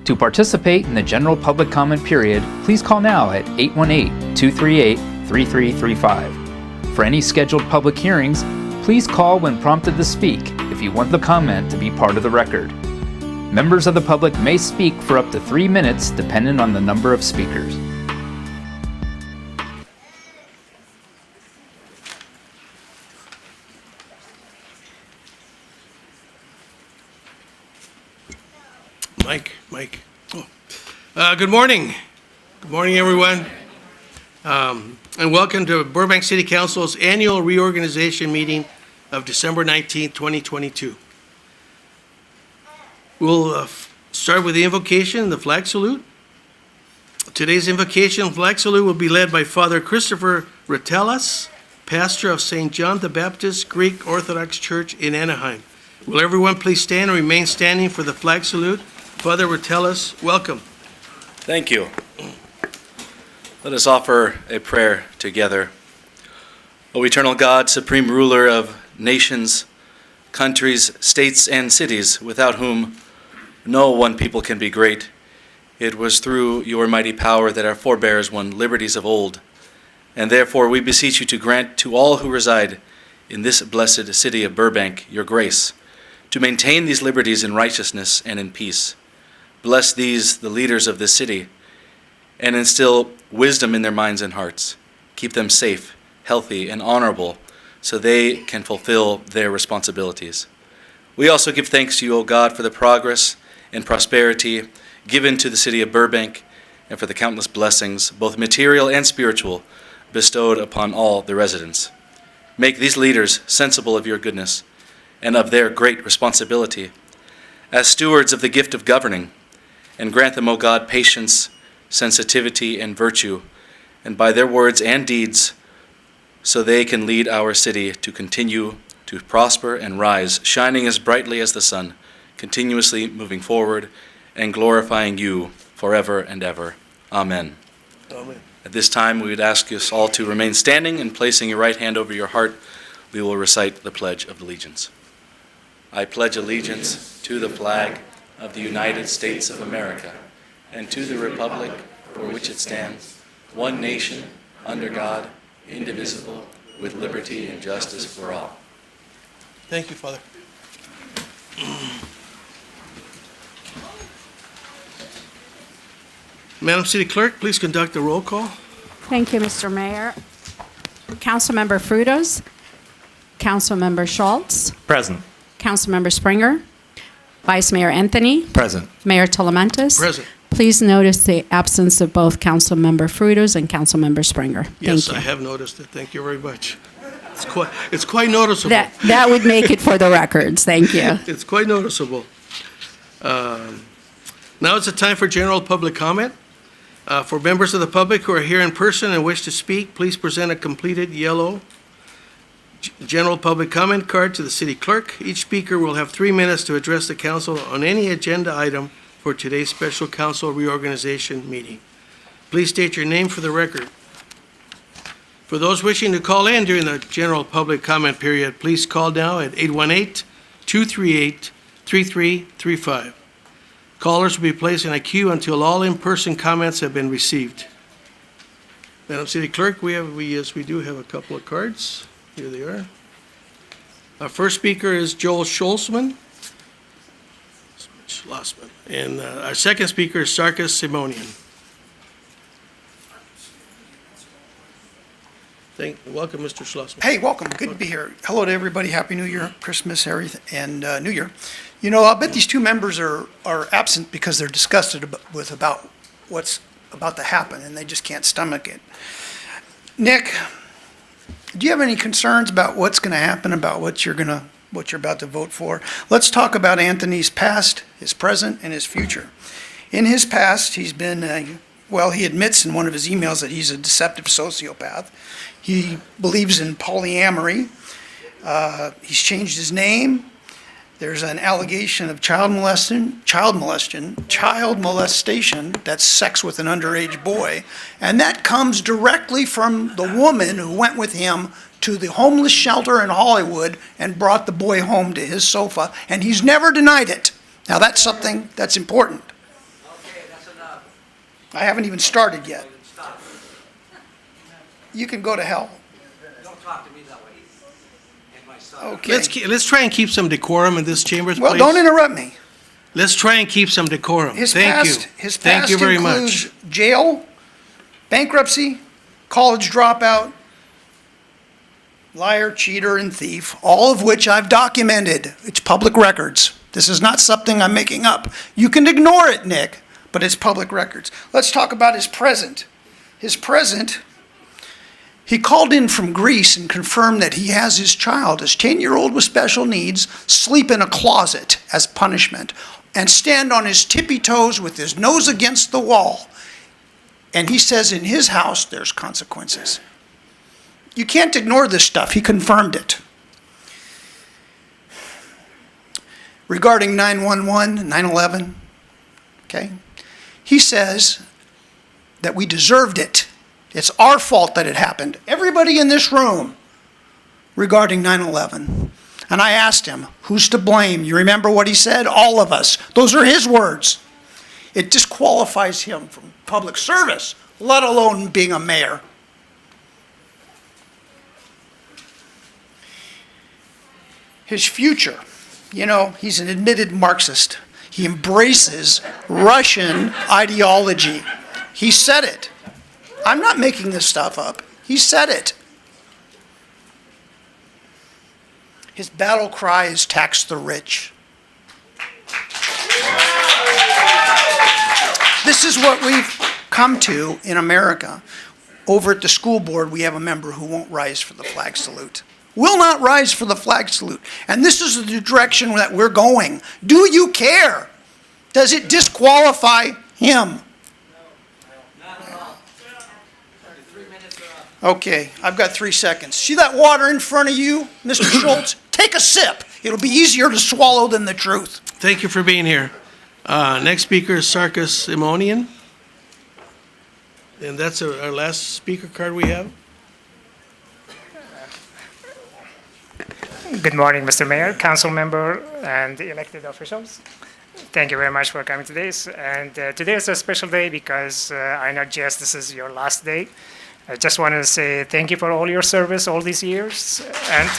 To participate in the general public comment period, please call now at 818-238-3335. For any scheduled public hearings, please call when prompted to speak if you want the comment to be part of the record. Members of the public may speak for up to 3 minutes depending on the number of speakers. Mike. Good morning. Good morning, everyone. And welcome to Burbank City Council's annual reorganization meeting of December 19, 2022. We'll start with the invocation and the flag salute. Today's invocation and flag salute will be led by Father Christopher Ratellas, pastor of St. John the Baptist Greek Orthodox Church in Anaheim. Will everyone please stand and remain standing for the flag salute? Father Ratellas, welcome. Thank you. Let us offer a prayer together. O eternal God, supreme ruler of nations, countries, states, and cities, without whom no one people can be great, it was through your mighty power that our forebears won liberties of old. And therefore we beseech you to grant to all who reside in this blessed city of Burbank your grace, to maintain these liberties in righteousness and in peace. Bless these, the leaders of this city, and instill wisdom in their minds and hearts. Keep them safe, healthy, and honorable, so they can fulfill their responsibilities. We also give thanks to you, O God, for the progress and prosperity given to the city of Burbank, and for the countless blessings, both material and spiritual, bestowed upon all the residents. Make these leaders sensible of your goodness and of their great responsibility as stewards of the gift of governing, and grant them, O God, patience, sensitivity, and virtue, and by their words and deeds, so they can lead our city to continue to prosper and rise, shining as brightly as the sun, continuously moving forward and glorifying you forever and ever. Amen. Amen. At this time, we would ask us all to remain standing, and placing your right hand over your heart, we will recite the Pledge of Allegiance. I pledge allegiance to the flag of the United States of America, and to the republic for which it stands, one nation, under God, indivisible, with liberty and justice for all. Thank you, Father. Madam City Clerk, please conduct a roll call. Thank you, Mr. Mayor. Councilmember Frutos, Councilmember Schultz, Present. Councilmember Springer, Vice Mayor Anthony, Present. Mayor Telementis. Present. Please notice the absence of both Councilmember Frutos and Councilmember Springer. Yes, Thank I you. have noticed it. Thank you very much. It's quite noticeable. That would make it for the records. Thank you. It's quite noticeable. Now it's the time for general public comment. For members of the public who are here in person and wish to speak, please present a completed yellow general public comment card to the city clerk. Each speaker will have 3 minutes to address the council on any agenda item for today's special council reorganization meeting. Please state your name for the record. For those wishing to call in during the general public comment period, please call now at 818-238-3335. Callers will be placed in a queue until all in-person comments have been received. Madam City Clerk, we do have a couple of cards. Here they are. Our first speaker is Joel Schlossman, and our second speaker is Sarkis Simonian. Welcome, Mr. Schlossman. Hey, welcome. Good to be here. Hello to everybody. Happy New Year, Christmas, everything, and New Year. You know, I'll bet these two members are absent because they're disgusted about what's about to happen, and they just can't stomach it. Nick, do you have any concerns about what's going to happen, about what you're about to vote for? Let's talk about Anthony's past, his present, and his future. In his past, he's been, he admits in one of his emails that he's a deceptive sociopath. He believes in polyamory. He's changed his name. There's an allegation of child molestation, that's sex with an underage boy, and that comes directly from the woman who went with him to the homeless shelter in Hollywood and brought the boy home to his sofa, and he's never denied it. Now that's something that's important. I haven't even started yet. You can go to hell. Don't talk to me that way. And my son. Okay. Let's try and keep some decorum in this chamber, please. Well, don't interrupt me. Let's try and keep some decorum. His Thank past, you. his Thank past you very includes much. jail, bankruptcy, college dropout, liar, cheater, and thief, all of which I've documented. It's public records. This is not something I'm making up. You can ignore it, Nick, but it's public records. Let's talk about his present. His present, he called in from Greece and confirmed that he has his child, his 10-year-old with special needs, sleep in a closet as punishment and stand on his tippy toes with his nose against the wall. And he says in his house, there's consequences. You can't ignore this stuff. He confirmed it. Regarding 911, 9/11, okay? He says that we deserved it. It's our fault that it happened. Everybody in this room regarding 9/11. And I asked him, who's to blame? You remember what he said? All of us. Those are his words. It disqualifies him from public service, let alone being a mayor. His future, you know, he's an admitted Marxist. He embraces Russian ideology. He said it. I'm not making this stuff up. He said it. His battle cry is tax the rich. This is what we've come to in America. Over at the school board, we have a member who won't rise for the flag salute. Will not rise for the flag salute. And this is the direction that we're going. Do you care? Does it disqualify him? Okay, I've got 3 seconds. See that water in front of you, Mr. Schultz? Take a sip. It'll be easier to swallow than the truth. Thank you for being here. Next speaker is Sarkis Simonian. And that's our last speaker card we have. Good morning, Mr. Mayor, council member, and elected officials. Thank you very much for coming to this. And today is a special day because I know, Jess, this is your last day. I just want to say thank you for all your service all these years. And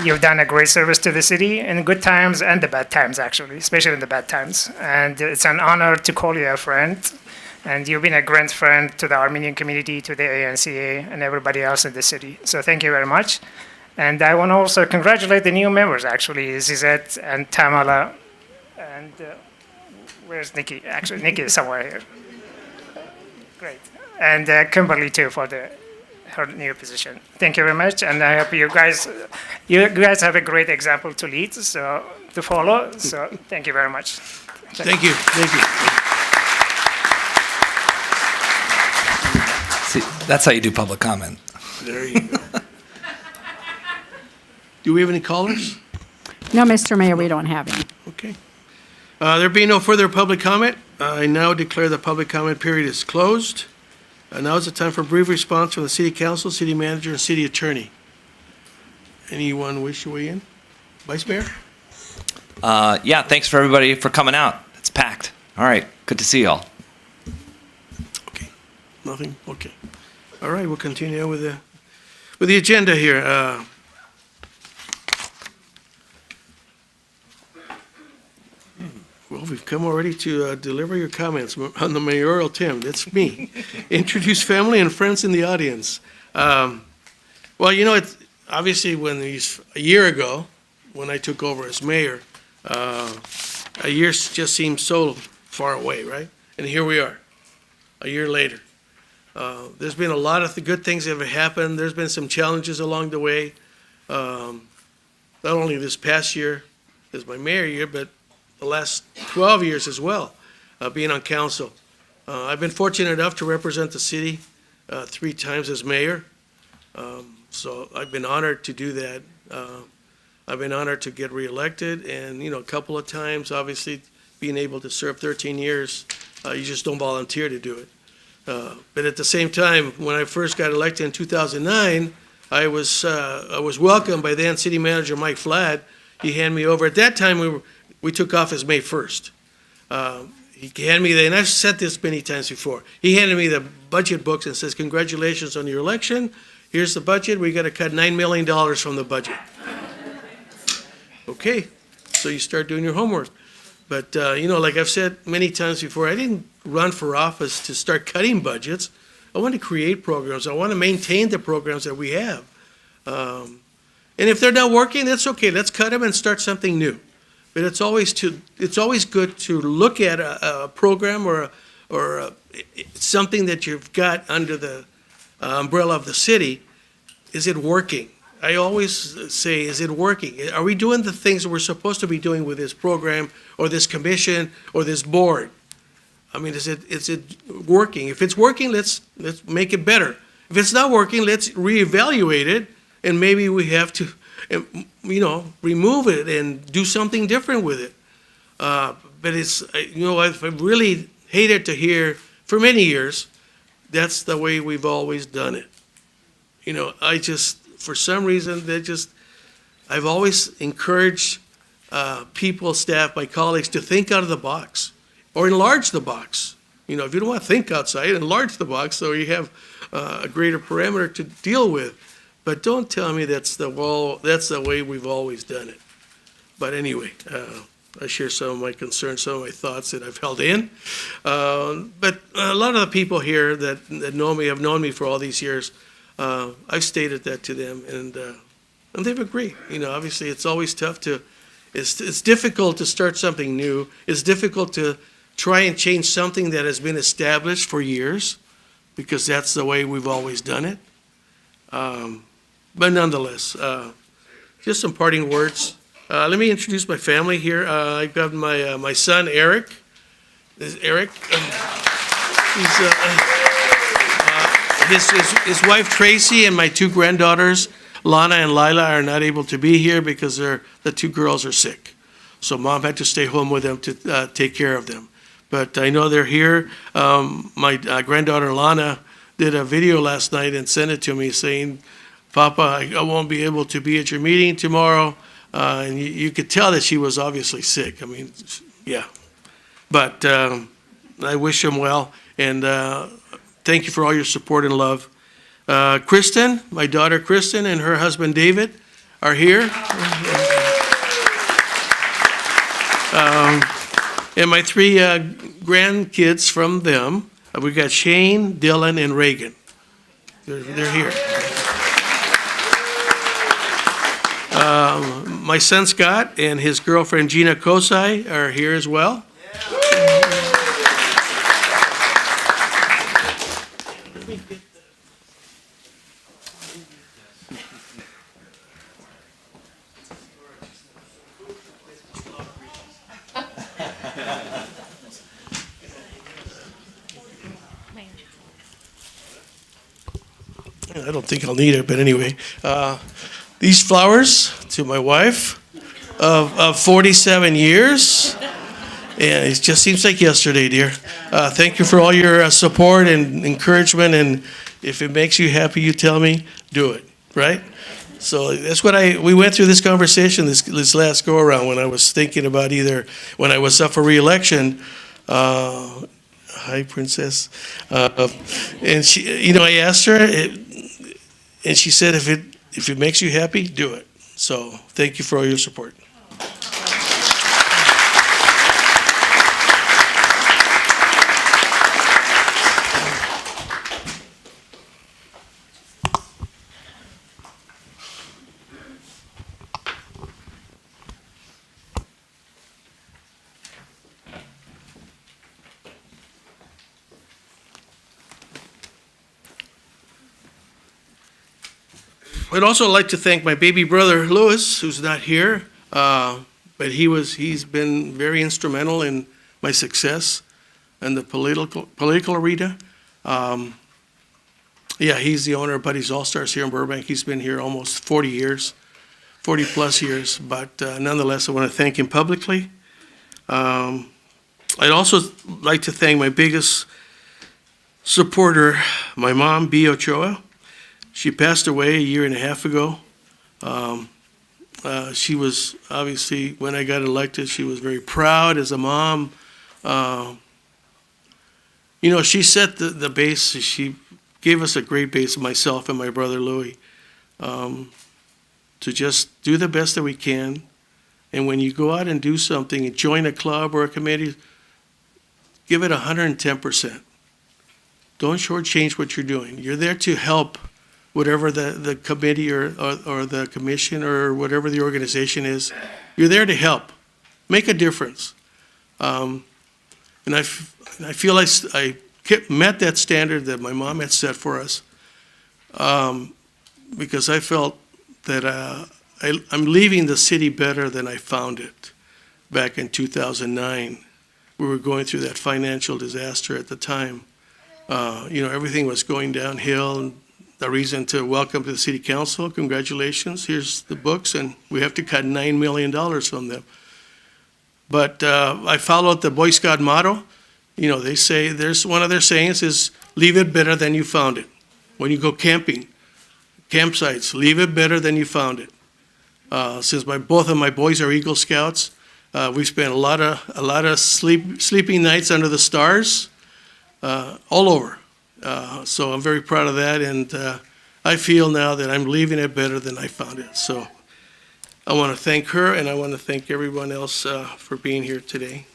you've done a great service to the city in good times and the bad times, actually, especially in the bad times. And it's an honor to call you a friend. And you've been a great friend to the Armenian community, to the ANCA, and everybody else in the city. So thank you very much. And I want to also congratulate the new members, actually, Zizet and Tamala. And where's Nikki? Actually, Nikki is somewhere here. Great. And Kimberly, too, for her new position. Thank you very much. And I hope you guys have a great example to lead, so to follow. So thank you very much. Thank you. Thank you. See, that's how you do public comment. There you go. Do we have any callers? No, Mr. Mayor, we don't have any. Okay. There being no further public comment, I now declare the public comment period is closed. Now is the time for a brief response from the city council, city manager, and city attorney. Anyone wish to weigh in? Vice Mayor? Yeah, thanks for everybody for coming out. It's packed. All right, good to see y'all. Okay. Nothing? Okay. All right, we'll continue with the agenda here. Well, we've come already to deliver your comments on the mayoral Tim. That's me. Introduce family and friends in the audience. Well, you know, it's obviously a year ago, when I took over as mayor, a year just seemed so far away, right? And here we are, a year later. There's been a lot of good things that have happened. There's been some challenges along the way. Not only this past year as my mayor year, but the last 12 years as well, being on council. I've been fortunate enough to represent the city 3 times as mayor. So I've been honored to do that. I've been honored to get reelected, and, you know, a couple of times, obviously, being able to serve 13 years, you just don't volunteer to do it. But at the same time, when I first got elected in 2009, I was welcomed by then City Manager Mike Flad. He handed me over. At that time, we took office May 1st. He handed me and I've said this many times before. He handed me the budget books and says, "Congratulations on your election. Here's the budget. We got to cut $9 million from the budget." Okay, so you start doing your homework. But, like I've said many times before, I didn't run for office to start cutting budgets. I want to create programs. I want to maintain the programs that we have. And if they're not working, that's okay. Let's cut them and start something new. But it's always good to look at a program or something that you've got under the umbrella of the city. Is it working? I always say, is it working? Are we doing the things that we're supposed to be doing with this program or this commission or this board? I mean, is it working? If it's working, let's make it better. If it's not working, let's reevaluate it, and maybe we have to, remove it and do something different with it. But it's, I've really hated to hear for many years, that's the way we've always done it. For some reason, I've always encouraged people, staff, my colleagues to think out of the box or enlarge the box. If you don't want to think outside, enlarge the box so you have a greater parameter to deal with. But don't tell me that's the way we've always done it. But anyway, I share some of my concerns, some of my thoughts that I've held in. But a lot of the people here that know me, have known me for all these years, I've stated that to them, and they've agreed. Obviously, it's always tough it's difficult to start something new. It's difficult to try and change something that has been established for years, because that's the way we've always done it. But nonetheless, just some parting words. Let me introduce my family here. I've got my son, Eric. This is Eric. His wife, Tracy, and my two granddaughters, Lana and Lila, are not able to be here because the two girls are sick. So Mom had to stay home with them to take care of them. But I know they're here. My granddaughter, Lana, did a video last night and sent it to me saying, "Papa, I won't be able to be at your meeting tomorrow." And you could tell that she was obviously sick. I mean, yeah. But I wish them well, and thank you for all your support and love. Kristen, my daughter Kristen, and her husband David are here. And my three grandkids from them. We've got Shane, Dylan, and Reagan. They're here. My son Scott and his girlfriend Gina Kosai are here as well. I don't think I'll need it, but anyway. These flowers to my wife of 47 years. And it just seems like yesterday, dear. Thank you for all your support and encouragement. And if it makes you happy, you tell me, do it, right? So that's what we went through this conversation this last go around when I was thinking about when I was up for re-election. Hi, Princess. And she, I asked her, and she said, if it makes you happy, do it. So thank you for all your support. I'd also like to thank my baby brother, Louis, who's not here, but he's been very instrumental in my success in the political arena. He's the owner of Buddy's All-Stars here in Burbank. He's been here almost 40 plus years, but nonetheless, I want to thank him publicly. I'd also like to thank my biggest supporter, my mom, Bea Ochoa. She passed away a year and a half ago. She was, obviously, when I got elected, she was very proud as a mom. She set the base. She gave us a great base, myself and my brother Louis, to just do the best that we can. And when you go out and do something and join a club or a committee, give it 110%. Don't shortchange what you're doing. You're there to help whatever the committee or the commission or whatever the organization is. You're there to help, make a difference. And I feel I met that standard that my mom had set for us, because I felt that I'm leaving the city better than I found it back in 2009. We were going through that financial disaster at the time. Everything was going downhill. And the reason to welcome to the city council, congratulations, here's the books, and we have to cut $9 million from them. But I followed the Boy Scout motto. They say, there's one of their sayings is, leave it better than you found it. When you go camping, campsites, leave it better than you found it. Since both of my boys are Eagle Scouts, we spent a lot of sleeping nights under the stars, all over. So I'm very proud of that, and I feel now that I'm leaving it better than I found it. So I want to thank her, and I want to thank everyone else for being here today.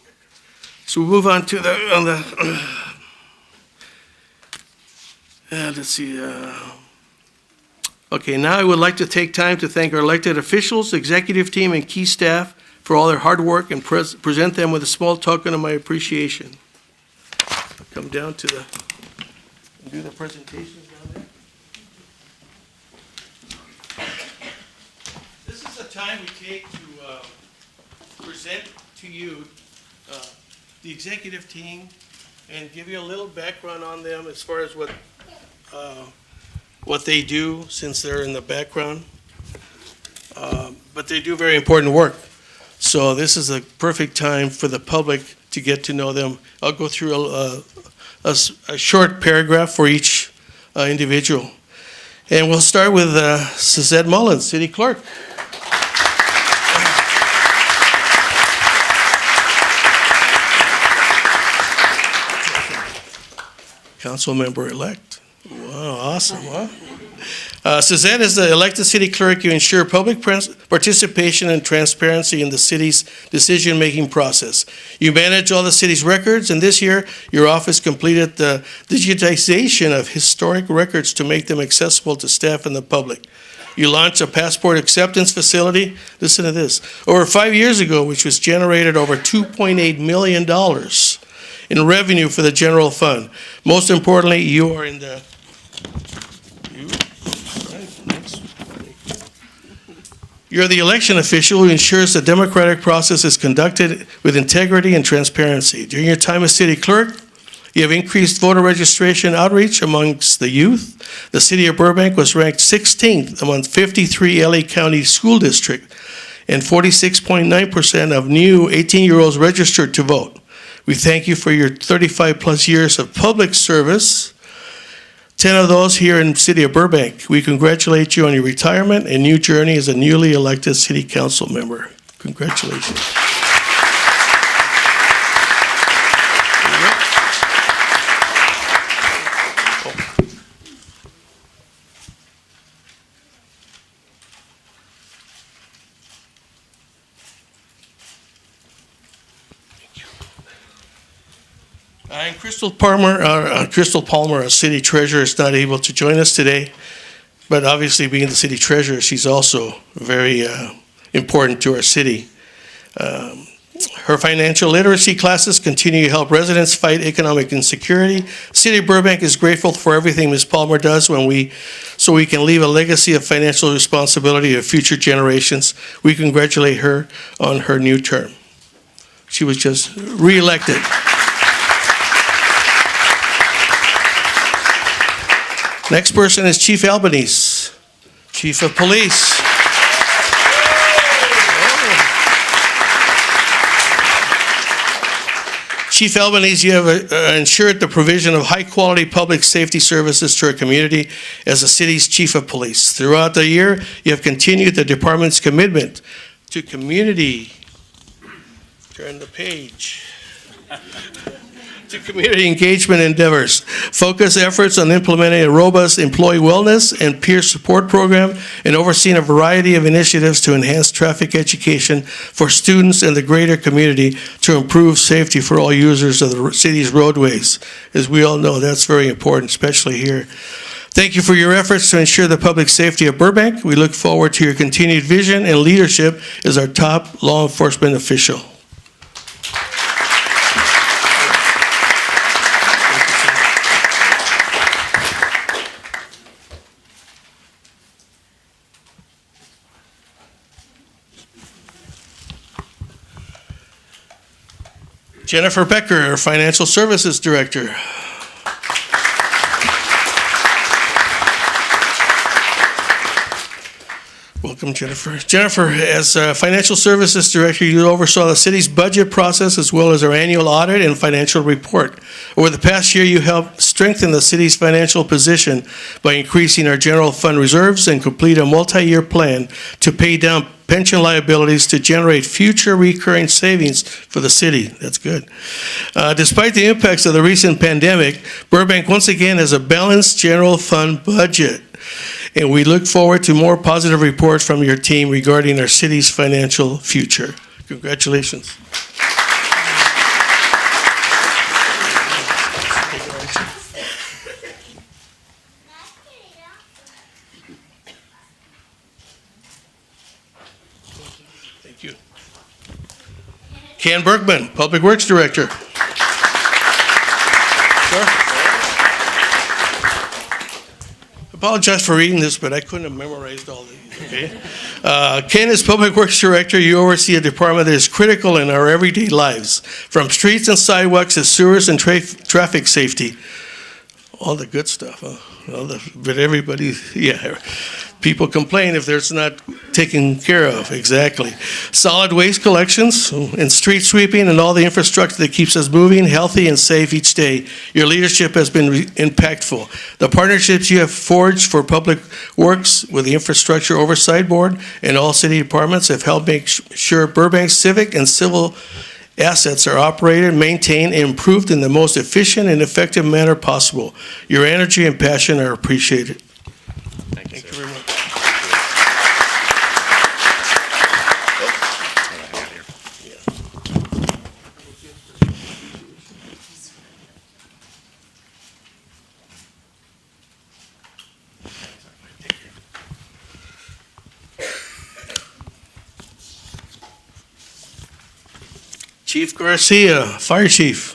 So we move on to let's see. Okay, now I would like to take time to thank our elected officials, executive team, and key staff for all their hard work and present them with a small token of my appreciation. Come down to do the presentations down there. This is the time we take to present to you the executive team and give you a little background on them as far as what they do, since they're in the background. But they do very important work. So this is a perfect time for the public to get to know them. I'll go through a short paragraph for each individual. And we'll start with Suzette Mullins, City Clerk. Council member-elect. Wow, awesome, huh? Suzette, as the elected city clerk, you ensure public participation and transparency in the city's decision-making process. You manage all the city's records, and this year, your office completed the digitization of historic records to make them accessible to staff and the public. You launched a passport acceptance facility, listen to this, over 5 years ago, which was generated over $2.8 million in revenue for the general fund. Most importantly, you are in the You're the election official who ensures the democratic process is conducted with integrity and transparency. During your time as city clerk, you have increased voter registration outreach amongst the youth. The city of Burbank was ranked 16th among 53 LA County school districts, and 46.9% of new 18-year-olds registered to vote. We thank you for your 35-plus years of public service, 10 of those here in the city of Burbank. We congratulate you on your retirement and new journey as a newly elected city council member. Congratulations. And Crystal Palmer, our city treasurer, is not able to join us today, but obviously being the city treasurer, she's also very important to our city. Her financial literacy classes continue to help residents fight economic insecurity. The city of Burbank is grateful for everything Ms. Palmer does so we can leave a legacy of financial responsibility to future generations. We congratulate her on her new term. She was just re-elected. Next person is Chief Albanese, Chief of Police. Chief Albanese, you have ensured the provision of high-quality public safety services to our community as the city's chief of police. Throughout the year, you have continued the department's commitment to community. Turn the page. To community engagement endeavors. Focus efforts on implementing a robust employee wellness and peer support program and overseeing a variety of initiatives to enhance traffic education for students and the greater community to improve safety for all users of the city's roadways. As we all know, that's very important, especially here. Thank you for your efforts to ensure the public safety of Burbank. We look forward to your continued vision and leadership as our top law enforcement official. Jennifer Becker, our Financial Services Director. Welcome, Jennifer. Jennifer, as Financial Services Director, you oversaw the city's budget process as well as our annual audit and financial report. Over the past year, you helped strengthen the city's financial position by increasing our general fund reserves and complete a multi-year plan to pay down pension liabilities to generate future recurring savings for the city. That's good. Despite the impacts of the recent pandemic, Burbank once again has a balanced general fund budget. And we look forward to more positive reports from your team regarding our city's financial future. Congratulations. Thank you. Ken Bergman, Public Works Director. Sure. Apologize for reading this, but I couldn't have memorized all these, okay? Ken is Public Works Director. You oversee a department that is critical in our everyday lives, from streets and sidewalks to sewers and traffic safety. All the good stuff, huh? But everybody, yeah. People complain if there's not taken care of, exactly. Solid waste collections and street sweeping and all the infrastructure that keeps us moving, healthy, and safe each day. Your leadership has been impactful. The partnerships you have forged for public works with the Infrastructure Oversight Board and all city departments have helped make sure Burbank's civic and civil assets are operated, maintained, and improved in the most efficient and effective manner possible. Your energy and passion are appreciated. Thank you very much. Chief Garcia, Fire Chief.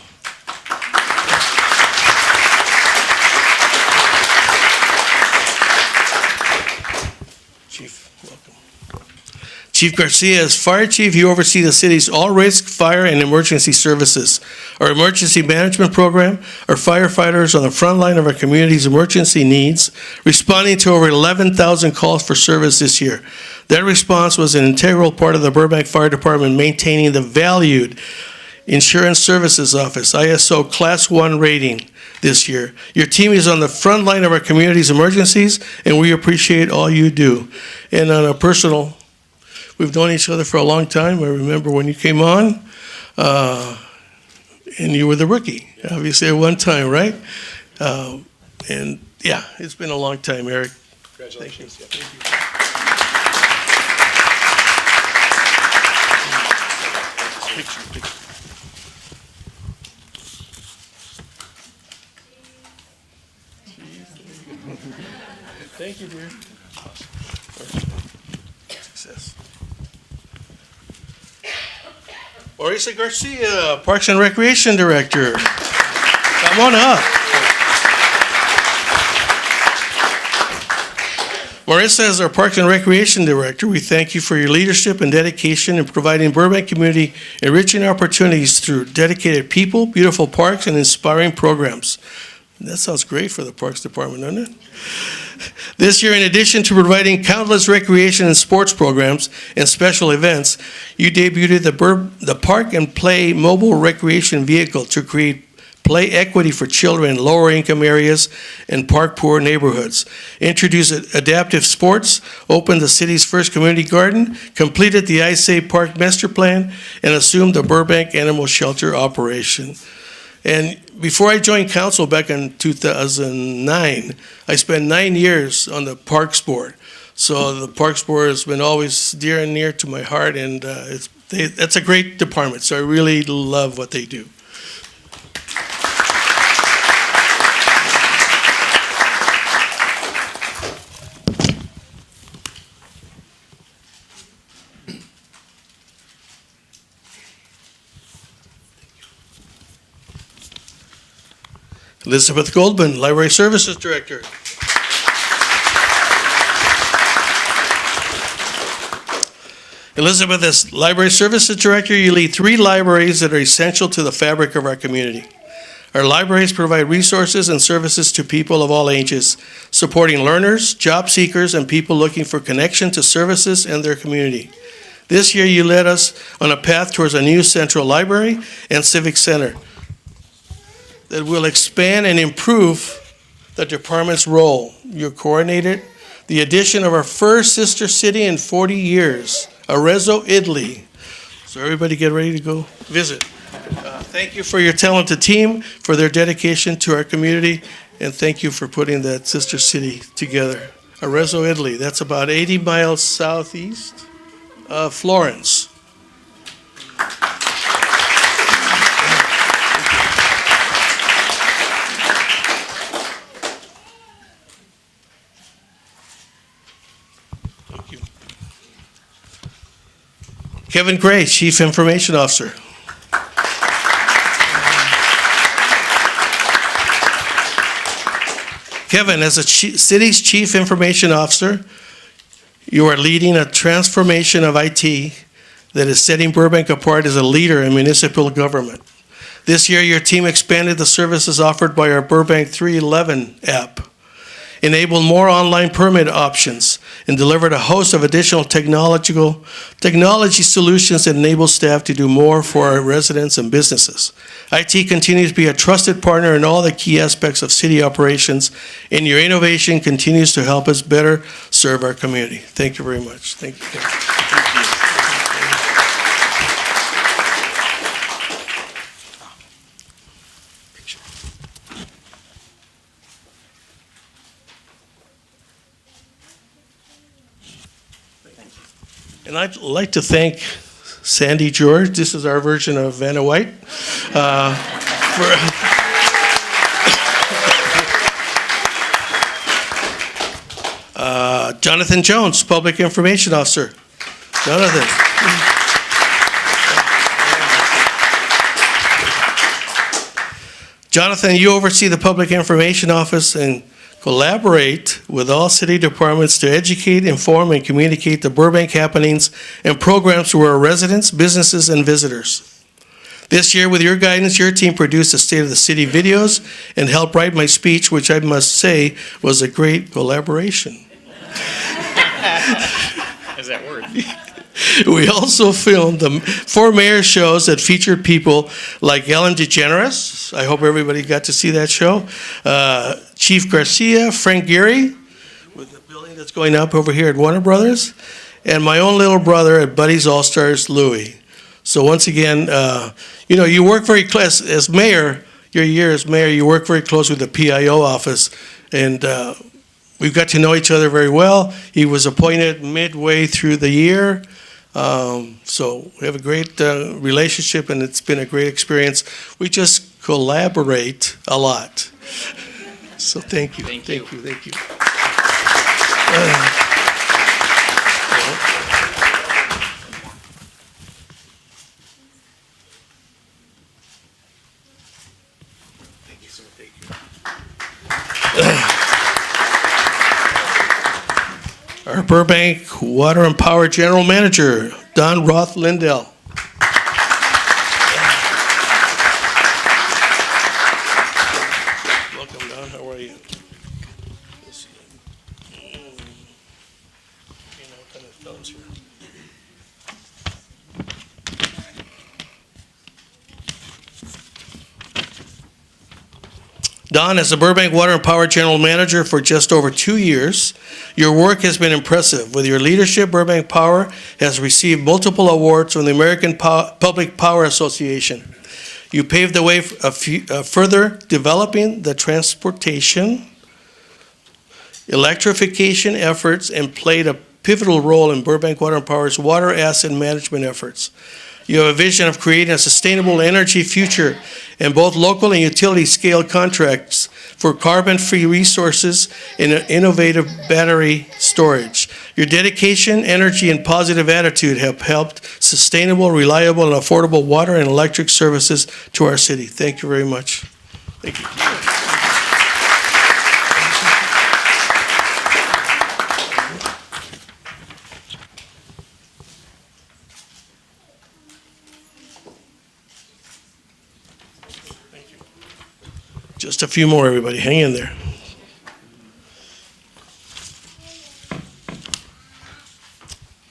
Chief, welcome. Chief Garcia, as Fire Chief, you oversee the city's all-risk fire and emergency services. Our emergency management program, our firefighters on the front line of our community's emergency needs, responding to over 11,000 calls for service this year. That response was an integral part of the Burbank Fire Department maintaining the valued Insurance Services Office, ISO Class 1 rating this year. Your team is on the front line of our community's emergencies, and we appreciate all you do. And on a personal, we've known each other for a long time. I remember when you came on, and you were the rookie, obviously, at one time, right? And yeah, it's been a long time, Eric. Congratulations. Thank you. Picture. Thank you, dear. Success. Marisa Garcia, Parks and Recreation Director. Come on up. Marissa, as our Parks and Recreation Director, we thank you for your leadership and dedication in providing Burbank community enriching opportunities through dedicated people, beautiful parks, and inspiring programs. That sounds great for the Parks Department, doesn't it? This year, in addition to providing countless recreation and sports programs and special events, you debuted the Park and Play mobile recreation vehicle to create play equity for children in lower income areas and park poor neighborhoods. Introduced adaptive sports, opened the city's first community garden, completed the I Say Park master plan, and assumed the Burbank Animal Shelter operation. And before I joined council back in 2009, I spent 9 years on the Parks Board. So the Parks Board has been always dear and near to my heart, and that's a great department, so I really love what they do. Elizabeth Goldman, Library Services Director. Elizabeth, as Library Services Director, you lead 3 libraries that are essential to the fabric of our community. Our libraries provide resources and services to people of all ages, supporting learners, job seekers, and people looking for connection to services and their community. This year, you led us on a path towards a new central library and civic center that will expand and improve the department's role. You coordinated the addition of our first sister city in 40 years, Arezzo, Italy. So everybody get ready to go visit. Thank you for your talented team, for their dedication to our community, and thank you for putting that sister city together. Arezzo, Italy, that's about 80 miles southeast of Florence. Kevin Gray, Chief Information Officer. Kevin, as the city's Chief Information Officer, you are leading a transformation of IT that is setting Burbank apart as a leader in municipal government. This year, your team expanded the services offered by our Burbank 311 app, enabled more online permit options, and delivered a host of additional technology solutions that enable staff to do more for our residents and businesses. IT continues to be a trusted partner in all the key aspects of city operations, and your innovation continues to help us better serve our community. Thank you very much. Thank you. And I'd like to thank Sandy George. This is our version of Vanna White. Jonathan Jones, Public Information Officer. Jonathan. Jonathan, you oversee the Public Information Office and collaborate with all city departments to educate, inform, and communicate the Burbank happenings and programs to our residents, businesses, and visitors. This year, with your guidance, your team produced the State of the City videos and helped write my speech, which I must say was a great collaboration. Is that word? We also filmed the 4 mayor shows that featured people like Ellen DeGeneres. I hope everybody got to see that show. Chief Garcia, Frank Gehry, with the building that's going up over here at Warner Brothers, and my own little brother at Buddy's All-Stars, Louie. So once again, you work very close, as mayor, your year as mayor, you work very close with the PIO office, and we've got to know each other very well. He was appointed midway through the year. So we have a great relationship, and it's been a great experience. We just collaborate a lot. So thank you. Thank you. Our Burbank Water and Power General Manager, Don Roth Lindell. Welcome, Don. Don, as the Burbank Water and Power General Manager for just over 2 years, your work has been impressive. With your leadership, Burbank Power has received multiple awards from the American Public Power Association. You paved the way of further developing the transportation, electrification efforts, and played a pivotal role in Burbank Water and Power's water asset management efforts. You have a vision of creating a sustainable energy future in both local and utility scale contracts for carbon-free resources and innovative battery storage. Your dedication, energy, and positive attitude have helped sustainable, reliable, and affordable water and electric services to our city. Thank you very much. Thank you. Just a few more, everybody. Hang in there.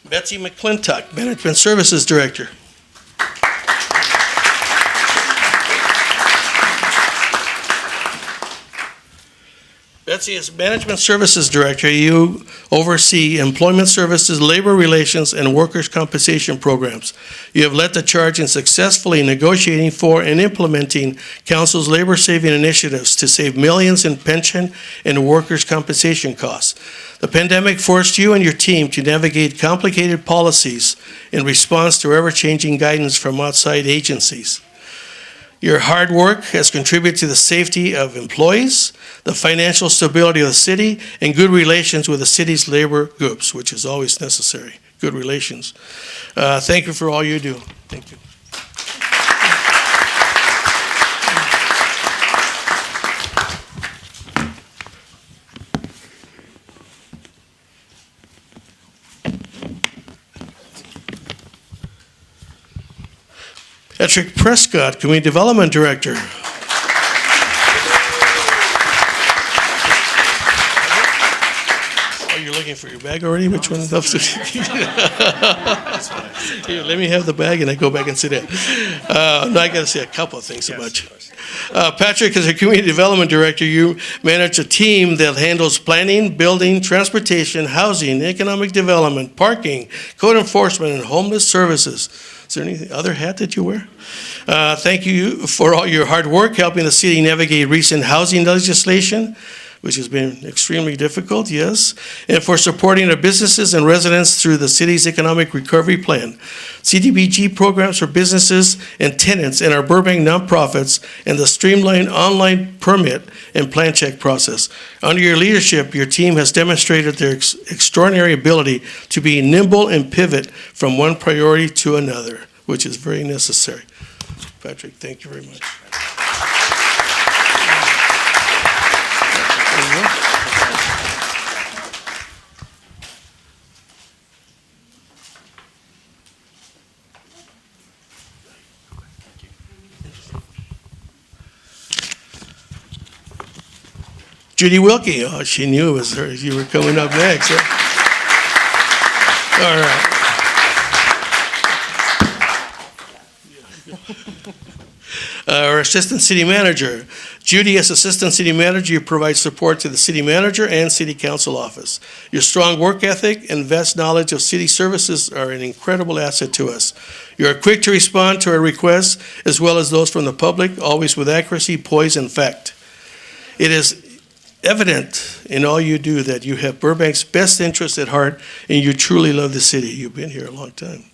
Betsy McClintock, Management Services Director. Betsy, as Management Services Director, you oversee employment services, labor relations, and workers' compensation programs. You have led the charge in successfully negotiating for and implementing Council's labor-saving initiatives to save millions in pension and workers' compensation costs. The pandemic forced you and your team to navigate complicated policies in response to ever-changing guidance from outside agencies. Your hard work has contributed to the safety of employees, the financial stability of the city, and good relations with the city's labor groups, which is always necessary, good relations. Thank you for all you do. Thank you. Patrick Prescott, Community Development Director. Oh, you're looking for your bag already? Which one? Here, let me have the bag and I go back and sit down. No, I got to say a couple of things about you. Patrick, as a Community Development Director, you manage a team that handles planning, building, transportation, housing, economic development, parking, code enforcement, and homeless services. Is there any other hat that you wear? Thank you for all your hard work helping the city navigate recent housing legislation, which has been extremely difficult, yes, and for supporting our businesses and residents through the city's economic recovery plan. CDBG programs for businesses and tenants and our Burbank nonprofits, and the streamlined online permit and plan check process. Under your leadership, your team has demonstrated their extraordinary ability to be nimble and pivot from one priority to another, which is very necessary. Patrick, thank you very much. Judy Wilkie, oh, she knew it was her. You were coming up next. Huh? All right. Our Assistant City Manager. Judy, as Assistant City Manager, you provide support to the City Manager and City Council office. Your strong work ethic and vast knowledge of city services are an incredible asset to us. You are quick to respond to our requests, as well as those from the public, always with accuracy, poise, and fact. It is evident in all you do that you have Burbank's best interest at heart and you truly love the city. You've been here a long time.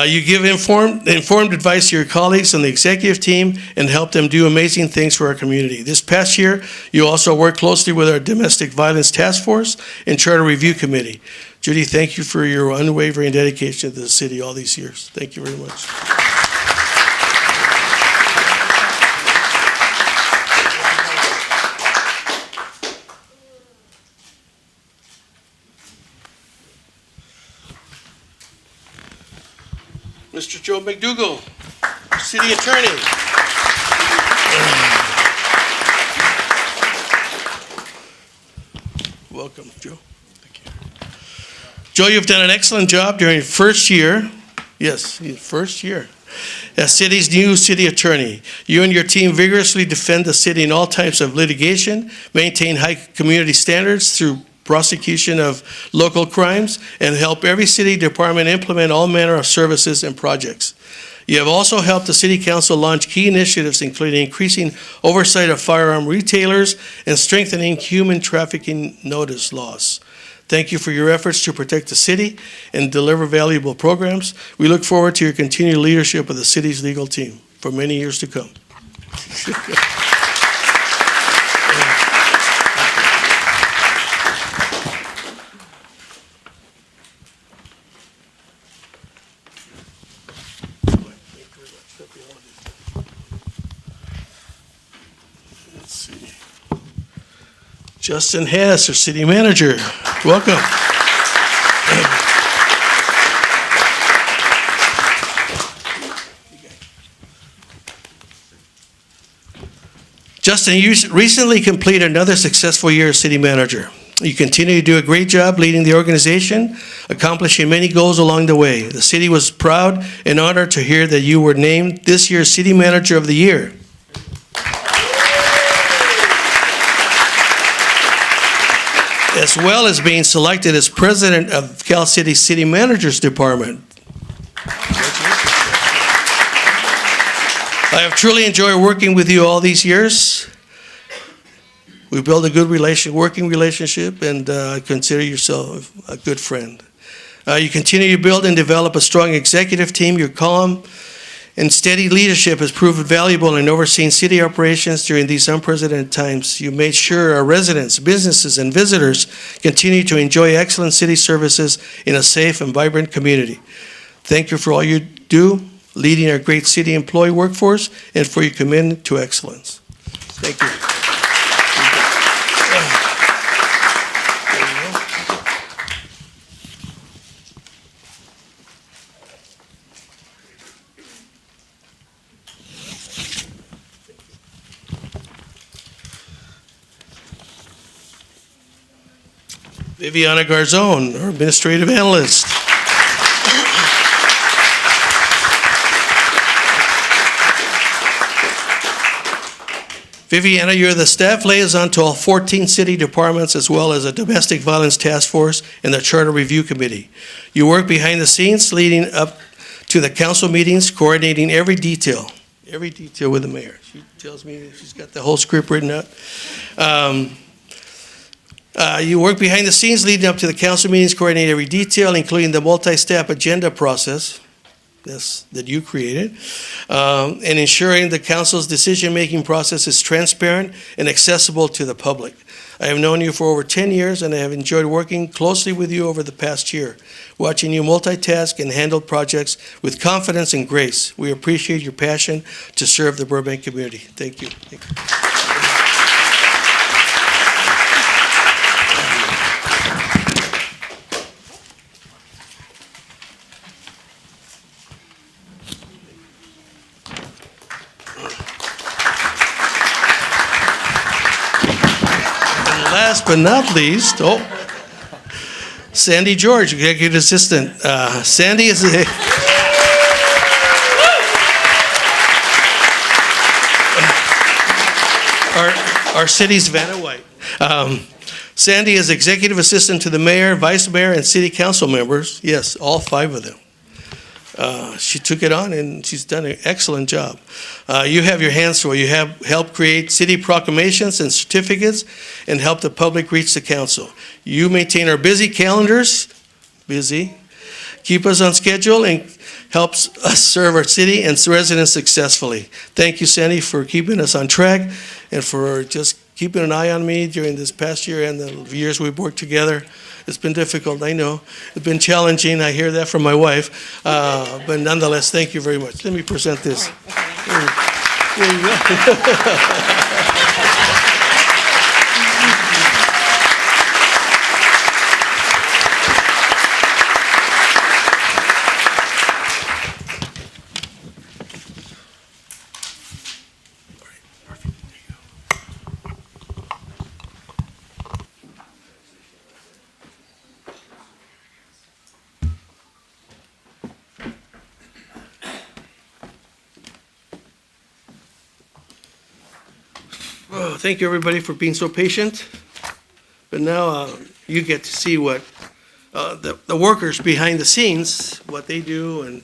You give informed advice to your colleagues on the executive team and help them do amazing things for our community. This past year, you also worked closely with our Domestic Violence Task Force and Charter Review Committee. Judy, thank you for your unwavering dedication to the city all these years. Thank you very much. Mr. Joe McDougall, City Attorney. Welcome, Joe. Thank you. Joe, you've done an excellent job during your first year. Yes, your first year As city's new city attorney, you and your team vigorously defend the city in all types of litigation, maintain high community standards through prosecution of local crimes, and help every city department implement all manner of services and projects. You have also helped the City Council launch key initiatives, including increasing oversight of firearm retailers and strengthening human trafficking notice laws. Thank you for your efforts to protect the city and deliver valuable programs. We look forward to your continued leadership of the city's legal team for many years to come. Let's see. Justin Hess, our city manager. Welcome. Justin, you recently completed another successful year as city manager. You continue to do a great job leading the organization, accomplishing many goals along the way. The city was proud and honored to hear that you were named this year's City Manager of the Year. As well as being selected as president of Cal City City Managers Department. I have truly enjoyed working with you all these years. We built a good working relationship, and I consider yourself a good friend. You continue to build and develop a strong executive team. Your calm and steady leadership has proven valuable in overseeing city operations during these unprecedented times. You made sure our residents, businesses, and visitors continue to enjoy excellent city services in a safe and vibrant community. Thank you for all you do, leading our great city employee workforce, and for your commitment to excellence. Thank you. Viviana Garzon, our administrative analyst. Viviana, you're the staff liaison to all 14 city departments, as well as a domestic violence task force and the charter review committee. You work behind the scenes, leading up to the council meetings, coordinating every detail with the mayor. She tells me she's got the whole script written out. You work behind the scenes leading up to the council meetings, coordinate every detail, including the multi-step agenda process that you created, and ensuring the council's decision-making process is transparent and accessible to the public. I have known you for over 10 years, and I have enjoyed working closely with you over the past year, watching you multitask and handle projects with confidence and grace. We appreciate your passion to serve the Burbank community. Thank you. Thank you. Last but not least, Sandy George, Executive Assistant. Sandy is our city's Vanna White. Sandy is Executive Assistant to the Mayor, Vice Mayor, and City Council members. Yes, all 5 of them. She took it on, and she's done an excellent job. You have your hands full. You have helped create city proclamations and certificates and help the public reach the council. You maintain our busy calendars, keep us on schedule, and helps us serve our city and residents successfully. Thank you, Sandy, for keeping us on track and for just keeping an eye on me during this past year and the years we've worked together. It's been difficult, I know. It's been challenging. I hear that from my wife. But nonetheless, thank you very much. Let me present this. There you go. Oh, thank you, everybody, for being so patient. But now you get to see what the workers behind the scenes, what they do, and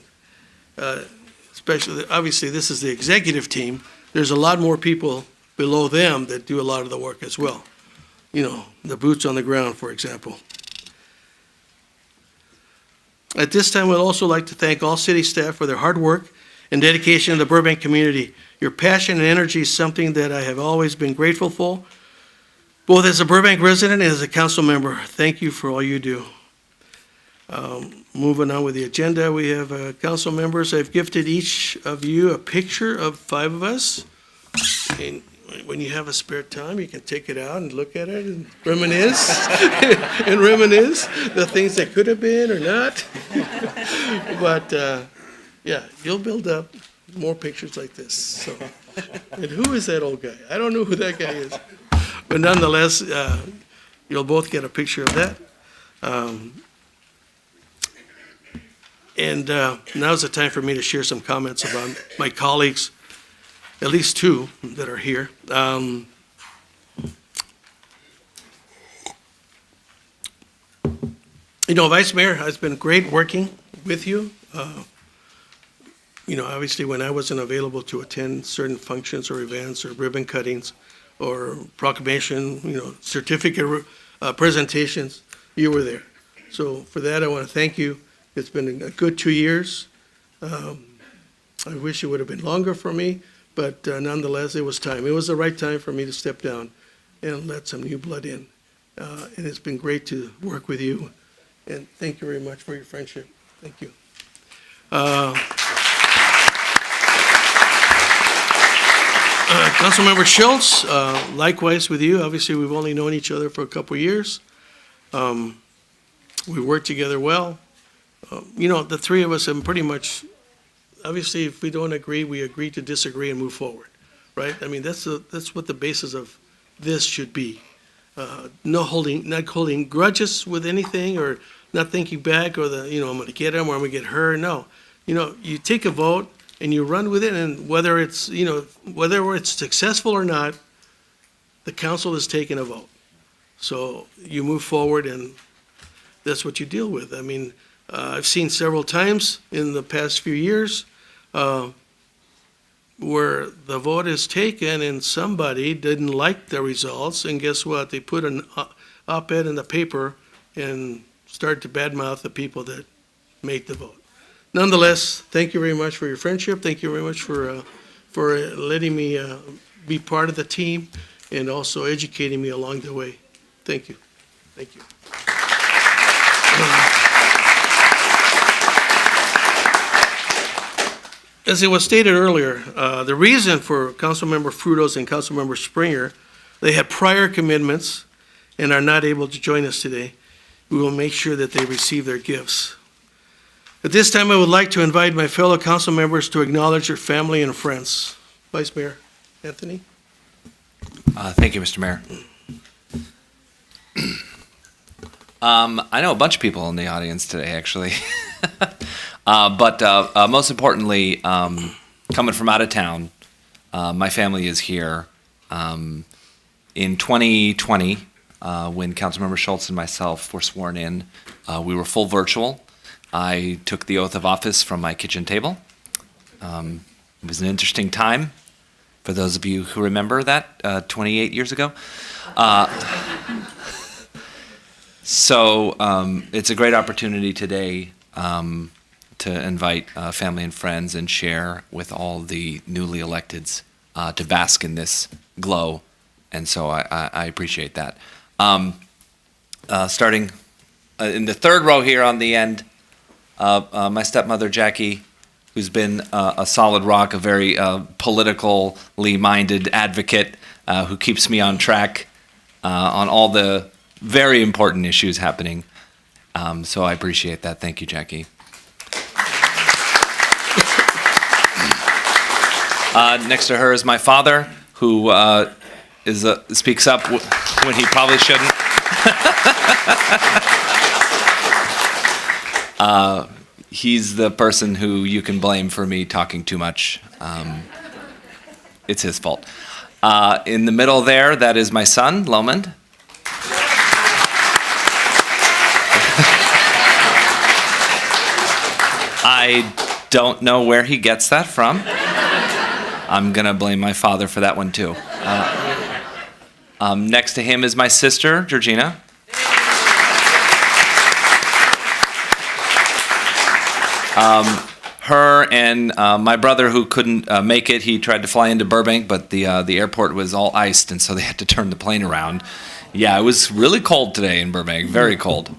especially, obviously, this is the executive team. There's a lot more people below them that do a lot of the work as well. You know, the boots on the ground, for example. At this time, I'd also like to thank all city staff for their hard work and dedication to the Burbank community. Your passion and energy is something that I have always been grateful for, both as a Burbank resident and as a council member. Thank you for all you do. Moving on with the agenda, we have council members. I've gifted each of you a picture of 5 of us. And when you have a spare time, you can take it out and look at it and reminisce, and reminisce the things that could have been or not. But yeah, you'll build up more pictures like this. So, and who is that old guy? I don't know who that guy is. But nonetheless, you'll both get a picture of that. And now's the time for me to share some comments about my colleagues, at least 2 that are here. You know, Vice Mayor, it's been great working with you. You know, obviously, when I wasn't available to attend certain functions or events or ribbon cuttings or proclamation, you know, certificate presentations, you were there. So for that, I want to thank you. It's been a good 2 years. I wish it would have been longer for me, but nonetheless, it was time. It was the right time for me to step down and let some new blood in. And it's been great to work with you. And thank you very much for your friendship. Thank you. Councilmember Schultz, likewise with you. Obviously, we've only known each other for a couple of years. We worked together well. You know, the 3 of us have pretty much, obviously, if we don't agree, we agree to disagree and move forward, right? I mean, that's what the basis of this should be. Not holding grudges with anything, or not thinking back, or I'm going to get him or I'm going to get her. No, you know, you take a vote and you run with it, and whether it's successful or not, the council has taken a vote. So you move forward, and that's what you deal with. I mean, I've seen several times in the past few years where the vote is taken and somebody didn't like the results, and guess what? They put an op-ed in the paper and start to badmouth the people that made the vote. Nonetheless, thank you very much for your friendship. Thank you very much for letting me be part of the team and also educating me along the way. Thank you. Thank you. As it was stated earlier, the reason for Councilmember Frutos and Councilmember Springer, they had prior commitments and are not able to join us today. We will make sure that they receive their gifts. At this time, I would like to invite my fellow council members to acknowledge their family and friends. Vice Mayor Anthony. Thank you, Mr. Mayor. I know a bunch of people in the audience today, actually. But most importantly, coming from out of town, my family is here. In 2020, when Councilmember Schultz and myself were sworn in, we were full virtual. I took the oath of office from my kitchen table. It was an interesting time, for those of you who remember that 28 years ago. So it's a great opportunity today to invite family and friends and share with all the newly electeds to bask in this glow. And so I appreciate that. Starting in the 3rd row here on the end, my stepmother, Jackie, who's been a solid rock, a very politically minded advocate who keeps me on track on all the very important issues happening. So I appreciate that. Thank you, Jackie. Next to her is my father, who speaks up when he probably shouldn't. He's the person who you can blame for me talking too much. It's his fault. In the middle there, that is my son, Lomond. I don't know where he gets that from. I'm going to blame my father for that one, too. Next to him is my sister, Georgina. Her and my brother, who couldn't make it, he tried to fly into Burbank, but the airport was all iced, and so they had to turn the plane around. Yeah, it was really cold today in Burbank, very cold.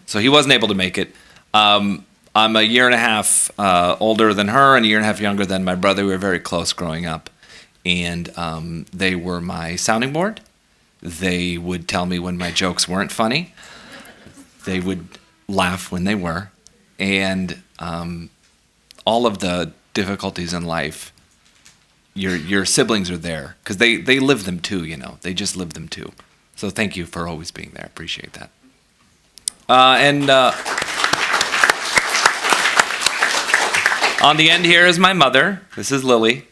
So he wasn't able to make it. I'm a year and a half older than her and a year and a half younger than my brother. We were very close growing up. And they were my sounding board. They would tell me when my jokes weren't funny. They would laugh when they were. And all of the difficulties in life, your siblings are there. Because they live them too, you know. They just live them too. So thank you for always being there. Appreciate that. On the end here is my mother. This is Lily.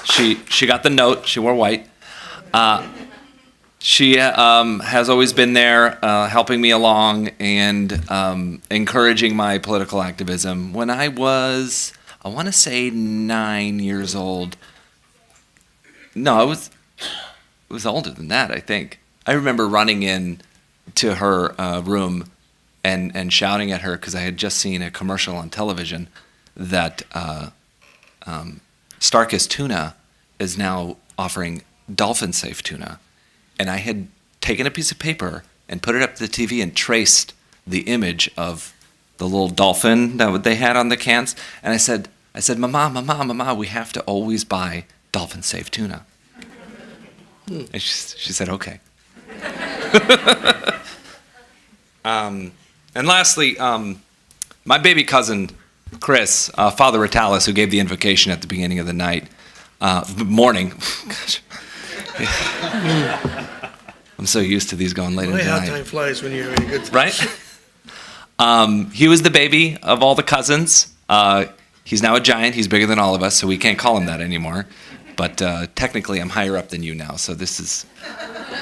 She got the note. She wore white. She has always been there, helping me along and encouraging my political activism. When I was, I want to say 9 years old. No, it was older than that, I think. I remember running in to her room and shouting at her because I had just seen a commercial on television that Starkist Tuna is now offering dolphin-safe tuna. And I had taken a piece of paper and put it up to the TV and traced the image of the little dolphin that they had on the cans. And I said, Mama, we have to always buy dolphin-safe tuna. And she said, okay. And lastly, my baby cousin, Chris, Father Ritalis, who gave the invocation at the beginning of the night, morning. Gosh. I'm so used to these going late into the How night. time flies when you're having a good time. Right? He was the baby of all the cousins. He's now a giant. He's bigger than all of us, so we can't call him that anymore. But technically, I'm higher up than you now, so this is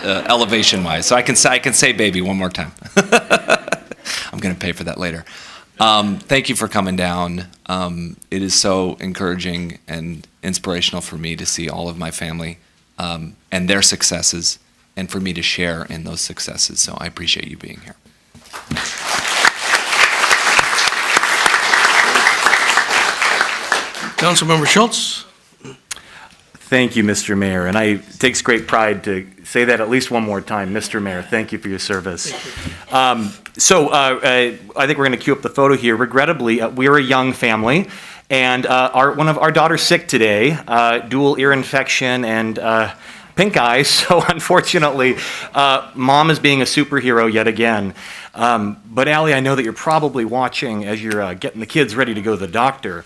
elevation-wise. So I can say baby one more time. I'm going to pay for that later. Thank you for coming down. It is so encouraging and inspirational for me to see all of my family and their successes, and for me to share in those successes. So I appreciate you being here. Councilmember Schultz. Thank you, Mr. Mayor, and it takes great pride to say that at least one more time. Mr. Mayor, thank you for your service. I think we're going to cue up the photo here. Regrettably, we're a young family, and one of our daughters sick today, dual ear infection and pink eye, so unfortunately, Mom is being a superhero yet again. But Allie, I know that you're probably watching as you're getting the kids ready to go to the doctor.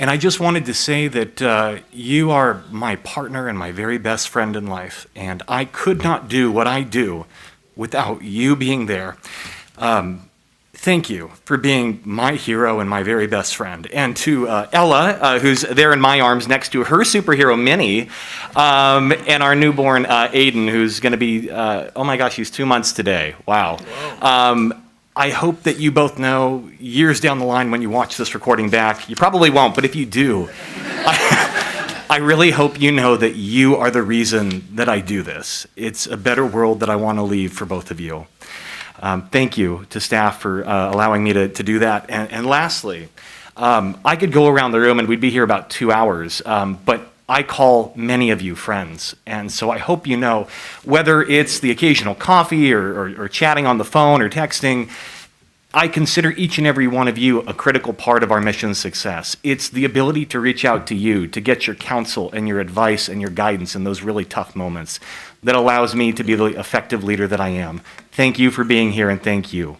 And I just wanted to say that you are my partner and my very best friend in life. And I could not do what I do without you being there. Thank you for being my hero and my very best friend. And to Ella, who's there in my arms next to her superhero, Minnie, and our newborn, Aiden, who's going to be, oh my gosh, he's 2 months today. Wow. I hope that you both know years down the line when you watch this recording back, you probably won't, but if you do, I really hope you know that you are the reason that I do this. It's a better world that I want to leave for both of you. Thank you to staff for allowing me to do that. And lastly, I could go around the room and we'd be here about 2 hours, but I call many of you friends. And so I hope you know, whether it's the occasional coffee or chatting on the phone or texting, I consider each and every one of you a critical part of our mission's success. It's the ability to reach out to you, to get your counsel and your advice and your guidance in those really tough moments that allows me to be the effective leader that I am. Thank you for being here, and thank you.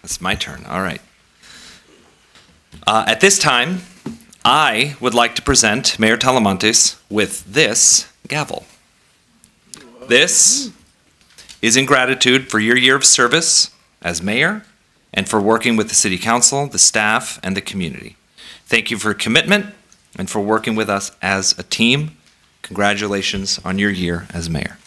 It's my turn. All right. At this time, I would like to present Mayor Talamantes with this gavel. This is in gratitude for your year of service as mayor and for working with the city council, the staff, and the community. Thank you for your commitment and for working with us as a team. Congratulations on your year as mayor.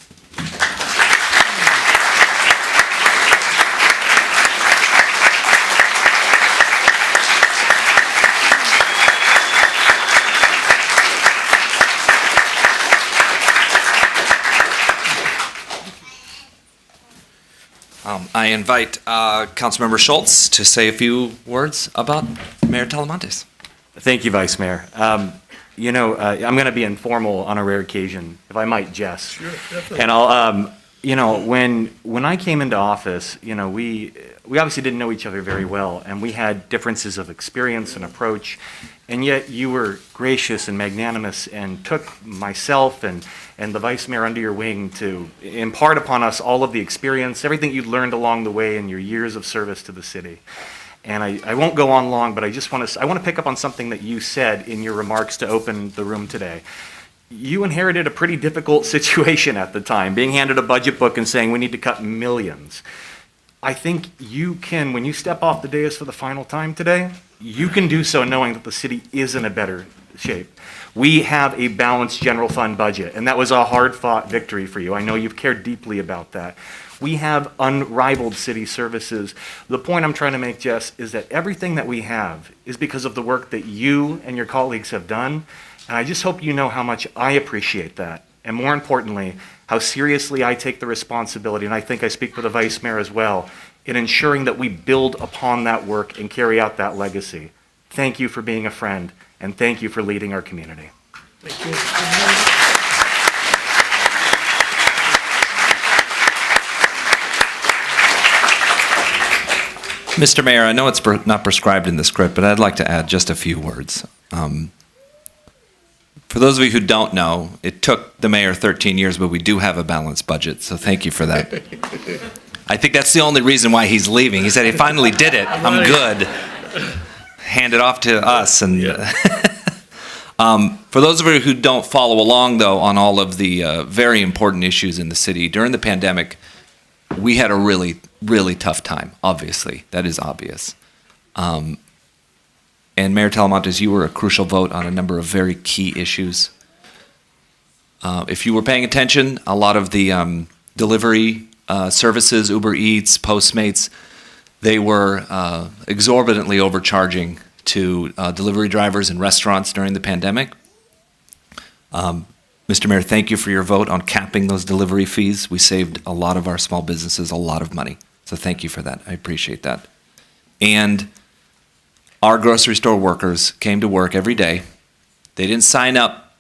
I invite Councilmember Schultz to say a few words about Mayor Talamantes. Thank you, Vice Mayor. I'm going to be informal on a rare occasion, if I might, Jess. Sure, definitely. And I'll, when I came into office, we obviously didn't know each other very well, and we had differences of experience and approach, and yet you were gracious and magnanimous and took myself and the Vice Mayor under your wing to impart upon us all of the experience, everything you'd learned along the way in your years of service to the city. And I won't go on long, but I want to pick up on something that you said in your remarks to open the room today. You inherited a pretty difficult situation at the time, being handed a budget book and saying we need to cut millions. I think you can, when you step off the dais for the final time today, you can do so knowing that the city is in a better shape. We have a balanced general fund budget, and that was a hard-fought victory for you. I know you've cared deeply about that. We have unrivaled city services. The point I'm trying to make, Jess, is that everything that we have is because of the work that you and your colleagues have done, and I just hope you know how much I appreciate that, and more importantly, how seriously I take the responsibility, and I think I speak for the Vice Mayor as well, in ensuring that we build upon that work and carry out that legacy. Thank you for being a friend, and thank you for leading our community. Thank you. Mr. Mayor, I know it's not prescribed in the script, but I'd like to add just a few words. For those of you who don't know, it took the mayor 13 years, but we do have a balanced budget, so thank you for that. I think that's the only reason why he's leaving. He said he finally did it. I'm good. Hand it off to us. And for those of you who don't follow along, though, on all of the very important issues in the city, during the pandemic, we had a really, really tough time, obviously. That is obvious. And Mayor Talamantes, you were a crucial vote on a number of very key issues. If you were paying attention, a lot of the delivery services, Uber Eats, Postmates, they were exorbitantly overcharging to delivery drivers and restaurants during the pandemic. Mr. Mayor, thank you for your vote on capping those delivery fees. We saved a lot of our small businesses a lot of money. So thank you for that. I appreciate that. And our grocery store workers came to work every day. They didn't sign up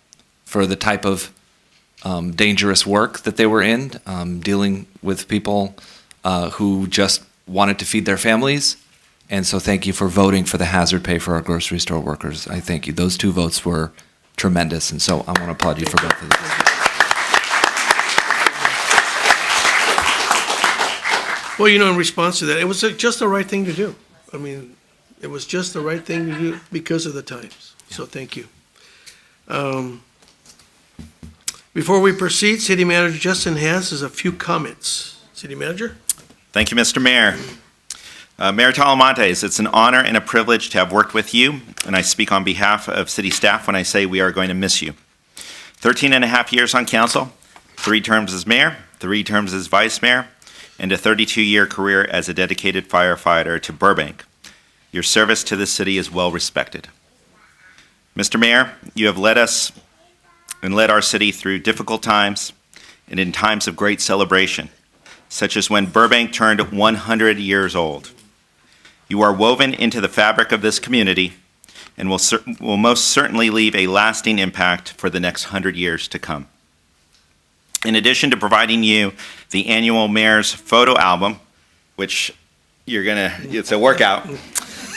for the type of dangerous work that they were in, dealing with people who just wanted to feed their families. And so thank you for voting for the hazard pay for our grocery store workers. I thank you. Those two votes were tremendous, and so I want to applaud you for both of those. Well, in response to that, it was just the right thing to do. I mean, it was just the right thing to do because of the times. So thank you. Before we proceed, City Manager Justin has a few comments. City Manager? Thank you, Mr. Mayor. Mayor Talamantes, it's an honor and a privilege to have worked with you, and I speak on behalf of city staff when I say we are going to miss you. 13 and a half years on council, 3 terms as mayor, 3 terms as vice mayor, and a 32-year career as a dedicated firefighter to Burbank. Your service to the city is well respected. Mr. Mayor, you have led us and led our city through difficult times and in times of great celebration, such as when Burbank turned 100 years old. You are woven into the fabric of this community and will most certainly leave a lasting impact for the next 100 years to come. In addition to providing you the annual Mayor's Photo Album, which it's a workout,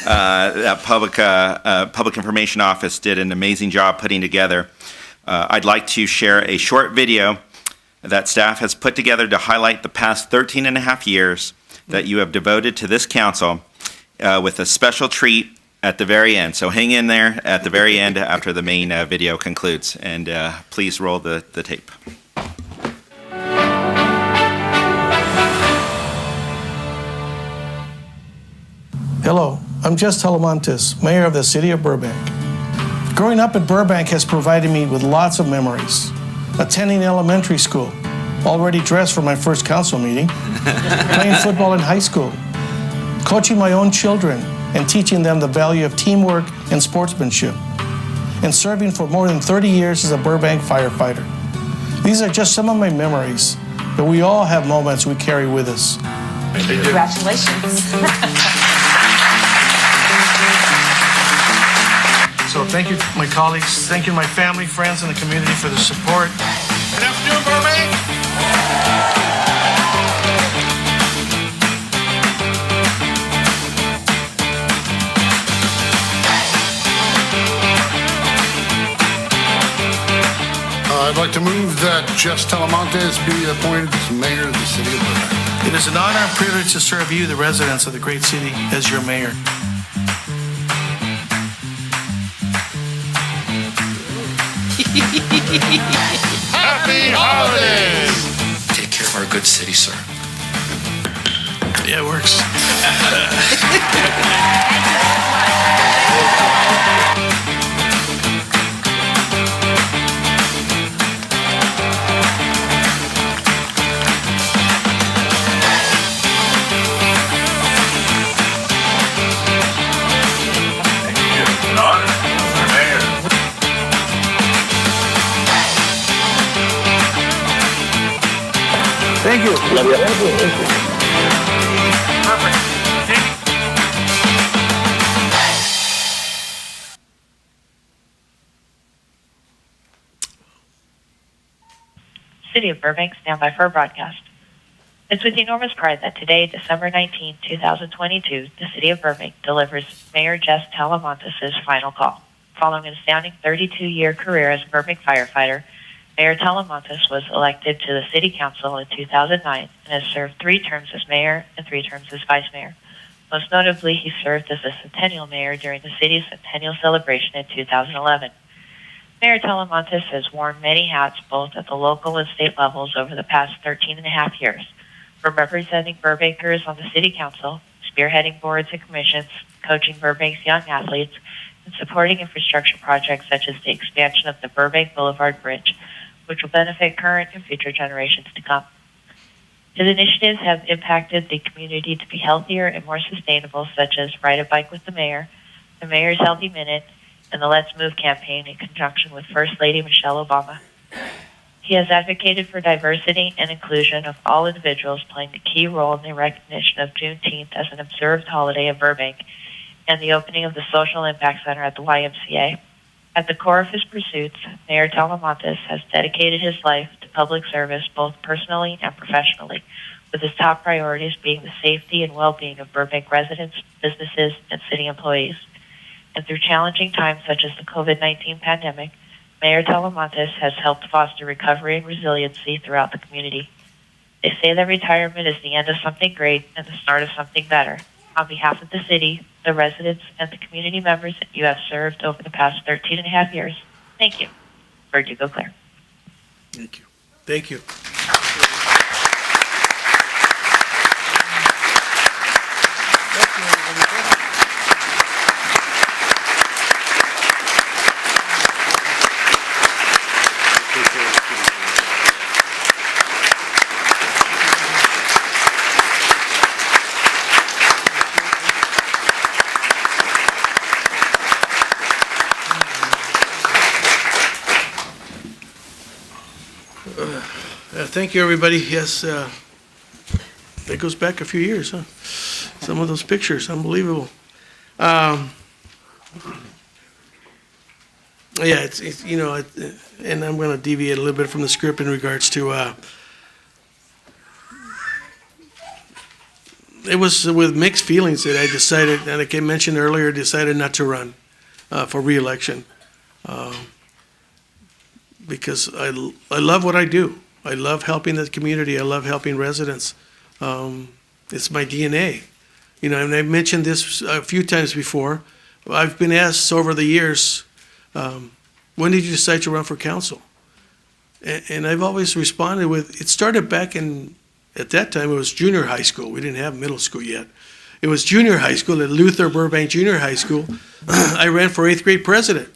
that Public Information Office did an amazing job putting together. I'd like to share a short video that staff has put together to highlight the past 13 and a half years that you have devoted to this council with a special treat at the very end. So hang in there at the very end after the main video concludes. And please roll the tape. Hello, I'm Jess Talamantes, Mayor of the City of Burbank. Growing up in Burbank has provided me with lots of memories. Attending elementary school, already dressed for my first council meeting, playing football in high school, coaching my own children and teaching them the value of teamwork and sportsmanship, and serving for more than 30 years as a Burbank firefighter. These are just some of my memories, but we all have moments we carry with us. Congratulations. So thank you, my colleagues, thank you, my family, friends, and the community for the support. Good afternoon, Burbank. I'd like to move that Jess Talamantes be appointed as mayor of the city of Burbank. It is an honor and privilege to serve you, the residents of the great city, as your mayor. Happy holidays! Take care of our good city, sir. Yeah, it works. Thank you. Love you. Thank you. City of Burbank, stand by for a broadcast. It's with enormous pride that today, December 19, 2022, the City of Burbank delivers Mayor Jess Talamantes' final call. Following an astounding 32-year career as a Burbank firefighter, Mayor Talamantes was elected to the City Council in 2009 and has served 3 terms as mayor and 3 terms as vice mayor. Most notably, he served as a centennial mayor during the city's centennial celebration in 2011. Mayor Talamantes has worn many hats both at the local and state levels over the past 13 and a half years, from representing Burbankers on the City Council, spearheading boards and commissions, coaching Burbank's young athletes, and supporting infrastructure projects such as the expansion of the Burbank Boulevard Bridge, which will benefit current and future generations to come. His initiatives have impacted the community to be healthier and more sustainable, such as Ride a Bike with the Mayor, the Mayor's Healthy Minute, and the Let's Move campaign in conjunction with First Lady Michelle Obama. He has advocated for diversity and inclusion of all individuals, playing a key role in the recognition of Juneteenth as an observed holiday in Burbank and the opening of the Social Impact Center at the YMCA. At the core of his pursuits, Mayor Talamantes has dedicated his life to public service both personally and professionally, with his top priorities being the safety and well-being of Burbank residents, businesses, and city employees. And through challenging times such as the COVID-19 pandemic, Mayor Talamantes has helped foster recovery and resiliency throughout the community. They say that retirement is the end of something great and the start of something better. On behalf of the city, the residents, and the community members that you have served over the past 13 and a half years, thank you. Verdugo Claire. Thank you. Thank you. Thank you, everybody. Yes, it goes back a few years, huh? Some of those pictures, unbelievable. Yeah, it's you know, and I'm going to deviate a little bit from the script in regards to, it was with mixed feelings that I decided, and like I mentioned earlier, decided not to run for re-election. Because I love what I do. I love helping the community. I love helping residents. It's my DNA. You know, and I've mentioned this a few times before. I've been asked over the years, when did you decide to run for council? And I've always responded with, it started back in, at that time, it was junior high school. We didn't have middle school yet. It was junior high school at Luther Burbank Junior High School. I ran for 8th grade president.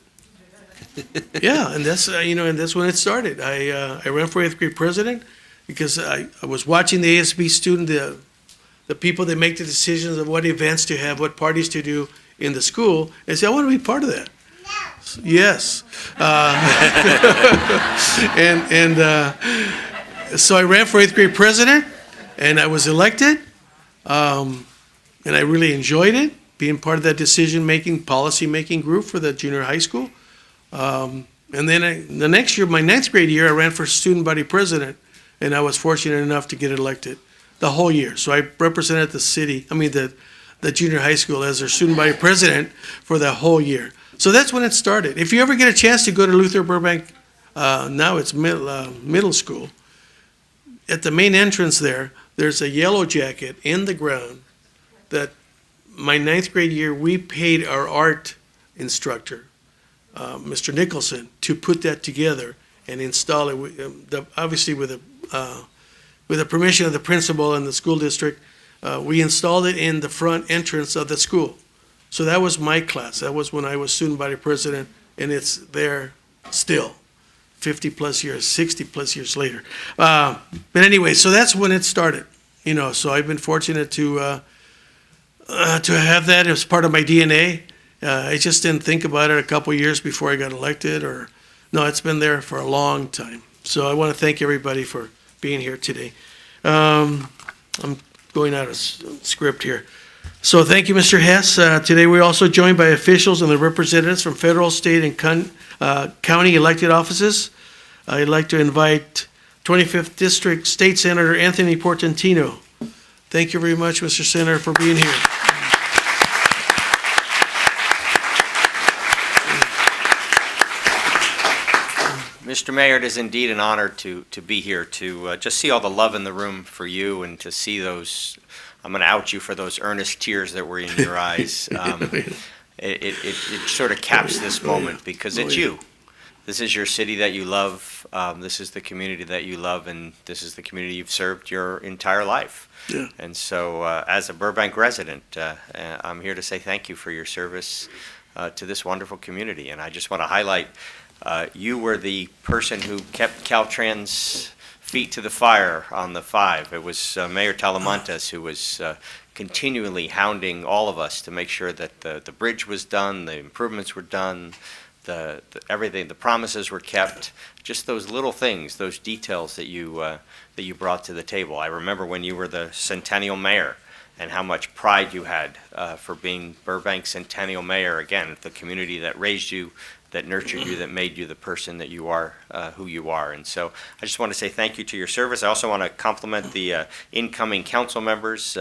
Yeah, and that's, and that's when it started. I ran for 8th grade president because I was watching the ASB student, the people that make the decisions of what events to have, what parties to do in the school, and say, I want to be part of that. Yes. So I ran for 8th grade president, and I was elected, and I really enjoyed it, being part of that decision-making, policy-making group for the junior high school. And then the next year, my 9th grade year, I ran for student body president, and I was fortunate enough to get elected the whole year. So I represented the junior high school as their student body president for the whole year. So that's when it started. If you ever get a chance to go to Luther Burbank, now it's middle school, at the main entrance there's a yellow jacket in the ground that my 9th grade year, we paid our art instructor, Mr. Nicholson, to put that together and install it, obviously with the permission of the principal and the school district. We installed it in the front entrance of the school. So that was my class. That was when I was student body president, and it's there still, 50 plus years, 60 plus years later. But anyway, so that's when it started. So I've been fortunate to have that as part of my DNA. I just didn't think about it a couple years before I got elected, no, it's been there for a long time. So I want to thank everybody for being here today. I'm going out of script here. So thank you, Mr. Hess. Today we're also joined by officials and the representatives from federal, state, and county elected offices. I'd like to invite 25th District State Senator Anthony Portantino. Thank you very much, Mr. Senator, for being here. Mr. Mayor, it is indeed an honor to be here, to just see all the love in the room for you and to see those, I'm going to out you for those earnest tears that were in your eyes. It sort of caps this moment because it's you. This is your city that you love. This is the community that you love, and this is the community you've served your entire life. Yeah. And so as a Burbank resident, I'm here to say thank you for your service to this wonderful community. And I just want to highlight you were the person who kept Caltrans' feet to the fire on the 5. It was Mayor Talamantes who was continually hounding all of us to make sure that the bridge was done, the improvements were done, everything, the promises were kept. Just those little things, those details that you brought to the table. I remember when you were the Centennial Mayor and how much pride you had for being Burbank Centennial Mayor. Again, the community that raised you, that nurtured you, that made you the person that you are, who you are. And so I just want to say thank you to your service. I also want to compliment the incoming council members,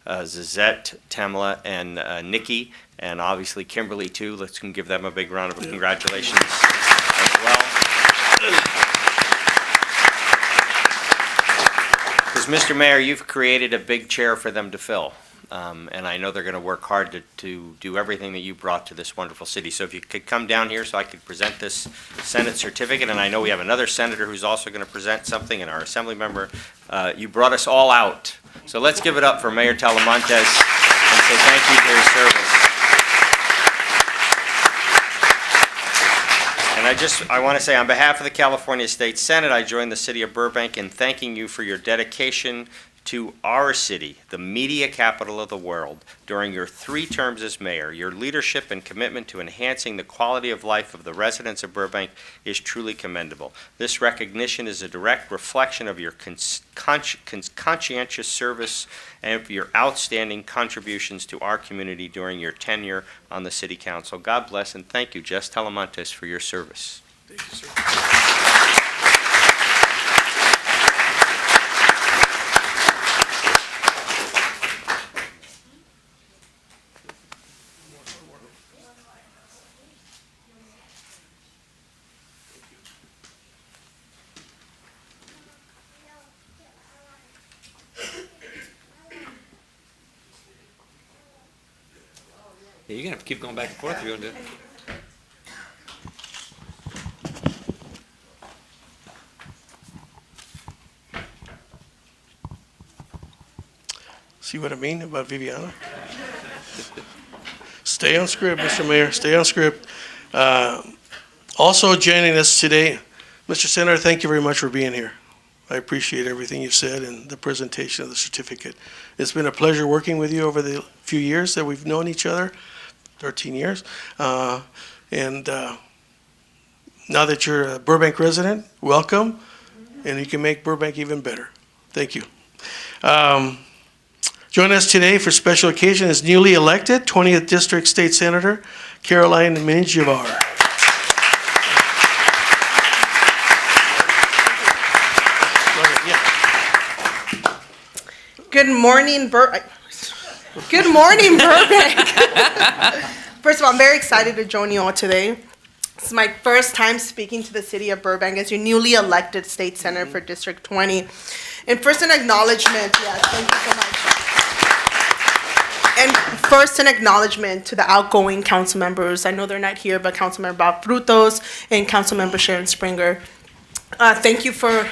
Zizette, Tamala, and Nikki, and obviously Kimberly too. Let's give them a big round of congratulations as well. Because Mr. Mayor, you've created a big chair for them to fill. And I know they're going to work hard to do everything that you brought to this wonderful city. So if you could come down here so I could present this Senate certificate, and I know we have another senator who's also going to present something, and our assembly member. You brought us all out. So let's give it up for Mayor Talamantes and say thank you for your service. And I want to say on behalf of the California State Senate, I join the city of Burbank in thanking you for your dedication to our city, the media capital of the world, during your 3 terms as mayor. Your leadership and commitment to enhancing the quality of life of the residents of Burbank is truly commendable. This recognition is a direct reflection of your conscientious service and of your outstanding contributions to our community during your tenure on the city council. God bless and thank you, Jess Talamantes, for your service. Thank you, sir. You're gonna have to keep going back and forth if you want to do it. See what I mean about Viviana? Stay on script, Mr. Mayor, stay on script. Also joining us today, Mr. Senator, thank you very much for being here. I appreciate everything you've said and the presentation of the certificate. It's been a pleasure working with you over the few years that we've known each other, 13 years. Now that you're a Burbank resident, welcome, and you can make Burbank even better. Thank you. Joining us today for special occasion is newly elected 20th District State Senator Caroline Minijivar. Good morning, Burbank. First of all, I'm very excited to join you all today. This is my first time speaking to the city of Burbank as your newly elected state senator for District 20. And first, an acknowledgement. Yes, thank you so much. And first, an acknowledgement to the outgoing council members. I know they're not here, but Councilmember Bob Frutos and Councilmember Sharon Springer. Thank you for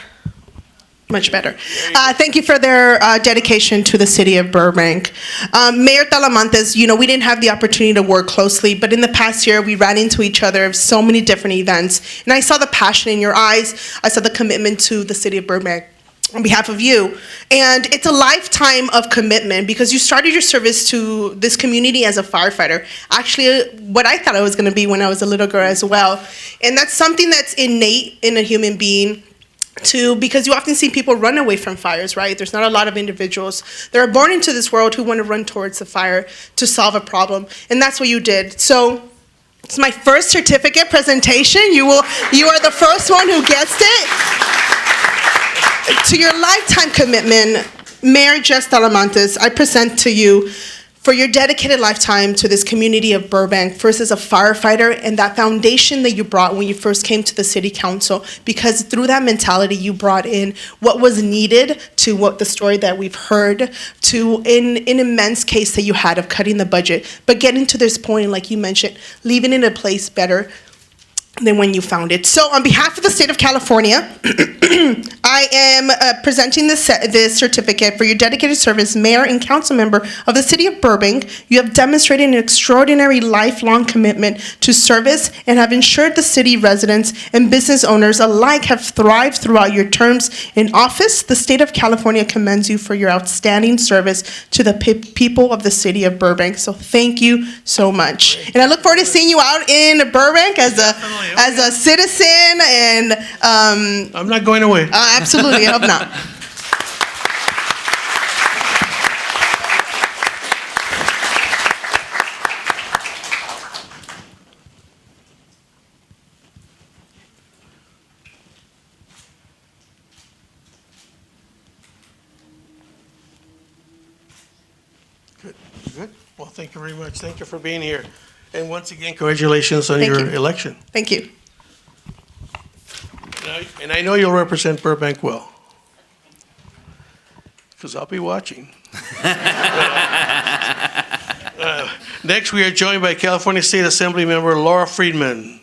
Thank you for their dedication to the city of Burbank. Mayor Talamantes, we didn't have the opportunity to work closely, but in the past year, we ran into each other at so many different events, and I saw the passion in your eyes. I saw the commitment to the city of Burbank on behalf of you. And it's a lifetime of commitment because you started your service to this community as a firefighter. Actually, what I thought I was going to be when I was a little girl as well. And that's something that's innate in a human being. Because you often see people run away from fires, right? There's not a lot of individuals that are born into this world who want to run towards the fire to solve a problem, and that's what you did. So it's my first certificate presentation. You are the first one who gets it. To your lifetime commitment, Mayor Jess Talamantes, I present to you for your dedicated lifetime to this community of Burbank, first as a firefighter, and that foundation that you brought when you first came to the city council, because through that mentality you brought in what was needed to what the story that we've heard, to an immense case that you had of cutting the budget, but getting to this point, like you mentioned, leaving it in a place better than when you found it. So on behalf of the state of California, I am presenting this certificate for your dedicated service, mayor and council member of the city of Burbank. You have demonstrated an extraordinary lifelong commitment to service and have ensured the city residents and business owners alike have thrived throughout your terms in office. The state of California commends you for your outstanding service to the people of the city of Burbank. So thank you so much. And I look forward to seeing you out in Burbank as a citizen, and I'm not going away. Absolutely, I hope not. Good. Well, thank you very much. Thank you for being here. And once again, congratulations on your election. Thank you. And I know you'll represent Burbank well, because I'll be watching. Next, we are joined by California State Assembly member Laura Friedman.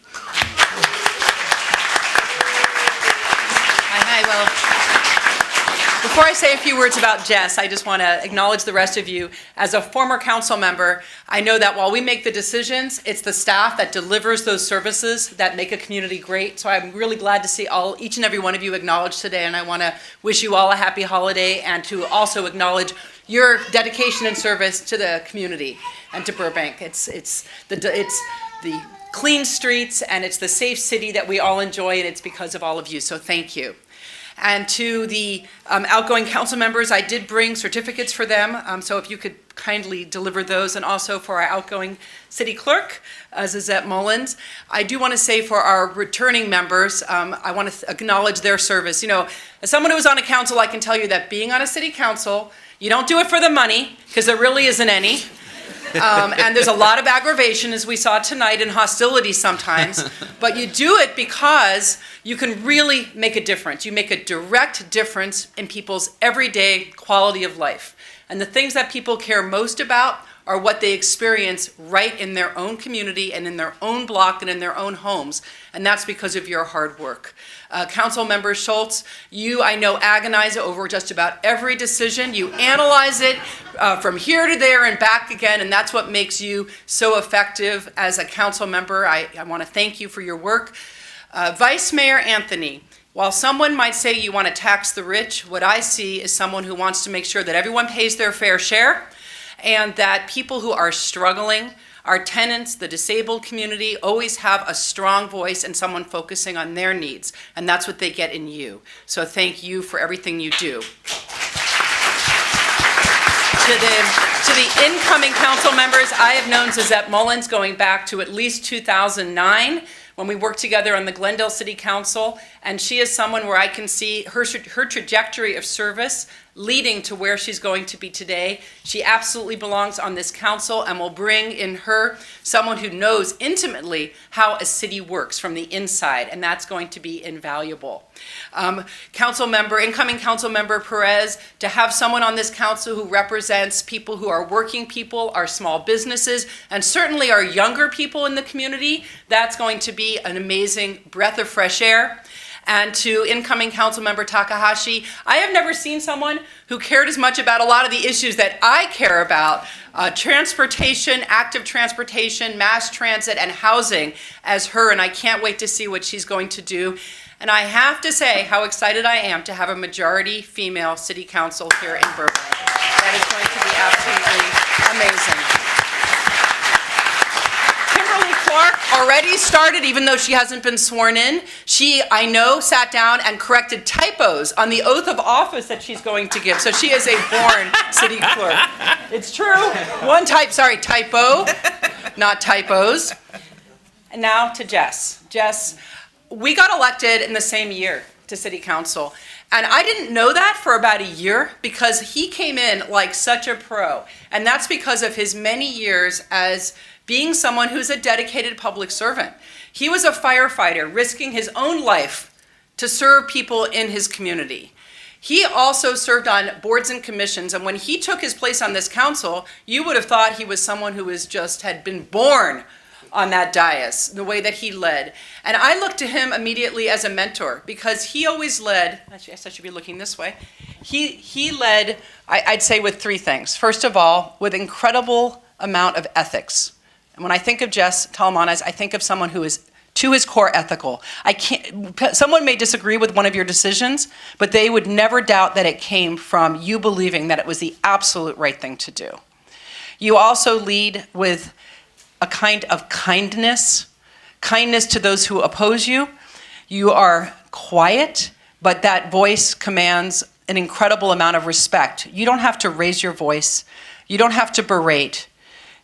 Before I say a few words about Jess, I just want to acknowledge the rest of you. As a former council member, I know that while we make the decisions, it's the staff that delivers those services that make a community great. So I'm really glad to see each and every one of you acknowledged today, and I want to wish you all a happy holiday and to also acknowledge your dedication and service to the community and to Burbank. It's the clean streets and it's the safe city that we all enjoy, and it's because of all of you. So thank you. And to the outgoing council members, I did bring certificates for them, so if you could kindly deliver those, and also for our outgoing city clerk, Zizette Mullins. I do want to say for our returning members, I want to acknowledge their service. As someone who was on a council, I can tell you that being on a city council, you don't do it for the money, because there really isn't any. And there's a lot of aggravation, as we saw tonight, and hostility sometimes, but you do it because you can really make a difference. You make a direct difference in people's everyday quality of life. And the things that people care most about are what they experience right in their own community and in their own block and in their own homes. And that's because of your hard work. Councilmember Schultz, you, I know, agonize over just about every decision. You analyze it from here to there and back again, and that's what makes you so effective as a council member. I want to thank you for your work. Vice Mayor Anthony, while someone might say you want to tax the rich, what I see is someone who wants to make sure that everyone pays their fair share and that people who are struggling, our tenants, the disabled community, always have a strong voice and someone focusing on their needs. And that's what they get in you. So thank you for everything you do. To the incoming council members, I have known Suzette Mullins going back to at least 2009 when we worked together on the Glendale City Council, and she is someone where I can see her trajectory of service leading to where she's going to be today. She absolutely belongs on this council and will bring in her someone who knows intimately how a city works from the inside, and that's going to be invaluable. Incoming council member Perez, to have someone on this council who represents people who are working people, our small businesses, and certainly our younger people in the community, that's going to be an amazing breath of fresh air. And to incoming Councilmember Takahashi, I have never seen someone who cared as much about a lot of the issues that I care about, transportation, active transportation, mass transit, and housing as her, and I can't wait to see what she's going to do. And I have to say how excited I am to have a majority female city council here in Burbank. That is going to be absolutely amazing. Clark already started, even though she hasn't been sworn in. She, I know, sat down and corrected typos on the oath of office that she's going to give. So she is a born city clerk. It's true. Typo, not typos. And now to Jess. Jess, we got elected in the same year to city council. And I didn't know that for about a year because he came in like such a pro. And that's because of his many years as being someone who's a dedicated public servant. He was a firefighter risking his own life to serve people in his community. He also served on boards and commissions, and when he took his place on this council, you would have thought he was someone who had been born on that dais, the way that he led. And I looked to him immediately as a mentor because he always led, I guess I should be looking this way, he led, I'd say, with three things. First of all, with incredible amount of ethics. And when I think of Jess Talamantes, I think of someone who is to his core ethical. Someone may disagree with one of your decisions, but they would never doubt that it came from you believing that it was the absolute right thing to do. You also lead with a kind of kindness to those who oppose you. You are quiet, but that voice commands an incredible amount of respect. You don't have to raise your voice. You don't have to berate.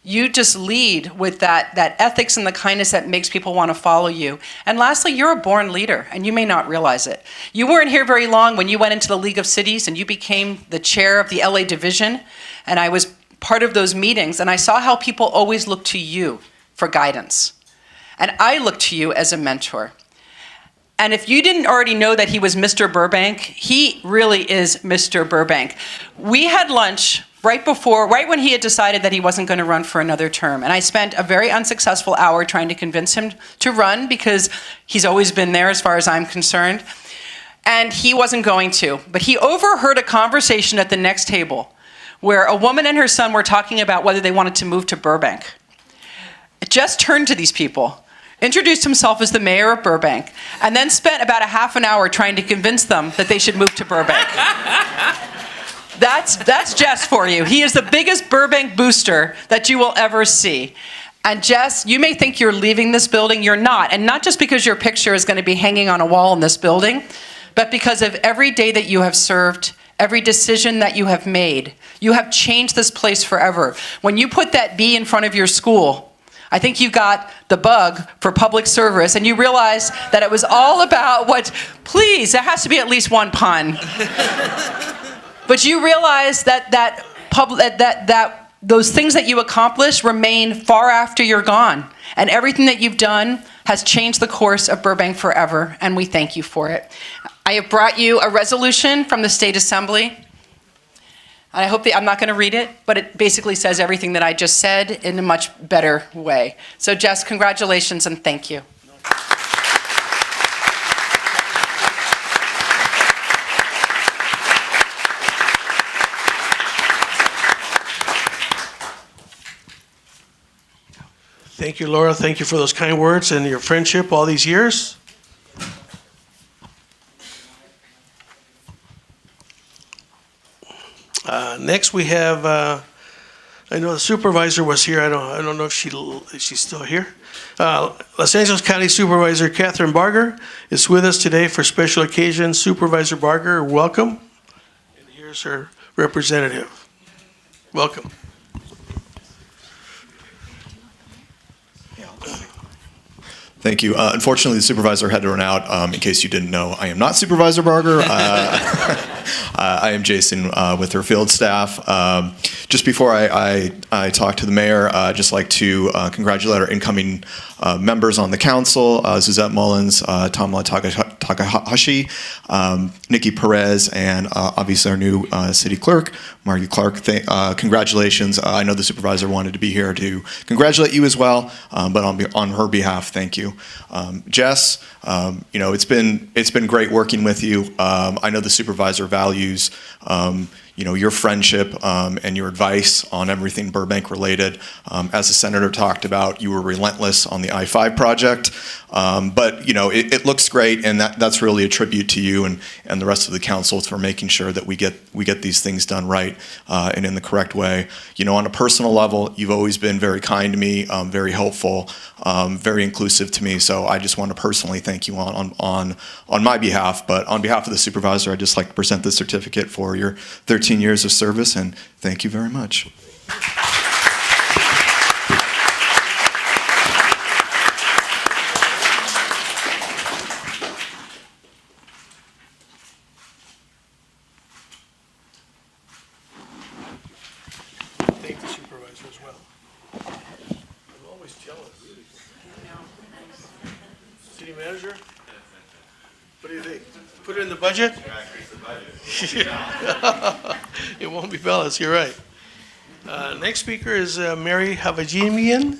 You just lead with that ethics and the kindness that makes people want to follow you. And lastly, you're a born leader, and you may not realize it. You weren't here very long when you went into the League of Cities and you became the chair of the LA division, and I was part of those meetings, and I saw how people always look to you for guidance. And I look to you as a mentor. And if you didn't already know that he was Mr. Burbank, he really is Mr. Burbank. We had lunch right when he had decided that he wasn't going to run for another term. And I spent a very unsuccessful hour trying to convince him to run because he's always been there as far as I'm concerned. And he wasn't going to. But he overheard a conversation at the next table where a woman and her son were talking about whether they wanted to move to Burbank. Just turned to these people, introduced himself as the mayor of Burbank, and then spent about a half an hour trying to convince them that they should move to Burbank. That's Jess for you. He is the biggest Burbank booster that you will ever see. And Jess, you may think you're leaving this building. You're not. And not just because your picture is going to be hanging on a wall in this building, but because of every day that you have served, every decision that you have made. You have changed this place forever. When you put that B in front of your school, I think you got the bug for public service, and you realized that it was all about please, there has to be at least one pun. But you realize that those things that you accomplish remain far after you're gone. And everything that you've done has changed the course of Burbank forever, and we thank you for it. I have brought you a resolution from the State Assembly. I hope I'm not going to read it, but it basically says everything that I just said in a much better way. So Jess, congratulations and thank you. Thank you, Laura. Thank you for those kind words and your friendship all these years. Next, we have, I know the supervisor was here. I don't know if she's still here. Los Angeles County Supervisor Catherine Barger is with us today for special occasion. Supervisor Barger, welcome. And here's her representative. Welcome. Thank you. Unfortunately, the supervisor had to run out. In case you didn't know, I am not Supervisor Barger. I am Jason with her field staff. Just before I talk to the mayor, I'd just like to congratulate our incoming members on the council, Suzette Mullins, Tamla Takahashi, Nikki Perez, and obviously our new city clerk, Margie Clark. Congratulations. I know the supervisor wanted to be here to congratulate you as well, but on her behalf, thank you. Jess, it's been great working with you. I know the supervisor values your friendship and your advice on everything Burbank related. As the senator talked about, you were relentless on the I-5 project, but it looks great, and that's really a tribute to you and the rest of the council for making sure that we get these things done right and in the correct way. On a personal level, you've always been very kind to me, very helpful, very inclusive to me. So I just want to personally thank you on my behalf, but on behalf of the supervisor, I'd just like to present this certificate for your 13 years of service, and thank you very much. Thank the supervisor as well. I'm always jealous. City manager? What do you think? Put it in the budget? It won't be Bellas, you're right. Next speaker is Mary Havajimian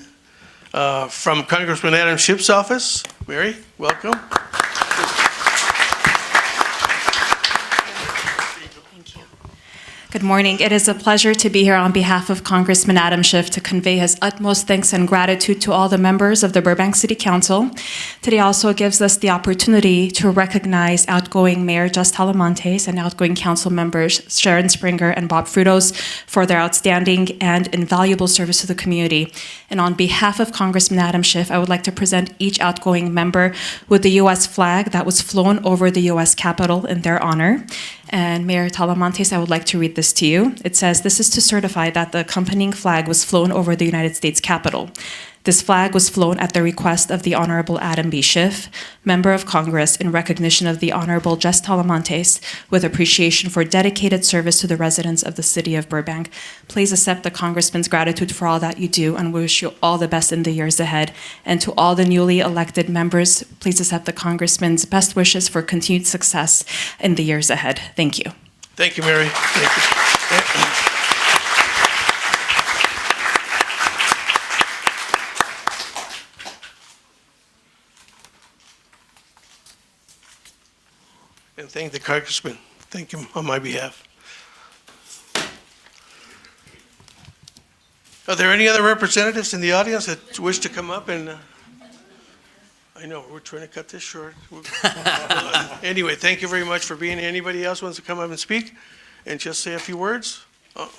from Congressman Adam Schiff's office. Mary, welcome. Good morning. It is a pleasure to be here on behalf of Congressman Adam Schiff to convey his utmost thanks and gratitude to all the members of the Burbank City Council. Today also gives us the opportunity to recognize outgoing Mayor Jess Talamontes and outgoing council members Sharon Springer and Bob Frutos for their outstanding and invaluable service to the community. And on behalf of Congressman Adam Schiff, I would like to present each outgoing member with the U.S. flag that was flown over the U.S. Capitol in their honor. And Mayor Talamontes, I would like to read this to you. It says, "This is to certify that the accompanying flag was flown over the United States Capitol. This flag was flown at the request of the Honorable Adam B. Schiff, Member of Congress, in recognition of the Honorable Jess Talamontes, with appreciation for dedicated service to the residents of the city of Burbank. Please accept the Congressman's gratitude for all that you do, and we wish you all the best in the years ahead. And to all the newly elected members, please accept the Congressman's best wishes for continued success in the years ahead. Thank you." Thank you, Mary. Thank you. And thank the Congressman. Thank him on my behalf. Are there any other representatives in the audience that wish to come up and I know, we're trying to cut this short. Anyway, thank you very much for being here. Anybody else wants to come up and speak and just say a few words? Oh.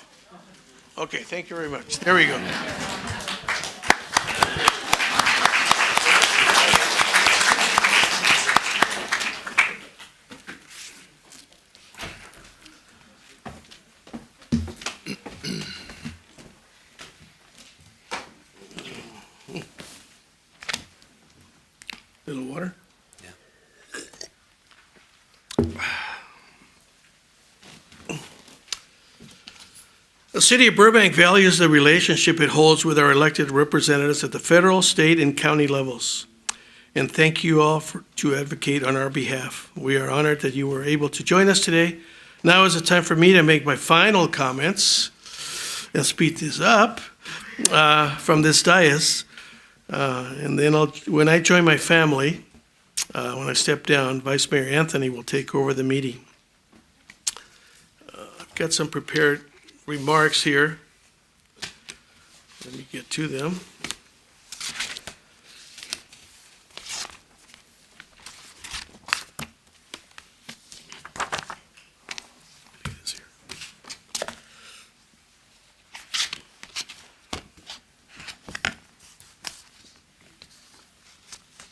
Okay, thank you very much. There we go. Little water? The City of Burbank values the relationship it holds with our elected representatives at the federal, state, and county levels. And thank you all to advocate on our behalf. We are honored that you were able to join us today Now is the time for me to make my final comments and speed this up from this dais. And then when I join my family, when I step down, Vice Mayor Anthony will take over the meeting. I've got some prepared remarks here. Let me get to them.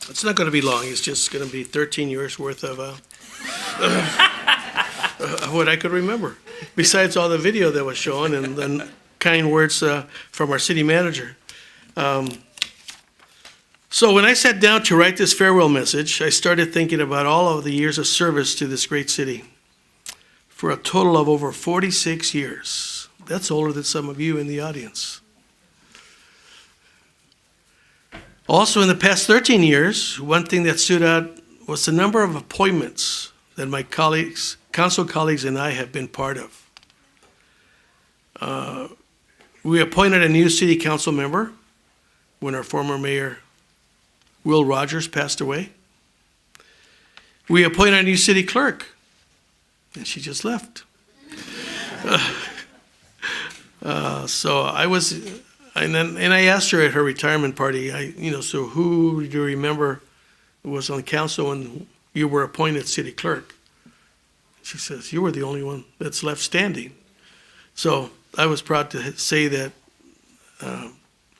It's not going to be long. It's just going to be 13 years worth of what I could remember, besides all the video that was shown and then kind words from our city manager. So when I sat down to write this farewell message, I started thinking about all of the years of service to this great city for a total of over 46 years. That's older than some of you in the audience. Also, in the past 13 years, one thing that stood out was the number of appointments that my colleagues, council colleagues and I have been part of. We appointed a new city council member when our former mayor, Will Rogers, passed away. We appointed a new city clerk, and she just left. So I was... And I asked her at her retirement party, so who do you remember was on council when you were appointed city clerk? She says, you were the only one that's left standing. So I was proud to say that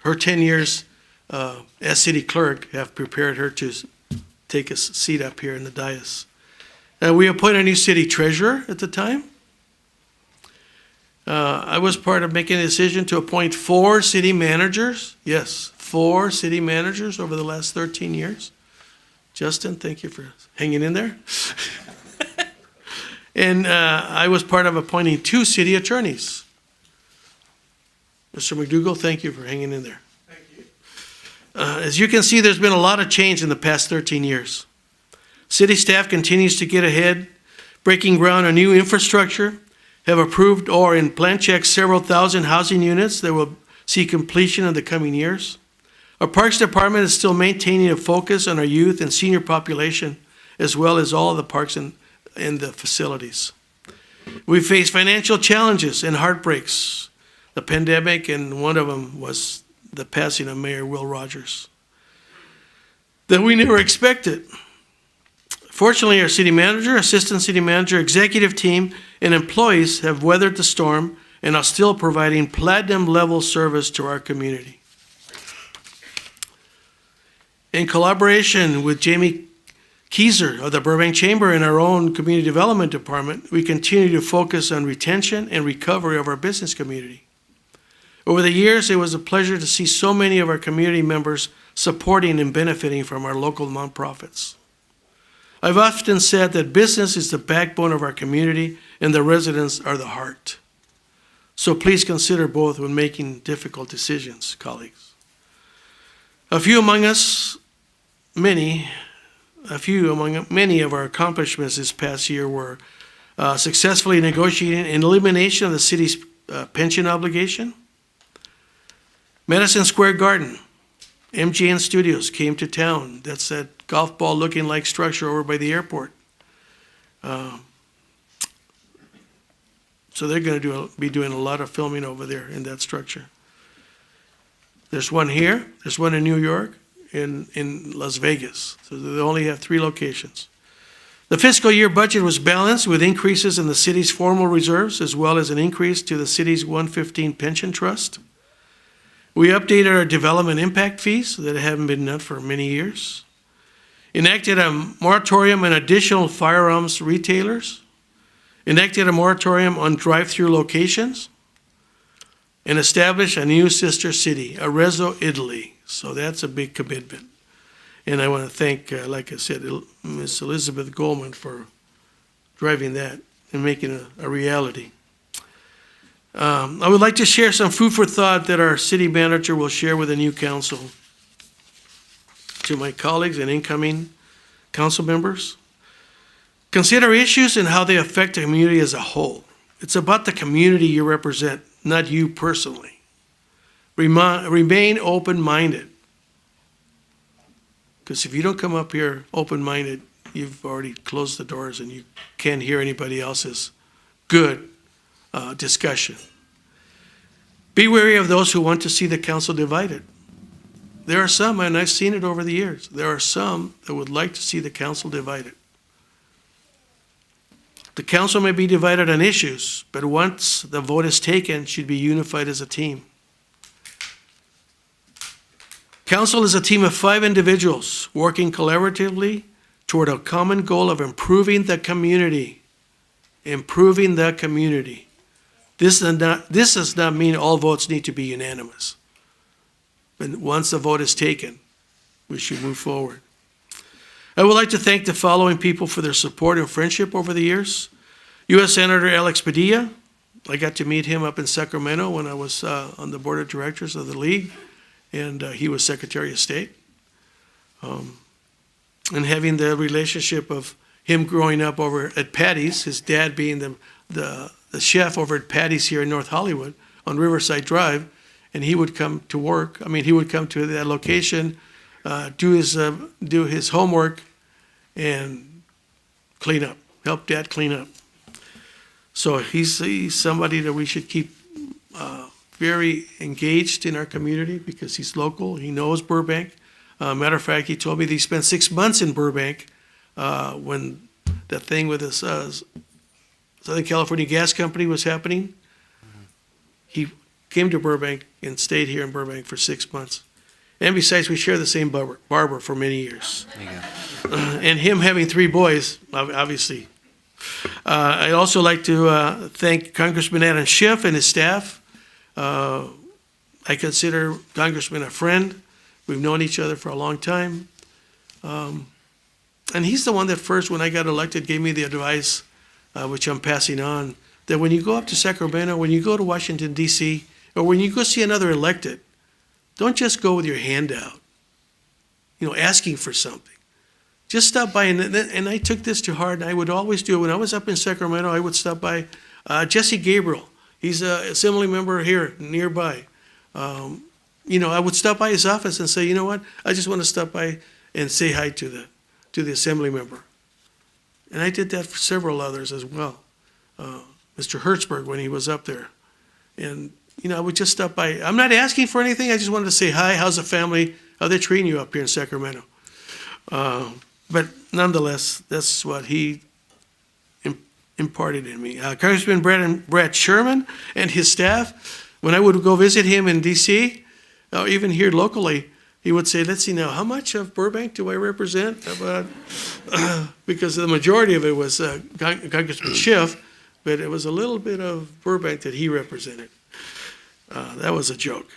her 10 years as city clerk have prepared her to take a seat up here in the dais. We appointed a new city treasurer at the time. I was part of making a decision to appoint 4 city managers. Yes, 4 city managers over the last 13 years. Justin, thank you for hanging in there. And I was part of appointing 2 city attorneys. Mr. McDougall, thank you for hanging in there. Thank you. As you can see, there's been a lot of change in the past 13 years. City staff continues to get ahead, breaking ground on new infrastructure, have approved or in plan check several thousand housing units that will see completion in the coming years. Our Parks Department is still maintaining a focus on our youth and senior population, as well as all of the parks and the facilities. We face financial challenges and heartbreaks, the pandemic, and one of them was the passing of Mayor Will Rogers, that we never expected. Fortunately, our city manager, assistant city manager, executive team, and employees have weathered the storm and are still providing platinum-level service to our community. In collaboration with Jamie Keyser of the Burbank Chamber and our own Community Development Department, we continue to focus on retention and recovery of our business community. Over the years, it was a pleasure to see so many of our community members supporting and benefiting from our local nonprofits. I've often said that business is the backbone of our community and the residents are the heart. So please consider both when making difficult decisions, colleagues. Many among many of our accomplishments this past year were successfully negotiating an elimination of the city's pension obligation. Madison Square Garden, MGN Studios came to town. That's that golf ball looking like structure over by the airport. So they're going to be doing a lot of filming over there in that structure. There's one here, there's one in New York, in Las Vegas. So they only have 3 locations. The fiscal year budget was balanced with increases in the city's formal reserves as well as an increase to the city's 115 pension trust. We updated our development impact fees that haven't been done for many years. Enacted a moratorium on additional firearms retailers. Enacted a moratorium on drive-through locations. And established a new sister city, Arezzo, Italy. So that's a big commitment. And I want to thank, like I said, Ms. Elizabeth Goldman for driving that and making it a reality. I would like to share some food for thought that our city manager will share with the new council. To my colleagues and incoming council members. Consider issues and how they affect the community as a whole. It's about the community you represent, not you personally. Remain open-minded. Because if you don't come up here open-minded, you've already closed the doors and you can't hear anybody else's good discussion. Be wary of those who want to see the council divided. There are some, and I've seen it over the years, there are some that would like to see the council divided. The council may be divided on issues, but once the vote is taken, should be unified as a team. Council is a team of 5 individuals working collaboratively toward a common goal of improving the community. Improving the community. This does not mean all votes need to be unanimous. But once the vote is taken, we should move forward. I would like to thank the following people for their support and friendship over the years. U.S. Senator Alex Padilla. I got to meet him up in Sacramento when I was on the board of directors of the league, and he was Secretary of State. And having the relationship of him growing up over at Patty's, his dad being the chef over at Patty's here in North Hollywood on Riverside Drive, and he would come to work. I mean, he would come to that location, do his homework, and clean up, help Dad clean up. So he's somebody that we should keep very engaged in our community because he's local. He knows Burbank. Matter of fact, he told me that he spent 6 months in Burbank when that thing with his Southern California Gas Company was happening. He came to Burbank and stayed here in Burbank for 6 months. And besides, we share the same barber for many years. And him having 3 boys, obviously. I'd also like to thank Congressman Adam Schiff and his staff. I consider Congressman a friend. We've known each other for a long time. And he's the one that first, when I got elected, gave me the advice, which I'm passing on, that when you go up to Sacramento, when you go to Washington, D.C., or when you go see another elected, don't just go with your hand out, asking for something. Just stop by, and I took this to heart, and I would always do it. When I was up in Sacramento, I would stop by Jesse Gabriel. He's an assembly member here, nearby. I would stop by his office and say, you know what, I just want to stop by and say hi to the assembly member. And I did that for several others as well. Mr. Hertzberg, when he was up there. And, I would just stop by. I'm not asking for anything. I just wanted to say hi, how's the family? How are they treating you up here in Sacramento? But nonetheless, that's what he imparted in me. Congressman Brad Sherman and his staff, when I would go visit him in D.C., or even here locally, he would say, let's see now, how much of Burbank do I represent? Because the majority of it was Congressman Schiff, but it was a little bit of Burbank that he represented. That was a joke.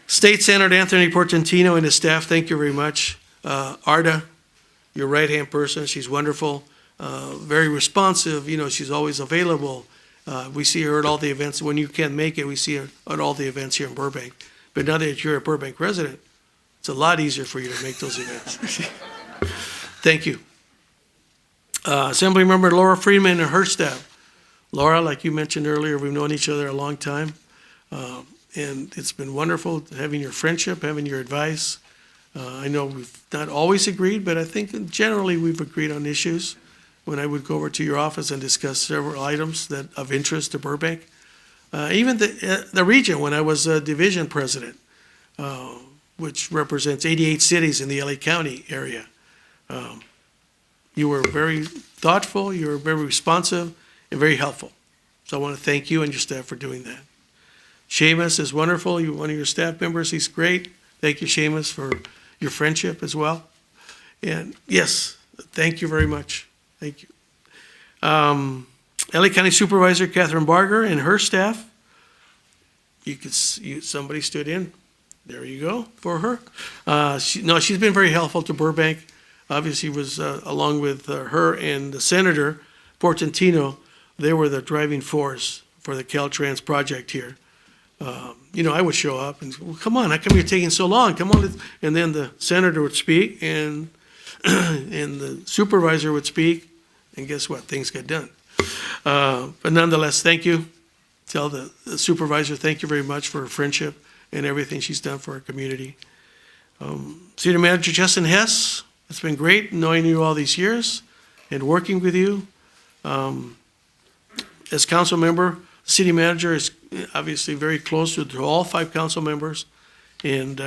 State Senator Anthony Portantino and his staff, thank you very much. Arda, your right-hand person, she's wonderful, very responsive, she's always available. We see her at all the events. When you can't make it, we see her at all the events here in Burbank. But now that you're a Burbank resident, it's a lot easier for you to make those events. Thank you. Assemblymember Laura Freeman and her staff. Laura, like you mentioned earlier, we've known each other a long time. And it's been wonderful having your friendship, having your advice. I know we've not always agreed, but I think generally we've agreed on issues. When I would go over to your office and discuss several items that of interest to Burbank. Even the region, when I was division president, which represents 88 cities in the LA County area. You were very thoughtful, you were very responsive, and very helpful. So I want to thank you and your staff for doing that. Seamus is wonderful, you're one of your staff members, he's great. Thank you, Seamus, for your friendship as well. And yes, thank you very much. Thank you. LA County Supervisor Catherine Barger and her staff. Somebody stood in. There you go for her. She's been very helpful to Burbank. Obviously, was along with her and the Senator Portantino. They were the driving force for the Caltrans project here. I would show up and, well, come on, how come you're taking so long? Come on, and then the Senator would speak and the Supervisor would speak. And guess what? Things get done. But nonetheless, thank you. Tell the supervisor, thank you very much for her friendship and everything she's done for our community. City Manager Justin Hess, it's been great knowing you all these years and working with you. As council member, city manager is obviously very close to all 5 council members, and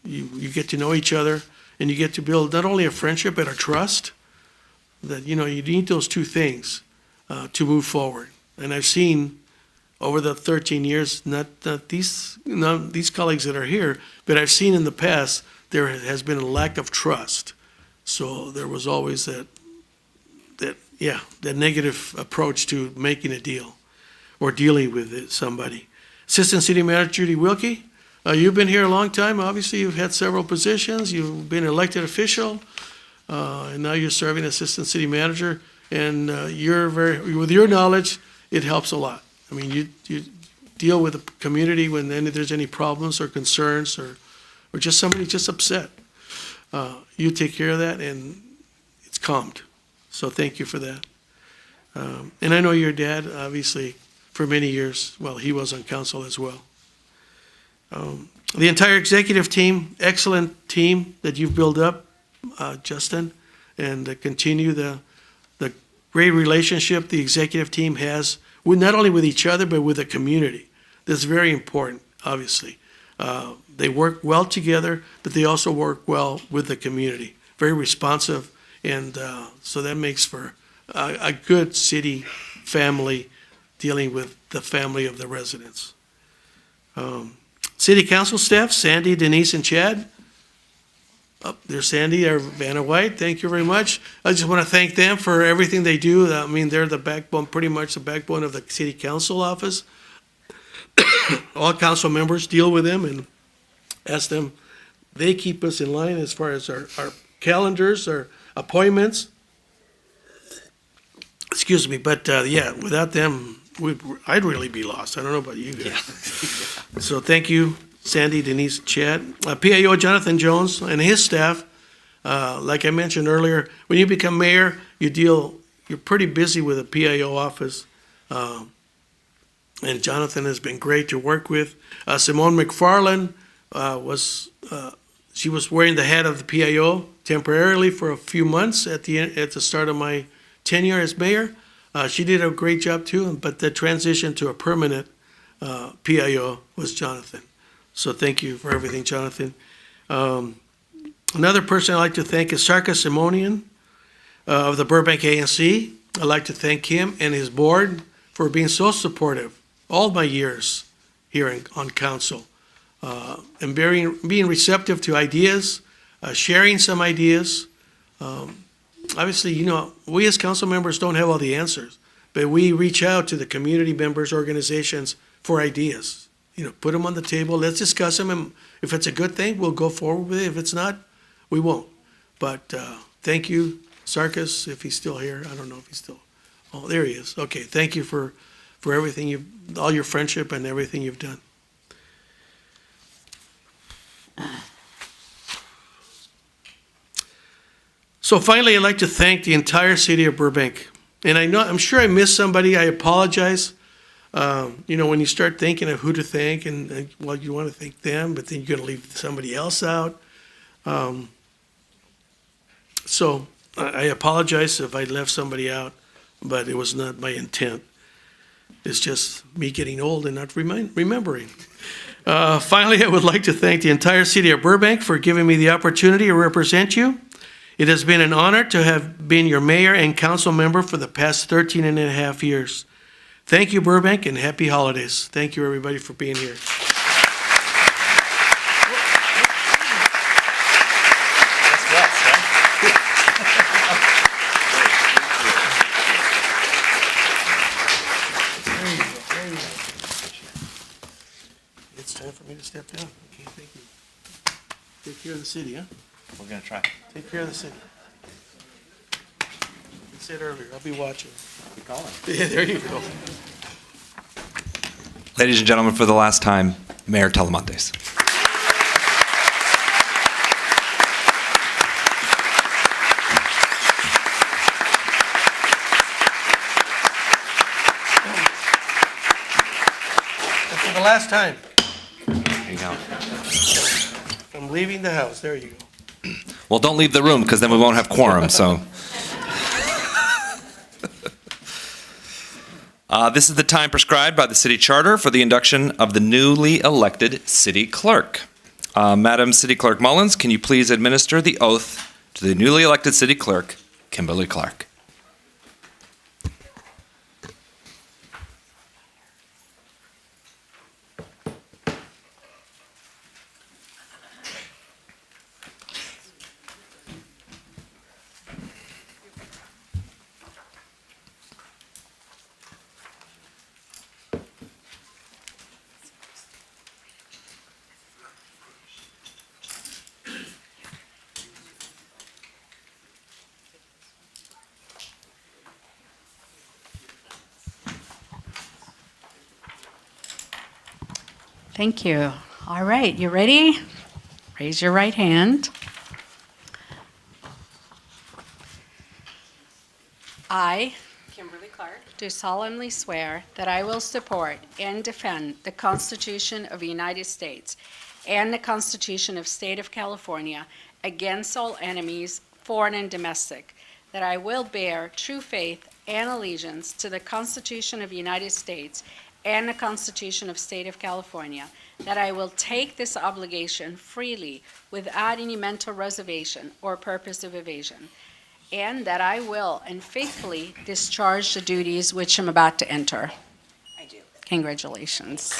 you get to know each other, and you get to build not only a friendship but a trust. That you need those 2 things to move forward. And I've seen over the 13 years, not these colleagues that are here, but I've seen in the past there has been a lack of trust. So there was always that negative approach to making a deal or dealing with somebody. Assistant City Manager Judy Wilkie, you've been here a long time. Obviously, you've had several positions. You've been elected official, and now you're serving Assistant City Manager. And with your knowledge, it helps a lot. I mean, you deal with the community when there's any problems or concerns or just somebody just upset. You take care of that, and it's calmed. So thank you for that. And I know your dad, obviously, for many years, well, he was on council as well. The entire executive team, excellent team that you've built up, Justin, and continue the great relationship the executive team has, with not only with each other, but with the community. That's very important, obviously. They work well together, but they also work well with the community. Very responsive, and so that makes for a good city family dealing with the family of the residents. City council staff, Sandy, Denise, and Chad. Oh, there's Sandy, our Vanna White. Thank you very much. I just want to thank them for everything they do. I mean, they're the backbone, pretty much the backbone of the city council office. All council members deal with them and ask them. They keep us in line as far as our calendars, our appointments. Excuse me, but without them, I'd really be lost. I don't know about you guys. Yeah. So thank you, Sandy, Denise, Chad. PIO Jonathan Jones and his staff. Like I mentioned earlier, when you become mayor, you're pretty busy with the PIO office. And Jonathan has been great to work with. Simone McFarland she was wearing the hat of the PIO temporarily for a few months at the start of my tenure as mayor. She did a great job too, but the transition to a permanent PIO was Jonathan. So thank you for everything, Jonathan. Another person I'd like to thank is Sarka Simonian of the Burbank ANC. I'd like to thank him and his board for being so supportive all my years here on council, and being receptive to ideas, sharing some ideas. Obviously, we as council members don't have all the answers, but we reach out to the community members, organizations for ideas. Put them on the table, let's discuss them, and if it's a good thing, we'll go forward with it. If it's not, we won't. But thank you, Sarkis, if he's still here. I don't know if he's still, oh, there he is. Okay, thank you for everything all your friendship and everything you've done. So finally, I'd like to thank the entire city of Burbank. And I'm sure I missed somebody. I apologize. When you start thinking of who to thank, and you want to thank them, but then you're going to leave somebody else out. So I apologize if I left somebody out, but it was not my intent. It's just me getting old and not remembering. Finally, I would like to thank the entire city of Burbank for giving me the opportunity to represent you. It has been an honor to have been your mayor and council member for the past 13 and a half years. Thank you, Burbank, and happy holidays. Thank you, everybody, for being here. It's time for me to step down. Okay, thank you. Take care of the city, huh? We're going to try. Take care of the city. I said earlier, I'll be watching. Keep calling. Yeah, there you go. Ladies and gentlemen, for the last time, Mayor Talamantes. last time. There you go. I'm leaving the house. There you go. Well, don't leave the room because then we won't have quorum, so. This is the time prescribed by the city charter for the induction of the newly elected city clerk. Madam City Clerk Mullins, can you please administer the oath to the newly elected city clerk, Kimberly Clark? Thank you. All right, you ready? Raise your right hand. I, Kimberly Clark, do solemnly swear that I will support and defend the Constitution of the United States and the Constitution of the State of California against all enemies, foreign and domestic, that I will bear true faith and allegiance to the Constitution of the United States and the Constitution of the State of California, that I will take this obligation freely without any mental reservation or purpose of evasion, and that I will and faithfully discharge the duties which I'm about to enter. I do. Congratulations.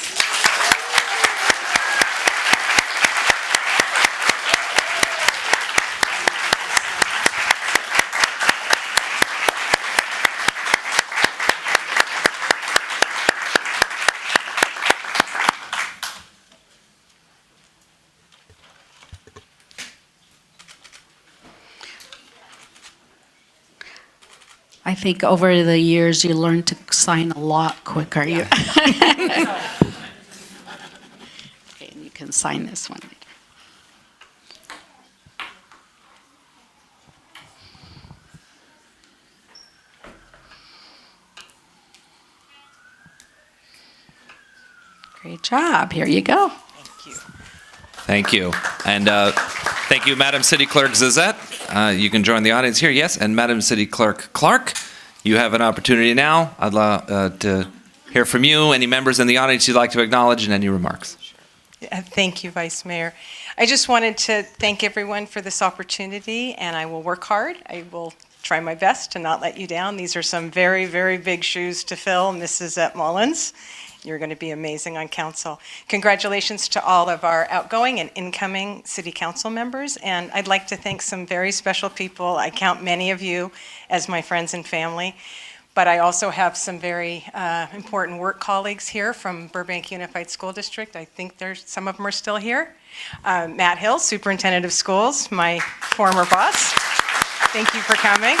I think over the years you learn to sign a lot quicker. Yeah. Okay, and you can sign this one later. Great job. Here you go. Thank you. And thank you, Madam City Clerk Zizette. You can join the audience here, yes. And Madam City Clerk Clark, you have an opportunity now. I'd love to hear from you, any members in the audience you'd like to acknowledge, and any remarks. Thank you, Vice Mayor. I just wanted to thank everyone for this opportunity, and I will work hard. I will try my best to not let you down. These are some very, very big shoes to fill, Mrs. Mullins. You're going to be amazing on council. Congratulations to all of our outgoing and incoming city council members. And I'd like to thank some very special people. I count many of you as my friends and family. But I also have some very important work colleagues here from Burbank Unified School District. I think some of them are still here. Matt Hill, Superintendent of Schools, my former boss. Thank you for coming.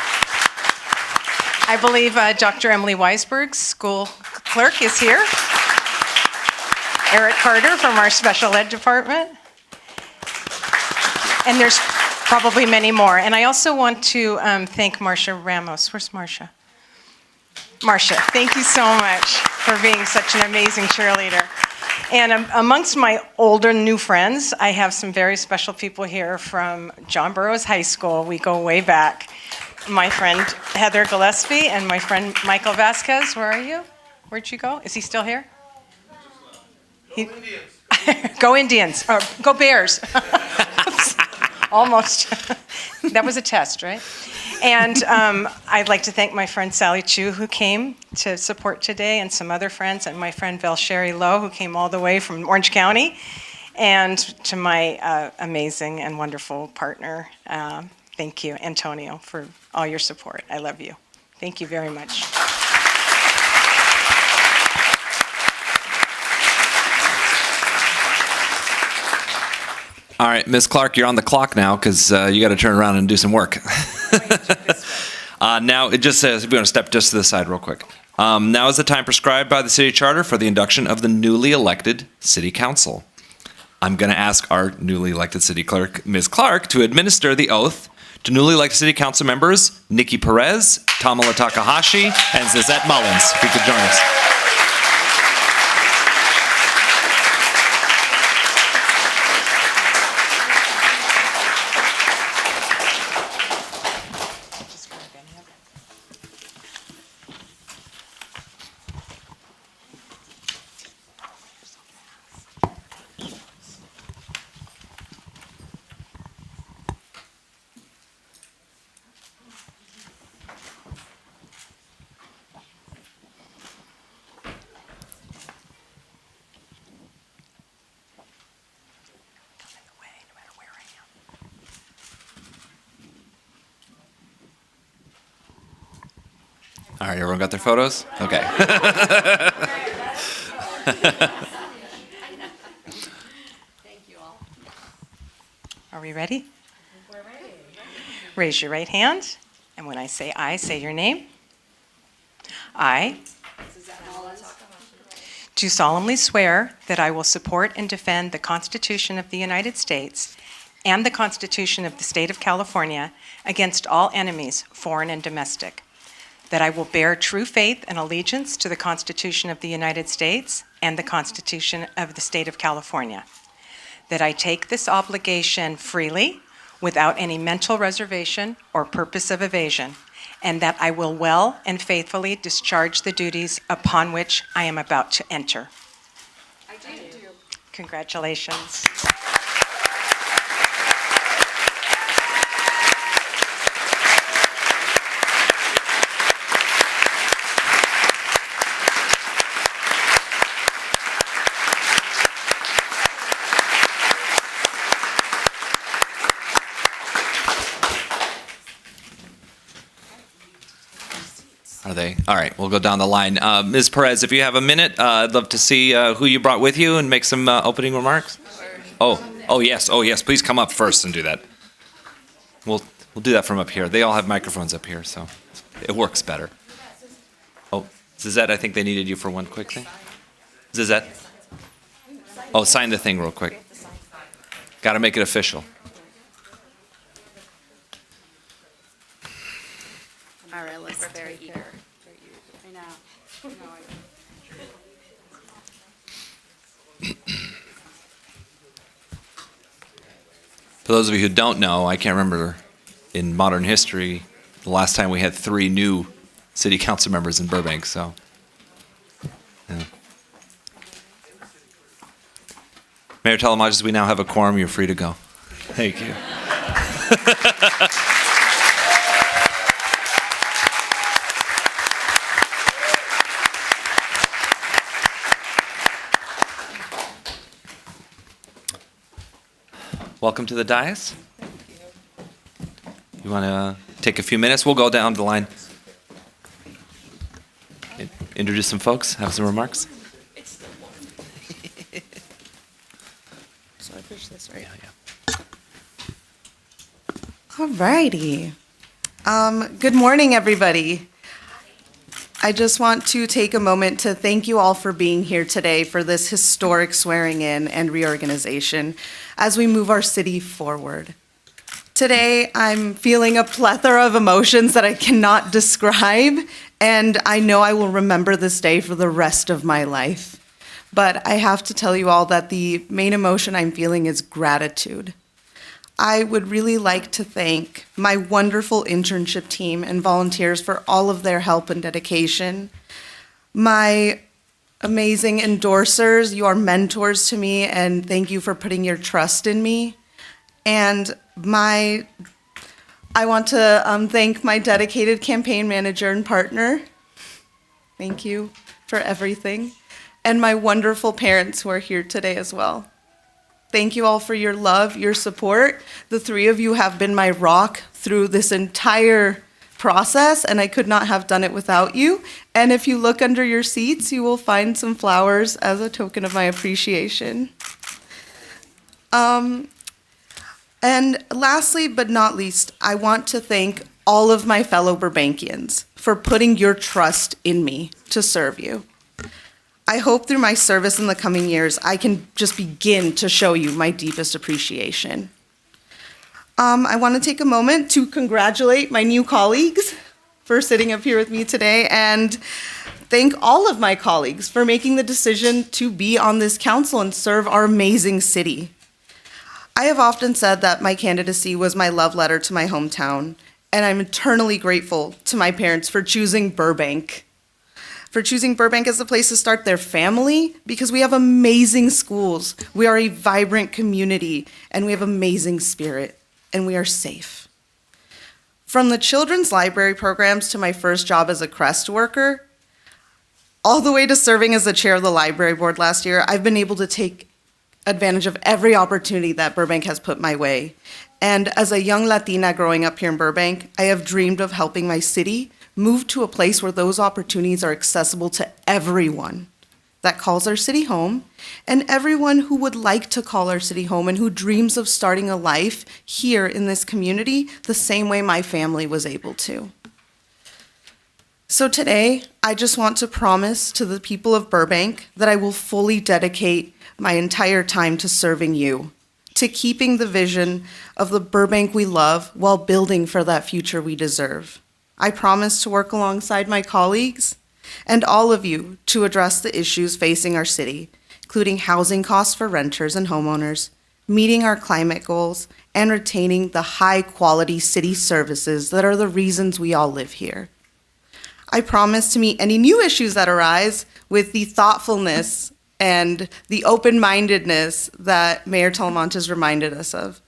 I believe Dr. Emily Weisberg, school clerk, is here. Eric Carter from our special ed department. And there's probably many more. And I also want to thank Marcia Ramos. Where's Marcia? Marcia, thank you so much for being such an amazing cheerleader. And amongst my older new friends, I have some very special people here from John Burroughs High School. We go way back. My friend Heather Gillespie and my friend Michael Vasquez. Where are you? Where'd you go? Is he still here? Go Indians. Go Indians. Go Bears. Almost. That was a test, right? And I'd like to thank my friend Sally Chu, who came to support today, and some other friends, and my friend Valsherry Lowe, who came all the way from Orange County, and to my amazing and wonderful partner. Thank you, Antonio, for all your support. I love you. Thank you very much. All right, Ms. Clark, you're on the clock now because you got to turn around and do some work. Now, it just says, if you want to step just to the side real quick. Now is the time prescribed by the city charter for the induction of the newly elected city council. I'm going to ask our newly elected city clerk, Ms. Clark, to administer the oath to newly elected city council members Nikki Perez, Tamala Takahashi, and Zizette Mullins. If you could join us. All right, everyone got their photos? Okay. Are we ready? We're ready. Raise your right hand, and when I say your name. I do solemnly swear that I will support and defend the Constitution of the United States and the Constitution of the State of California against all enemies, foreign and domestic, that I will bear true faith and allegiance to the Constitution of the United States and the Constitution of the State of California, that I take this obligation freely without any mental reservation or purpose of evasion, and that I will well and faithfully discharge the duties upon which I am about to enter. I do. Congratulations. Are they? All right, we'll go down the line. Ms. Perez, if you have a minute, I'd love to see who you brought with you and make some opening remarks. Oh, yes. Please come up first and do that. We'll do that from up here. They all have microphones up here, so it works better. Oh, Zizette, I think they needed you for one quick thing. Zizette? Oh, sign the thing real quick. Got to make it official. All right, let's very eager. I know. For those of you who don't know, I can't remember in modern history the last time we had 3 new city council members in Burbank, so. Yeah. Mayor Telemages, we now have a quorum. You're free to go. Thank you. Welcome to the dais. You want to take a few minutes? We'll go down the line. Introduce some folks, have some remarks. So I push this right? Yeah. All righty. Good morning, everybody. I just want to take a moment to thank you all for being here today for this historic swearing in and reorganization as we move our city forward. Today, I'm feeling a plethora of emotions that I cannot describe, and I know I will remember this day for the rest of my life. But I have to tell you all that the main emotion I'm feeling is gratitude. I would really like to thank my wonderful internship team and volunteers for all of their help and dedication. My amazing endorsers, you are mentors to me, and thank you for putting your trust in me. And I want to thank my dedicated campaign manager and partner. Thank you for everything. And my wonderful parents who are here today as well. Thank you all for your love, your support. The 3 of you have been my rock through this entire process, and I could not have done it without you. And if you look under your seats, you will find some flowers as a token of my appreciation. And lastly, but not least, I want to thank all of my fellow Burbankians for putting your trust in me to serve you. I hope through my service in the coming years, I can just begin to show you my deepest appreciation. I want to take a moment to congratulate my new colleagues for sitting up here with me today, and thank all of my colleagues for making the decision to be on this council and serve our amazing city. I have often said that my candidacy was my love letter to my hometown, and I'm eternally grateful to my parents for choosing Burbank. For choosing Burbank as a place to start their family, because we have amazing schools, we are a vibrant community, and we have amazing spirit, and we are safe. From the children's library programs to my first job as a CREST worker, all the way to serving as the chair of the library board last year, I've been able to take advantage of every opportunity that Burbank has put my way. And as a young Latina growing up here in Burbank, I have dreamed of helping my city move to a place where those opportunities are accessible to everyone that calls our city home and everyone who would like to call our city home and who dreams of starting a life here in this community the same way my family was able to. So today, I just want to promise to the people of Burbank that I will fully dedicate my entire time to serving you, to keeping the vision of the Burbank we love while building for that future we deserve. I promise to work alongside my colleagues and all of you to address the issues facing our city, including housing costs for renters and homeowners, meeting our climate goals, and retaining the high-quality city services that are the reasons we all live here. I promise to meet any new issues that arise with the thoughtfulness and the open-mindedness that Mayor Talamantes reminded us of,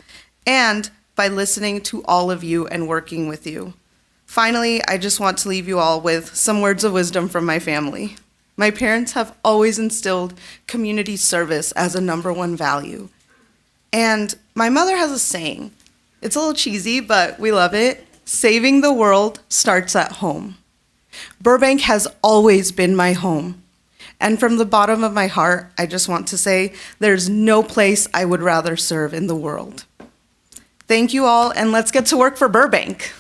and by listening to all of you and working with you. Finally, I just want to leave you all with some words of wisdom from my family. My parents have always instilled community service as a #1 value. And my mother has a saying. It's a little cheesy, but we love it. Saving the world starts at home. Burbank has always been my home. And from the bottom of my heart, I just want to say there's no place I would rather serve in the world. Thank you all, and let's get to work for Burbank.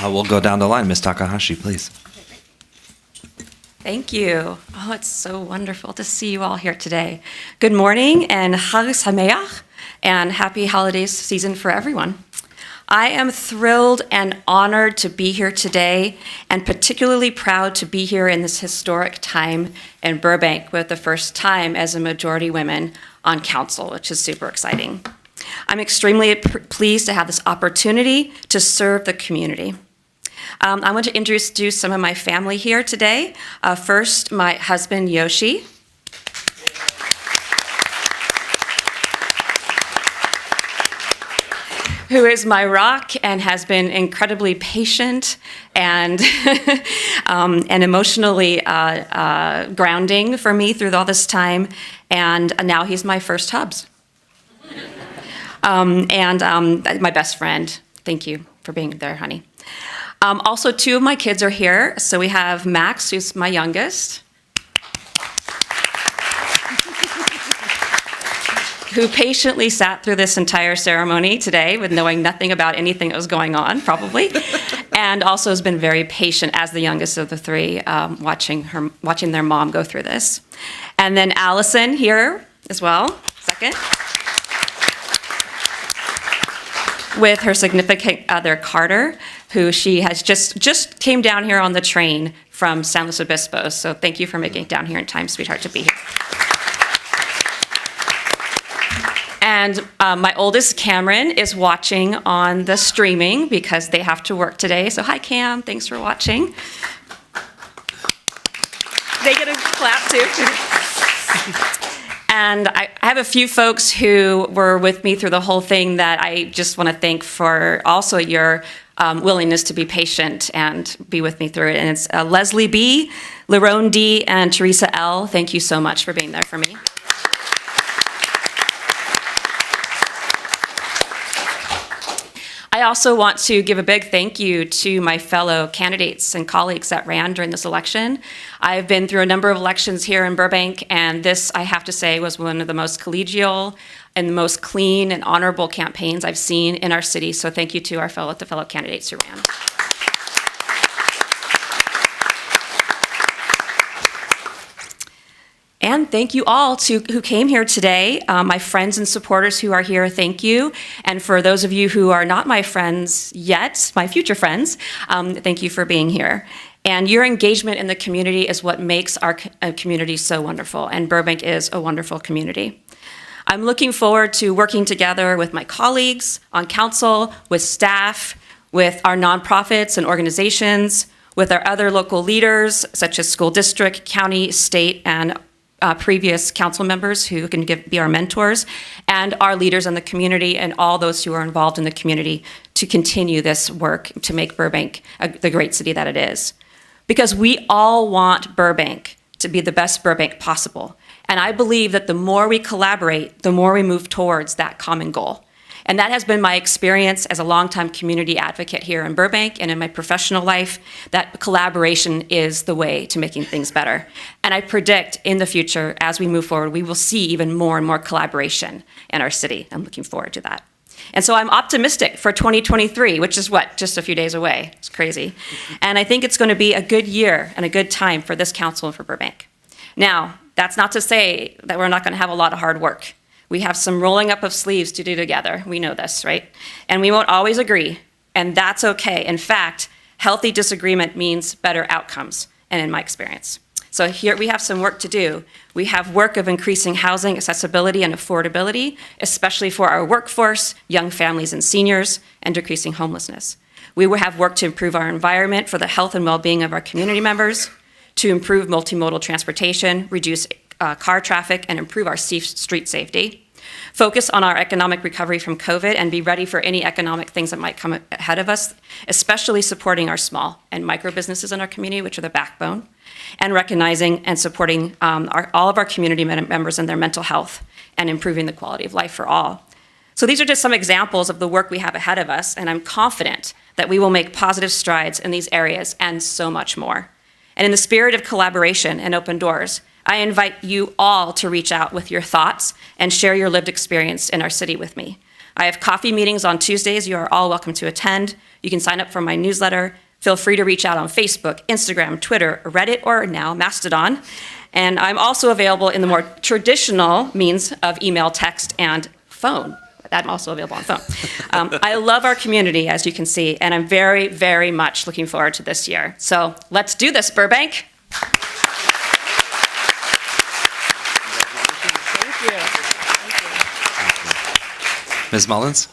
We'll go down the line. Ms. Takahashi, please. Thank you. Oh, it's so wonderful to see you all here today. Good morning and Chag Sameach, and happy holidays season for everyone. I am thrilled and honored to be here today, and particularly proud to be here in this historic time in Burbank with the first time as a majority women on council, which is super exciting. I'm extremely pleased to have this opportunity to serve the community. I want to introduce some of my family here today. First, my husband, Yoshi. Who is my rock and has been incredibly patient and, and emotionally grounding for me through all this time. And now he's my first hubs. My best friend. Thank you for being there, honey. Also, 2 of my kids are here. So we have Max, who's my youngest, who patiently sat through this entire ceremony today with knowing nothing about anything that was going on, probably, and also has been very patient as the youngest of the 3, watching their mom go through this. And then Allison here as well, second, with her significant other, Carter, who she has just came down here on the train from San Luis Obispo. So thank you for making it down here in time, sweetheart, to be here. And my oldest, Cameron, is watching on the streaming because they have to work today. So hi, Cam, thanks for watching. They get a clap too. And I have a few folks who were with me through the whole thing that I just want to thank for also your willingness to be patient and be with me through it. And it's Leslie B., Lerone D., and Teresa L. Thank you so much for being there for me. I also want to give a big thank you to my fellow candidates and colleagues that ran during this election. I've been through a number of elections here in Burbank, and this, I have to say, was one of the most collegial and the most clean and honorable campaigns I've seen in our city. So thank you to our fellow candidates who ran. And thank you all who came here today. My friends and supporters who are here, thank you. And for those of you who are not my friends yet, my future friends, thank you for being here. And your engagement in the community is what makes our community so wonderful, and Burbank is a wonderful community. I'm looking forward to working together with my colleagues on council, with staff, with our nonprofits and organizations, with our other local leaders, such as school district, county, state, and previous council members who can be our mentors, and our leaders in the community and all those who are involved in the community to continue this work to make Burbank the great city that it is. Because we all want Burbank to be the best Burbank possible. And I believe that the more we collaborate, the more we move towards that common goal. And that has been my experience as a longtime community advocate here in Burbank and in my professional life, that collaboration is the way to making things better. And I predict in the future, as we move forward, we will see even more and more collaboration in our city. I'm looking forward to that. And so I'm optimistic for 2023, which is what, just a few days away. It's crazy. And I think it's going to be a good year and a good time for this council and for Burbank. Now, that's not to say that we're not going to have a lot of hard work. We have some rolling up of sleeves to do together. We know this, right? And we won't always agree, and that's okay. In fact, healthy disagreement means better outcomes, and in my experience. So here we have some work to do. We have work of increasing housing accessibility and affordability, especially for our workforce, young families and seniors, and decreasing homelessness. We will have work to improve our environment for the health and well-being of our community members, to improve multimodal transportation, reduce car traffic, and improve our street safety. Focus on our economic recovery from COVID and be ready for any economic things that might come ahead of us, especially supporting our small and micro businesses in our community, which are the backbone, and recognizing and supporting all of our community members and their mental health and improving the quality of life for all. So these are just some examples of the work we have ahead of us, and I'm confident that we will make positive strides in these areas and so much more. And in the spirit of collaboration and open doors, I invite you all to reach out with your thoughts and share your lived experience in our city with me. I have coffee meetings on Tuesdays. You are all welcome to attend. You can sign up for my newsletter. Feel free to reach out on Facebook, Instagram, Twitter, Reddit, or now Mastodon. And I'm also available in the more traditional means of email, text, and phone. I'm also available on phone. I love our community, as you can see, and I'm very, very much looking forward to this year. So let's do this, Burbank. Ms. Mullins?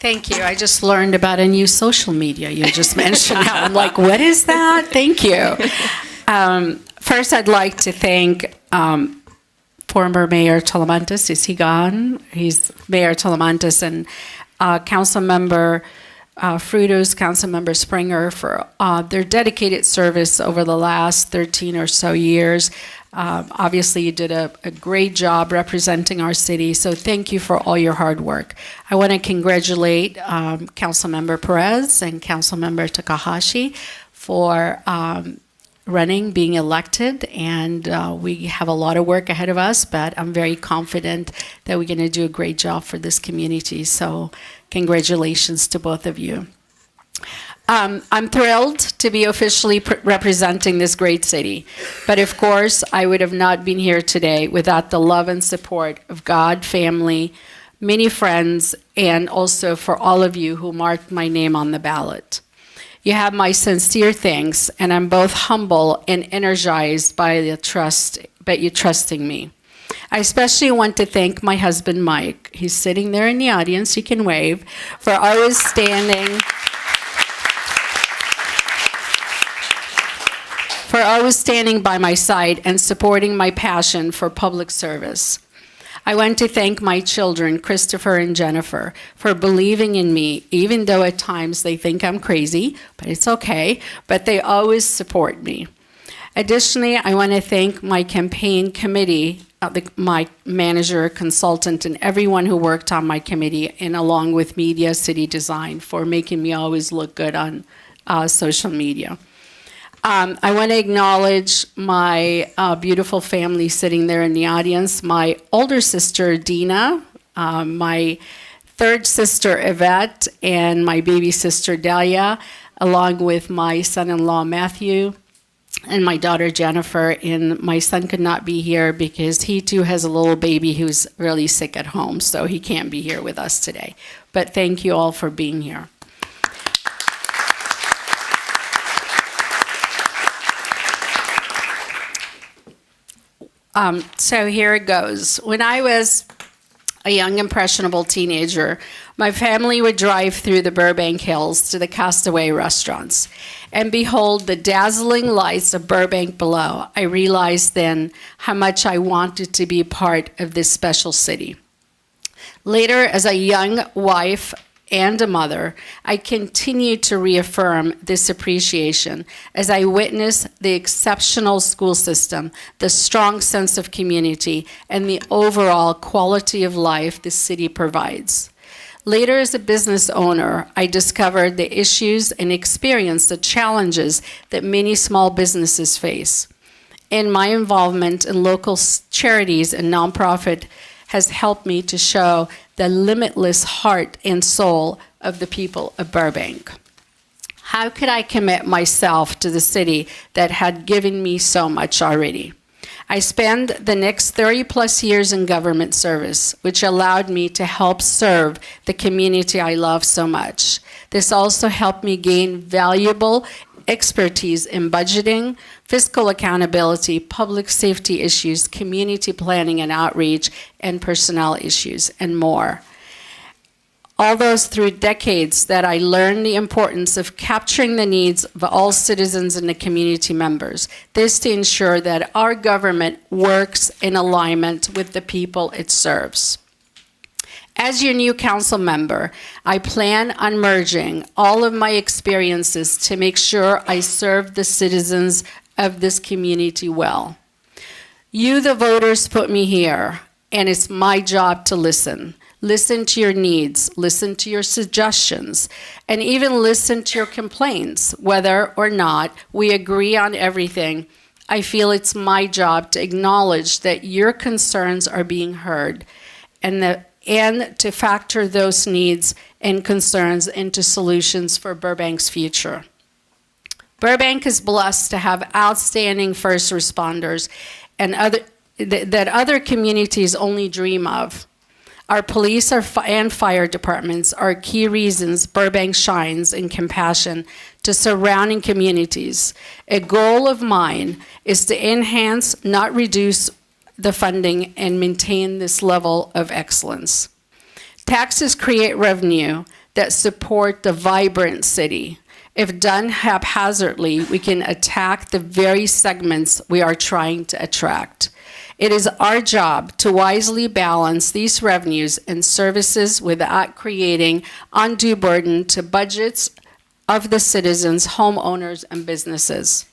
Thank you. I just learned about a new social media you just mentioned. I'm like, what is that? Thank you. First, I'd like to thank former Mayor Talamantes. Is he gone? He's Mayor Talamantes and Councilmember Frutos, Councilmember Springer for their dedicated service over the last 13 or so years. Obviously, you did a great job representing our city, so thank you for all your hard work. I want to congratulate Councilmember Perez and Councilmember Takahashi for running, being elected, and we have a lot of work ahead of us, but I'm very confident that we're going to do a great job for this community, so congratulations to both of you. I'm thrilled to be officially representing this great city, but of course, I would have not been here today without the love and support of God, family, many friends, and also for all of you who marked my name on the ballot. You have my sincere thanks, and I'm both humble and energized by you trusting me. I especially want to thank my husband, Mike. He's sitting there in the audience, he can wave, for always standing by my side and supporting my passion for public service. I want to thank my children, Christopher and Jennifer, for believing in me, even though at times they think I'm crazy, but it's okay, but they always support me. Additionally, I want to thank my campaign committee, my manager, consultant, and everyone who worked on my committee, and along with Media City Design, for making me always look good on social media. I want to acknowledge my beautiful family sitting there in the audience, my older sister, Dina, my third sister, Yvette, and my baby sister, Delia, along with my son-in-law, Matthew, and my daughter, Jennifer. And my son could not be here because he, too, has a little baby who's really sick at home, so he can't be here with us today. But thank you all for being here. So here it goes. When I was a young, impressionable teenager, my family would drive through the Burbank Hills to the Castaway restaurants and behold the dazzling lights of Burbank below. I realized then how much I wanted to be part of this special city. Later, as a young wife and a mother, I continue to reaffirm this appreciation as I witness the exceptional school system, the strong sense of community, and the overall quality of life the city provides. Later, as a business owner, I discovered the issues and experienced the challenges that many small businesses face. And my involvement in local charities and nonprofit has helped me to show the limitless heart and soul of the people of Burbank. How could I commit myself to the city that had given me so much already? I spent the next 30 plus years in government service, which allowed me to help serve the community I love so much. This also helped me gain valuable expertise in budgeting, fiscal accountability, public safety issues, community planning and outreach, and personnel issues, and more. All those through decades that I learned the importance of capturing the needs of all citizens and the community members. This to ensure that our government works in alignment with the people it serves. As your new council member, I plan on merging all of my experiences to make sure I serve the citizens of this community well. You, the voters, put me here, and it's my job to listen. Listen to your needs, listen to your suggestions, and even listen to your complaints. Whether or not we agree on everything, I feel it's my job to acknowledge that your concerns are being heard and to factor those needs and concerns into solutions for Burbank's future. Burbank is blessed to have outstanding first responders and that other communities only dream of. Our police and fire departments are key reasons Burbank shines in compassion to surrounding communities. A goal of mine is to enhance, not reduce, the funding and maintain this level of excellence. Taxes create revenue that support the vibrant city. If done haphazardly, we can attack the very segments we are trying to attract. It is our job to wisely balance these revenues and services without creating undue burden to budgets of the citizens, homeowners, and businesses.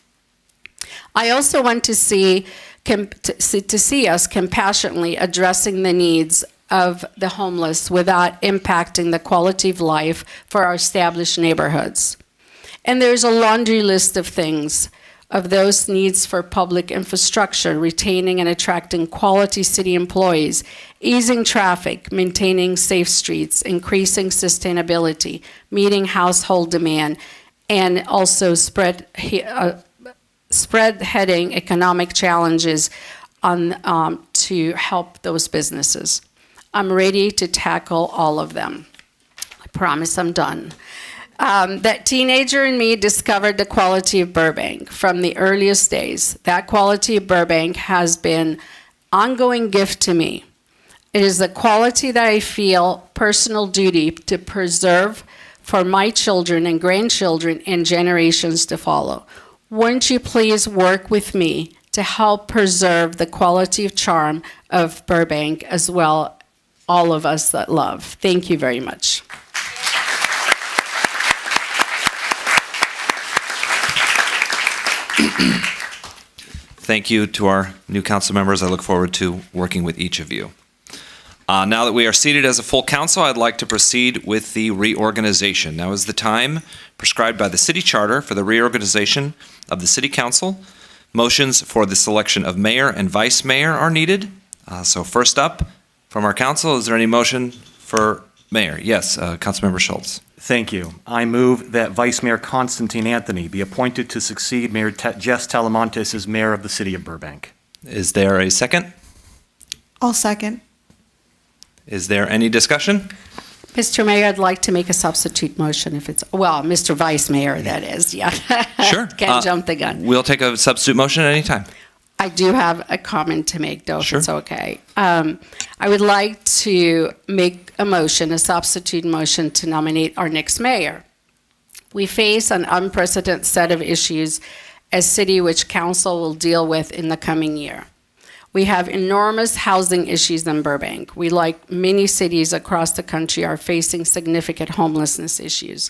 I also want to see us compassionately addressing the needs of the homeless without impacting the quality of life for our established neighborhoods. And there's a laundry list of things, of those needs for public infrastructure, retaining and attracting quality city employees, easing traffic, maintaining safe streets, increasing sustainability, meeting household demand, and also spread-heading economic challenges to help those businesses. I'm ready to tackle all of them. I promise I'm done. That teenager in me discovered the quality of Burbank from the earliest days. That quality of Burbank has been ongoing gift to me. It is the quality that I feel personal duty to preserve for my children and grandchildren and generations to follow. Won't you please work with me to help preserve the quality of charm of Burbank as well, all of us that love. Thank you very much. Thank you to our new council members. I look forward to working with each of you. Now that we are seated as a full council, I'd like to proceed with the reorganization. Now is the time prescribed by the city charter for the reorganization of the city council. Motions for the selection of mayor and vice mayor are needed. So first up from our council, is there any motion for mayor? Yes, Councilmember Schultz. Thank you. I move that Vice Mayor Constantine Anthony be appointed to succeed Mayor Jess Talamantes as mayor of the city of Burbank. Is there a second? I'll second. Is there any discussion? Mr. Mayor, I'd like to make a substitute motion if it's, well, Mr. Vice Mayor, that is, yeah. Sure. Can't jump the gun. We'll take a substitute motion at any time. I do have a comment to make, though, Sure. if it's okay. I would like to make a motion, a substitute motion, to nominate our next mayor. We face an unprecedented set of issues as city which council will deal with in the coming year. We have enormous housing issues in Burbank. We, like many cities across the country, are facing significant homelessness issues.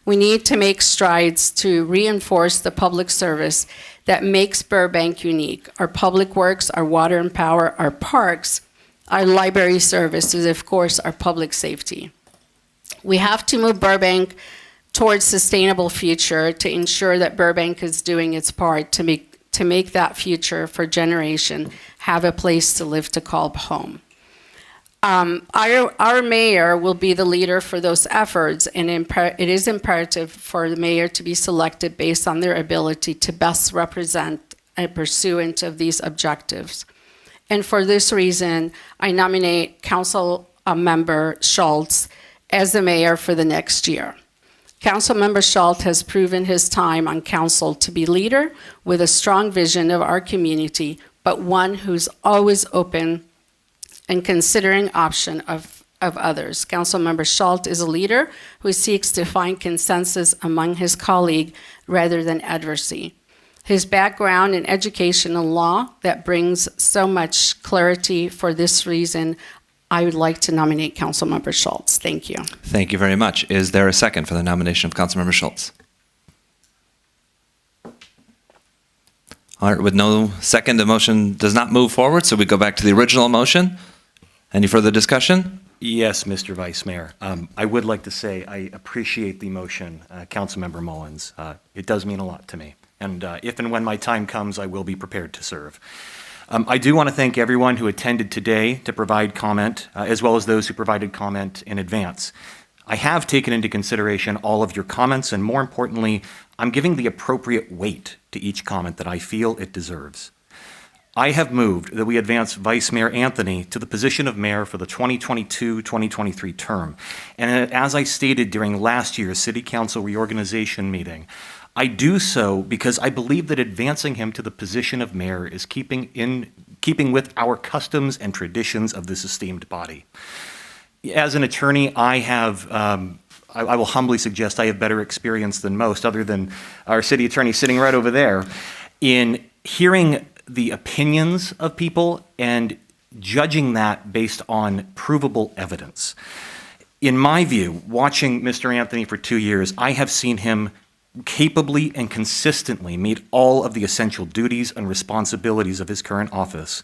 We need to make strides to reinforce the public service that makes Burbank unique. Our public works, our water and power, our parks, our library services, of course, our public safety. We have to move Burbank towards sustainable future to ensure that Burbank is doing its part to make that future for generation have a place to live to call home. Our mayor will be the leader for those efforts, and it is imperative for the mayor to be selected based on their ability to best represent and pursuant of these objectives. And for this reason, I nominate Council Member Schultz as the mayor for the next year. Councilmember Schultz has proven his time on council to be leader with a strong vision of our community, but one who's always open and considering option of others. Councilmember Schultz is a leader who seeks to find consensus among his colleagues rather than adversity. His background in education and law that brings so much clarity. For this reason, I would like to nominate Councilmember Schultz. Thank you. Thank you very much. Is there a second for the nomination of Councilmember Schultz? All right, with no second, the motion does not move forward, so we go back to the original motion. Any further discussion? Yes, Mr. Vice Mayor. I would like to say I appreciate the motion, Councilmember Mullins. It does mean a lot to me. And if and when my time comes, I will be prepared to serve. I do want to thank everyone who attended today to provide comment, as well as those who provided comment in advance. I have taken into consideration all of your comments, and more importantly, I'm giving the appropriate weight to each comment that I feel it deserves. I have moved that we advance Vice Mayor Anthony to the position of mayor for the 2022-2023 term. And as I stated during last year's City Council reorganization meeting, I do so because I believe that advancing him to the position of mayor is keeping with our customs and traditions of this esteemed body. As an attorney, I will humbly suggest I have better experience than most, other than our city attorney sitting right over there, in hearing the opinions of people and judging that based on provable evidence. In my view, watching Mr. Anthony for 2 years, I have seen him capably and consistently meet all of the essential duties and responsibilities of his current office.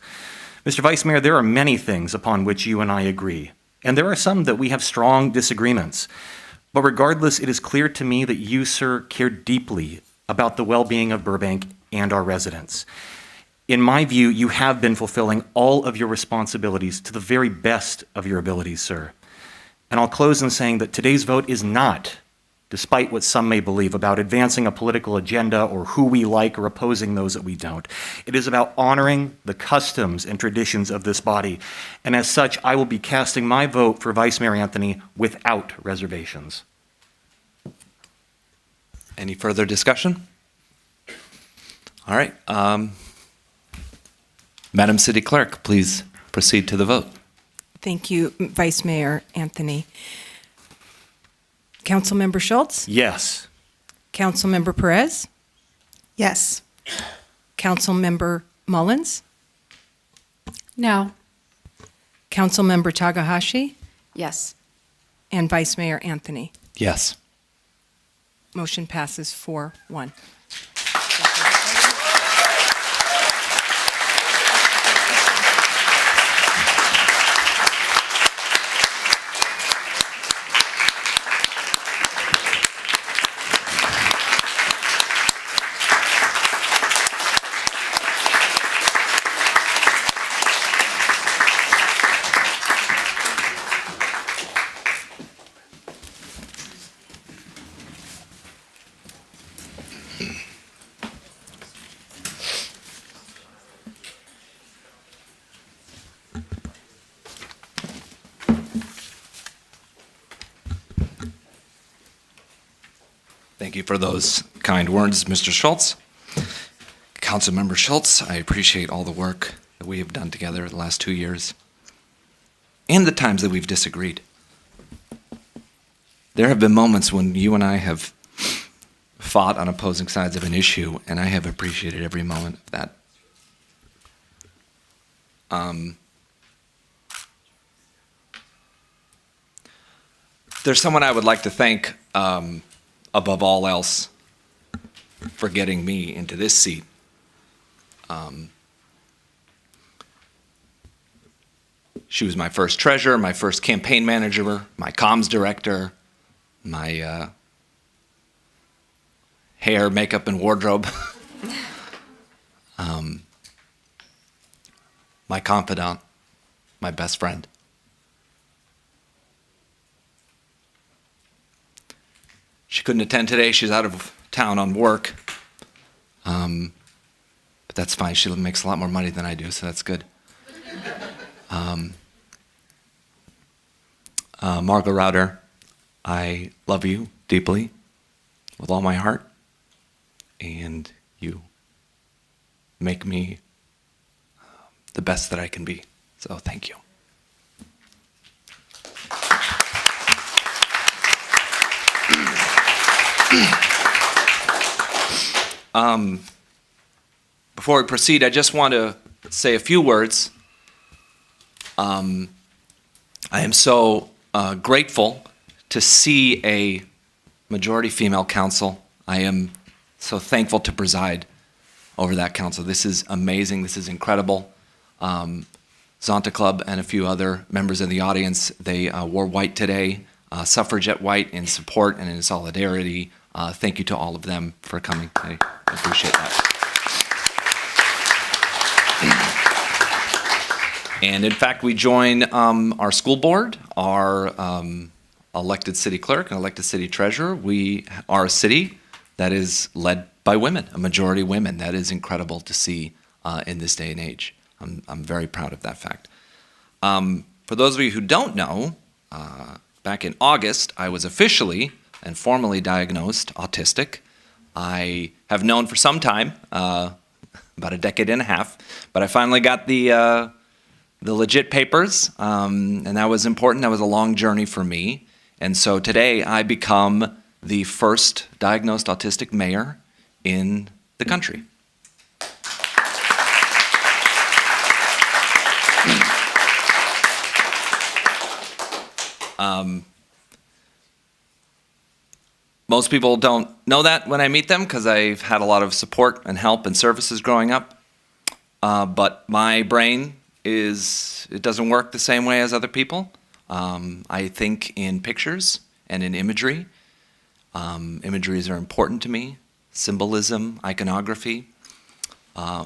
Mr. Vice Mayor, there are many things upon which you and I agree, and there are some that we have strong disagreements. But regardless, it is clear to me that you, sir, care deeply about the well-being of Burbank and our residents. In my view, you have been fulfilling all of your responsibilities to the very best of your abilities, sir. And I'll close in saying that today's vote is not, despite what some may believe, about advancing a political agenda or who we like or opposing those that we don't. It is about honoring the customs and traditions of this body. And as such, I will be casting my vote for Vice Mayor Anthony without reservations. Any further discussion? All right. Madam City Clerk, please proceed to the vote. Thank you, Vice Mayor Anthony. Councilmember Schultz? Yes. Councilmember Perez? Yes. Councilmember Mullins? No. Councilmember Takahashi? Yes. And Vice Mayor Anthony? Yes. Motion passes 4-1. Thank you for those kind words, Mr. Schultz. Councilmember Schultz, I appreciate all the work that we have done together the last 2 years and the times that we've disagreed. There have been moments when you and I have fought on opposing sides of an issue, and I have appreciated every moment of that. There's someone I would like to thank above all else for getting me into this seat. She was my first treasurer, my first campaign manager, my comms director, my hair, makeup, and wardrobe, my confidant, my best friend. She couldn't attend today. She's out of town on work. But that's fine. She makes a lot more money than I do, so that's good. Margot Rauder, I love you deeply with all my heart, and you make me the best that I can be. So thank you. Before we proceed, I just want to say a few words. I am so grateful to see a majority female council. I am so thankful to preside over that council. This is amazing. This is incredible. Zonta Club and a few other members of the audience, they wore white today, suffragette white in support and in solidarity. Thank you to all of them for coming. I appreciate that. And in fact, we join our school board, our elected city clerk, and elected city treasurer. We are a city that is led by women, a majority women. That is incredible to see in this day and age. I'm very proud of that fact. For those of you who don't know, back in August, I was officially and formally diagnosed autistic. I have known for some time, about a decade and a half, but I finally got the legit papers, and that was important. That was a long journey for me. And so today I become the first diagnosed autistic mayor in the country. Most people don't know that when I meet them because I've had a lot of support and help and services growing up. But my brain it doesn't work the same way as other people. I think in pictures and in imagery. Imageries are important to me. Symbolism, iconography.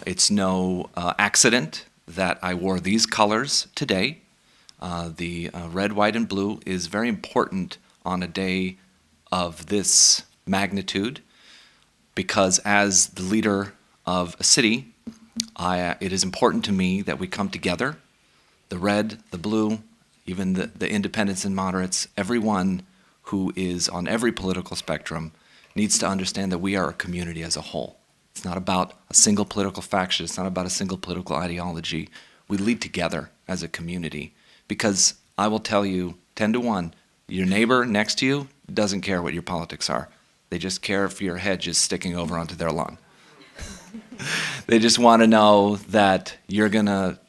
It's no accident that I wore these colors today. The red, white, and blue is very important on a day of this magnitude because as the leader of a city, it is important to me that we come together, the red, the blue, even the independents and moderates, everyone who is on every political spectrum needs to understand that we are a community as a whole. It's not about a single political faction. It's not about a single political ideology. We lead together as a community because I will tell you 10 to 1, your neighbor next to you doesn't care what your politics are. They just care if your hedge is sticking over onto their lawn. They just want to know that you're going to,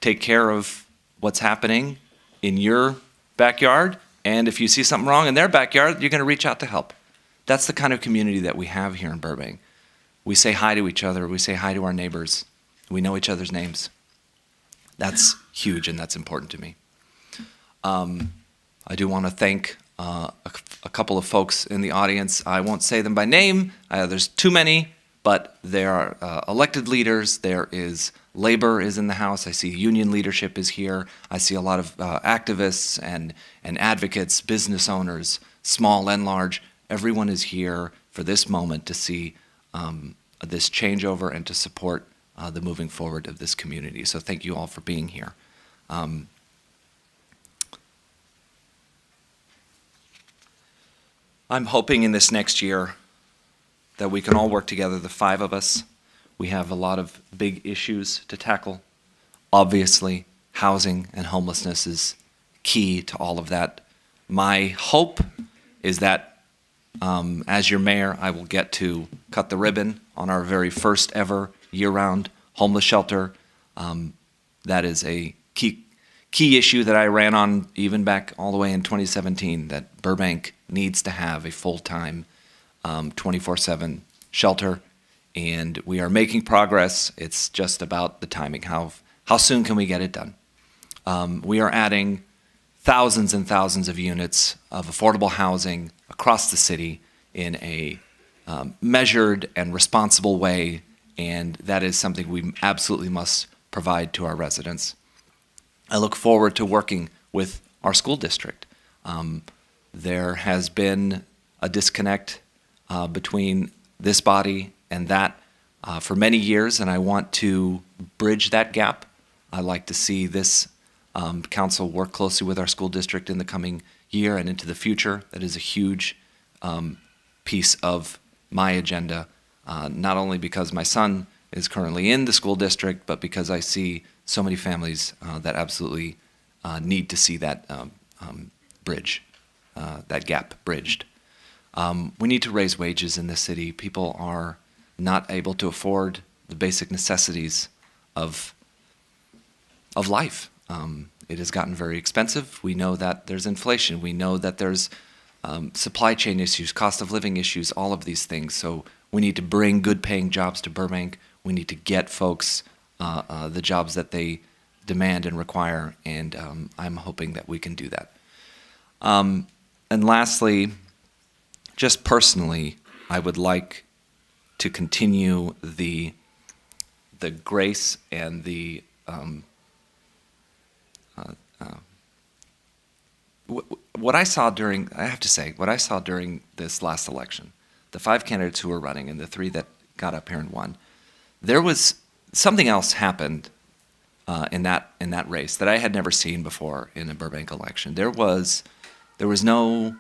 take care of what's happening in your backyard. And if you see something wrong in their backyard, you're going to reach out to help. That's the kind of community that we have here in Burbank. We say hi to each other. We say hi to our neighbors. We know each other's names. That's huge and that's important to me. I do want to thank a couple of folks in the audience. I won't say them by name. There's too many, but there are elected leaders. There is labor is in the house. I see union leadership is here. I see a lot of activists and advocates, business owners, small and large. Everyone is here for this moment to see this changeover and to support the moving forward of this community. So thank you all for being here. I'm hoping in this next year that we can all work together, the 5 of us. We have a lot of big issues to tackle. Obviously, housing and homelessness is key to all of that. My hope is that as your mayor, I will get to cut the ribbon on our very first ever year-round homeless shelter. That is a key issue that I ran on even back all the way in 2017, that Burbank needs to have a full-time 24/7 shelter, and we are making progress. It's just about the timing. How soon can we get it done? We are adding thousands and thousands of units of affordable housing across the city in a measured and responsible way, and that is something we absolutely must provide to our residents. I look forward to working with our school district. There has been a disconnect between this body and that for many years, and I want to bridge that gap. I like to see this council work closely with our school district in the coming year and into the future. That is a huge piece of my agenda, not only because my son is currently in the school district, but because I see so many families that absolutely need to see that bridge, that gap bridged. We need to raise wages in this city. People are not able to afford the basic necessities of life. It has gotten very expensive. We know that there's inflation. We know that there's supply chain issues, cost of living issues, all of these things. So we need to bring good paying jobs to Burbank. We need to get folks the jobs that they demand and require, and I'm hoping that we can do that. And lastly, just personally, I would like to continue the grace and the what I saw during, I have to say, what I saw during this last election, the 5 candidates who were running and the 3 that got up here and won, there was something else happened in that race that I had never seen before in a Burbank election. There was no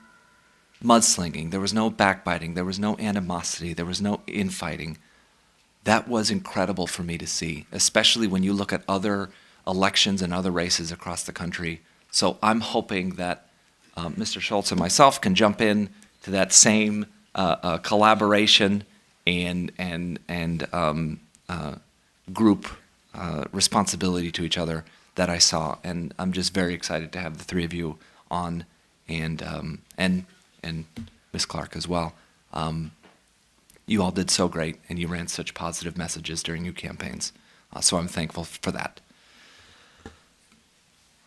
mudslinging, there was no backbiting, there was no animosity, there was no infighting. That was incredible for me to see, especially when you look at other elections and other races across the country. So I'm hoping that Mr. Schultz and myself can jump in to that same collaboration and group responsibility to each other that I saw. And I'm just very excited to have the 3 of you on, and Ms. Clark as well. You all did so great, and you ran such positive messages during your campaigns. So I'm thankful for that.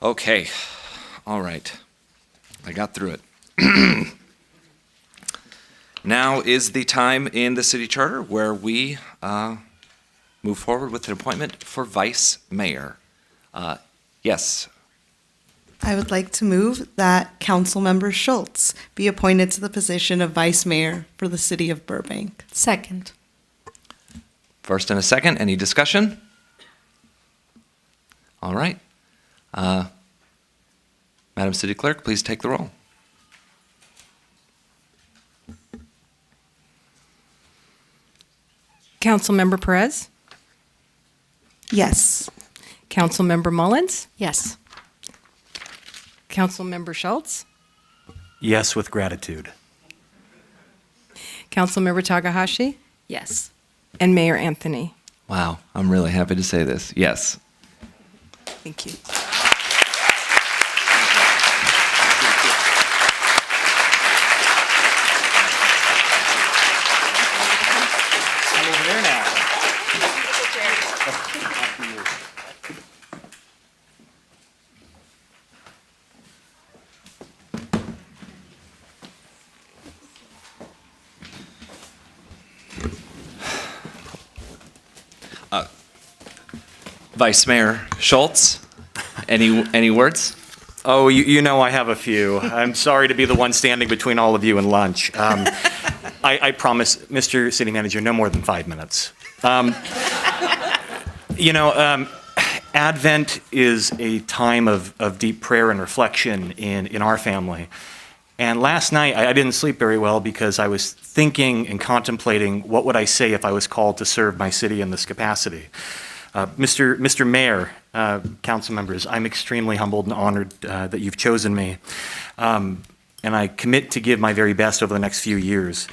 Okay, all right. I got through it. Now is the time in the city charter where we move forward with an appointment for vice mayor. Yes. I would like to move that Councilmember Schultz be appointed to the position of vice mayor for the city of Burbank. Second. First and a second. Any discussion? All right. Madam City Clerk, please take the roll. Councilmember Perez? Yes. Councilmember Mullins? Yes. Councilmember Schultz? Yes, with gratitude. Councilmember Takahashi? Yes. And Mayor Anthony? Wow, I'm really happy to say this. Yes. Thank you. Vice Mayor Schultz, any words? Oh, you know I have a few. I'm sorry to be the one standing between all of you and lunch. I promise, Mr. City Manager, no more than 5 minutes. Advent is a time of deep prayer and reflection in our family. And last night, I didn't sleep very well because I was thinking and contemplating what would I say if I was called to serve my city in this capacity. Mr. Mayor, council members, I'm extremely humbled and honored that you've chosen me. And I commit to give my very best over the next few years.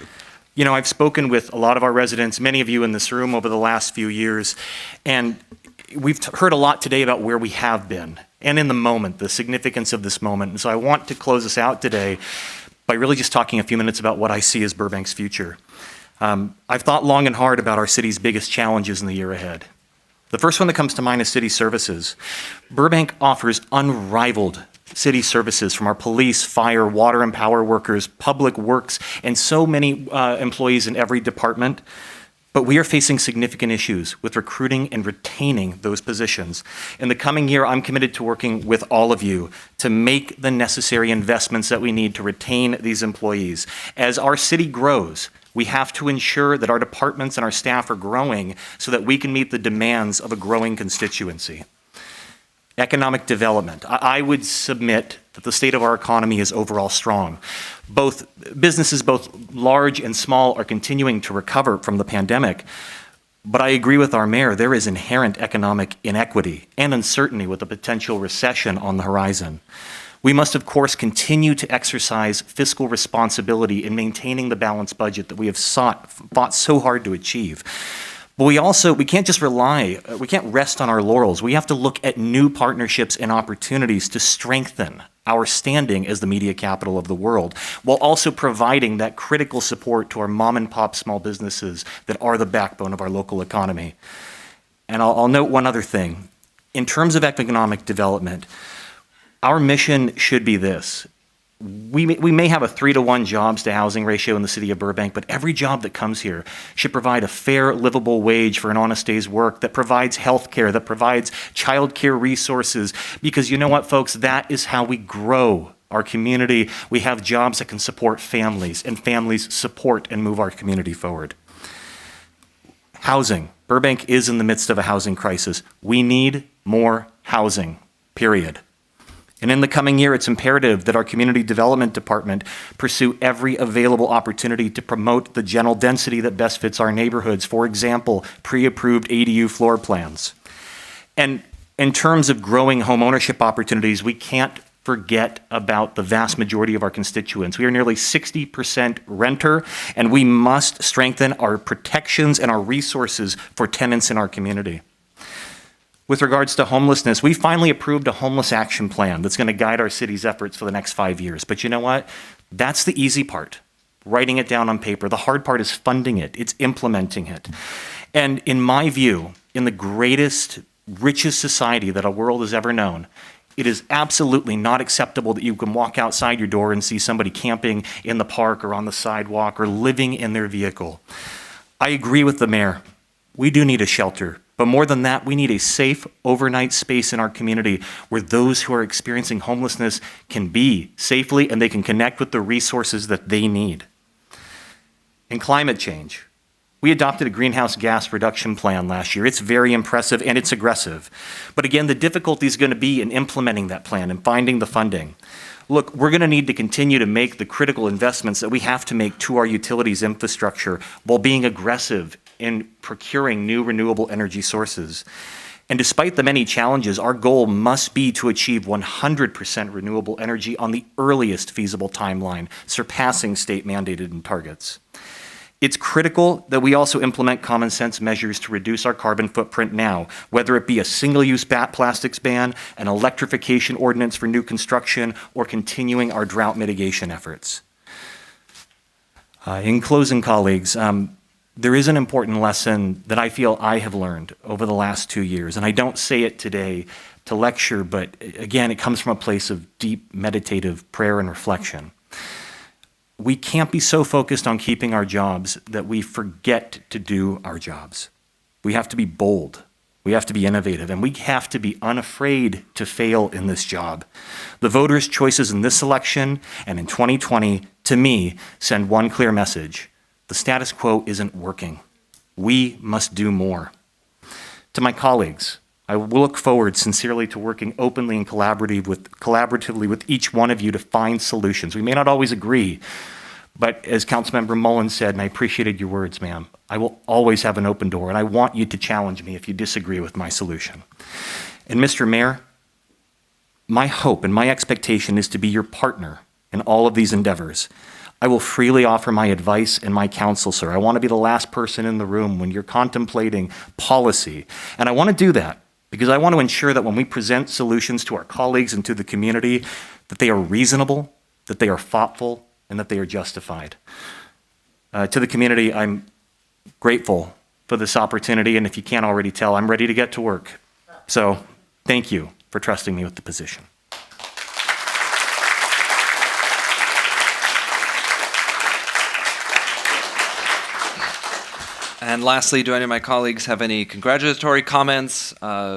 You know, I've spoken with a lot of our residents, many of you in this room over the last few years, and we've heard a lot today about where we have been and in the moment, the significance of this moment. And so I want to close us out today by really just talking a few minutes about what I see as Burbank's future. I've thought long and hard about our city's biggest challenges in the year ahead. The first one that comes to mind is city services. Burbank offers unrivaled city services from our police, fire, water and power workers, public works, and so many employees in every department. But we are facing significant issues with recruiting and retaining those positions. In the coming year, I'm committed to working with all of you to make the necessary investments that we need to retain these employees. As our city grows, we have to ensure that our departments and our staff are growing so that we can meet the demands of a growing constituency. Economic development. I would submit that the state of our economy is overall strong. Businesses, both large and small, are continuing to recover from the pandemic. But I agree with our mayor, there is inherent economic inequity and uncertainty with a potential recession on the horizon. We must, of course, continue to exercise fiscal responsibility in maintaining the balanced budget that we have fought so hard to achieve. But we can't just we can't rest on our laurels. We have to look at new partnerships and opportunities to strengthen our standing as the media capital of the world, while also providing that critical support to our mom and pop small businesses that are the backbone of our local economy. And I'll note one other thing. In terms of economic development, our mission should be this. We may have a 3-to-1 jobs to housing ratio in the city of Burbank, but every job that comes here should provide a fair, livable wage for an honest day's work, that provides health care, that provides child care resources. Because you know what, folks, that is how we grow our community. We have jobs that can support families, and families support and move our community forward. Housing. Burbank is in the midst of a housing crisis. We need more housing, period. And in the coming year, it's imperative that our community development department pursue every available opportunity to promote the general density that best fits our neighborhoods. For example, pre-approved ADU floor plans. And in terms of growing home ownership opportunities, we can't forget about the vast majority of our constituents. We are nearly 60% renter, and we must strengthen our protections and our resources for tenants in our community. With regards to homelessness, we finally approved a homeless action plan that's going to guide our city's efforts for the next 5 years. But you know what? That's the easy part, writing it down on paper. The hard part is funding it. It's implementing it. And in my view, in the greatest, richest society that our world has ever known, it is absolutely not acceptable that you can walk outside your door and see somebody camping in the park or on the sidewalk or living in their vehicle. I agree with the mayor. We do need a shelter. But more than that, we need a safe overnight space in our community where those who are experiencing homelessness can be safely and they can connect with the resources that they need. In climate change, we adopted a greenhouse gas reduction plan last year. It's very impressive and it's aggressive. But again, the difficulty is going to be in implementing that plan and finding the funding. Look, we're going to need to continue to make the critical investments that we have to make to our utilities infrastructure while being aggressive in procuring new renewable energy sources. And despite the many challenges, our goal must be to achieve 100% renewable energy on the earliest feasible timeline, surpassing state-mandated targets. It's critical that we also implement common sense measures to reduce our carbon footprint now, whether it be a single-use plastics ban, an electrification ordinance for new construction, or continuing our drought mitigation efforts. In closing, colleagues, there is an important lesson that I feel I have learned over the last 2 years, and I don't say it today to lecture, but again, it comes from a place of deep meditative prayer and reflection. We can't be so focused on keeping our jobs that we forget to do our jobs. We have to be bold. We have to be innovative, and we have to be unafraid to fail in this job. The voters' choices in this election and in 2020, to me, send one clear message. The status quo isn't working. We must do more. To my colleagues, I will look forward sincerely to working openly and collaboratively with each one of you to find solutions. We may not always agree, but as Councilmember Mullen said, and I appreciated your words, ma'am, I will always have an open door, and I want you to challenge me if you disagree with my solution. And Mr. Mayor, my hope and my expectation is to be your partner in all of these endeavors. I will freely offer my advice and my counsel, sir. I want to be the last person in the room when you're contemplating policy. And I want to do that because I want to ensure that when we present solutions to our colleagues and to the community, that they are reasonable, that they are thoughtful, and that they are justified. To the community, I'm grateful for this opportunity, and if you can't already tell, I'm ready to get to work. So thank you for trusting me with the position. And lastly, do any of my colleagues have any congratulatory comments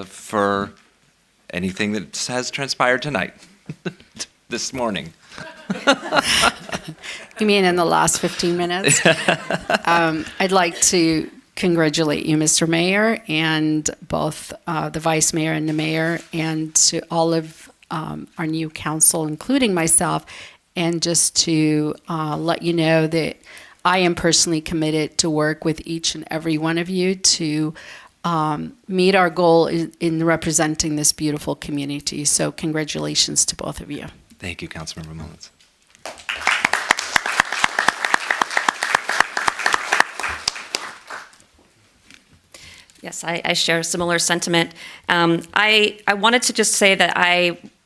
for anything that has transpired tonight, this morning? You mean in the last 15 minutes? I'd like to congratulate you, Mr. Mayor, and both the Vice Mayor and the Mayor, and to all of our new council, including myself, and just to let you know that I am personally committed to work with each and every one of you to meet our goal in representing this beautiful community. So congratulations to both of you. Thank you, Councilmember Mullins. Yes, I share a similar sentiment. I wanted to just say that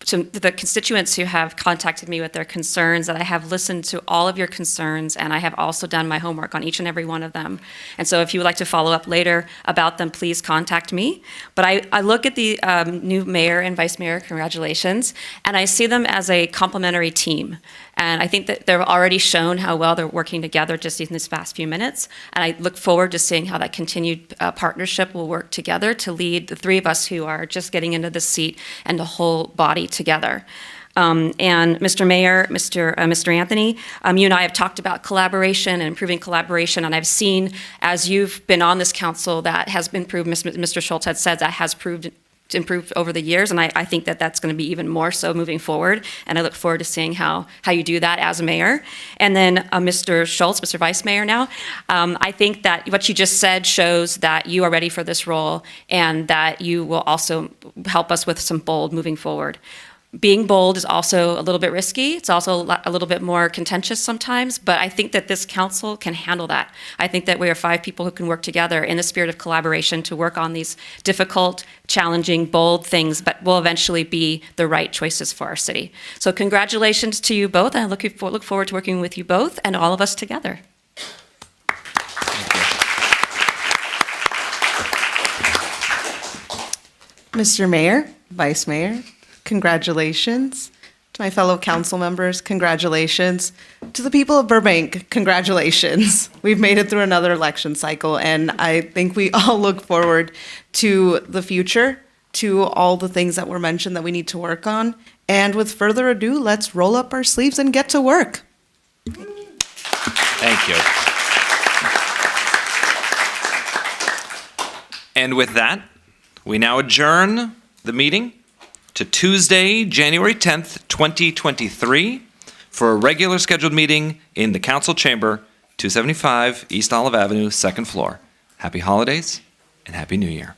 to the constituents who have contacted me with their concerns, that I have listened to all of your concerns, and I have also done my homework on each and every one of them. And so if you would like to follow up later about them, please contact me. But I look at the new mayor and vice mayor, congratulations, and I see them as a complementary team. And I think that they've already shown how well they're working together just in these past few minutes. And I look forward to seeing how that continued partnership will work together to lead the three of us who are just getting into the seat and the whole body together. And Mr. Mayor, Mr. Anthony, you and I have talked about collaboration and improving collaboration, and I've seen, as you've been on this council, that has been proved, Mr. Schultz had said, that has improved over the years, and I think that that's going to be even more so moving forward, and I look forward to seeing how you do that as a mayor. And then Mr. Schultz, Mr. Vice Mayor now, I think that what you just said shows that you are ready for this role and that you will also help us with some bold moving forward. Being bold is also a little bit risky. It's also a little bit more contentious sometimes, but I think that this council can handle that. I think that we are 5 people who can work together in the spirit of collaboration to work on these difficult, challenging, bold things, but will eventually be the right choices for our city. So congratulations to you both, and I look forward to working with you both and all of us together. Mr. Mayor, Vice Mayor, congratulations. To my fellow council members, congratulations. To the people of Burbank, congratulations. We've made it through another election cycle, and I think we all look forward to the future, to all the things that were mentioned that we need to work on. And with further ado, let's roll up our sleeves and get to work. Thank you. And with that, we now adjourn the meeting to Tuesday, January 10th, 2023, for a regular scheduled meeting in the council chamber, 275 East Olive Avenue, 2nd floor. Happy holidays and Happy New Year.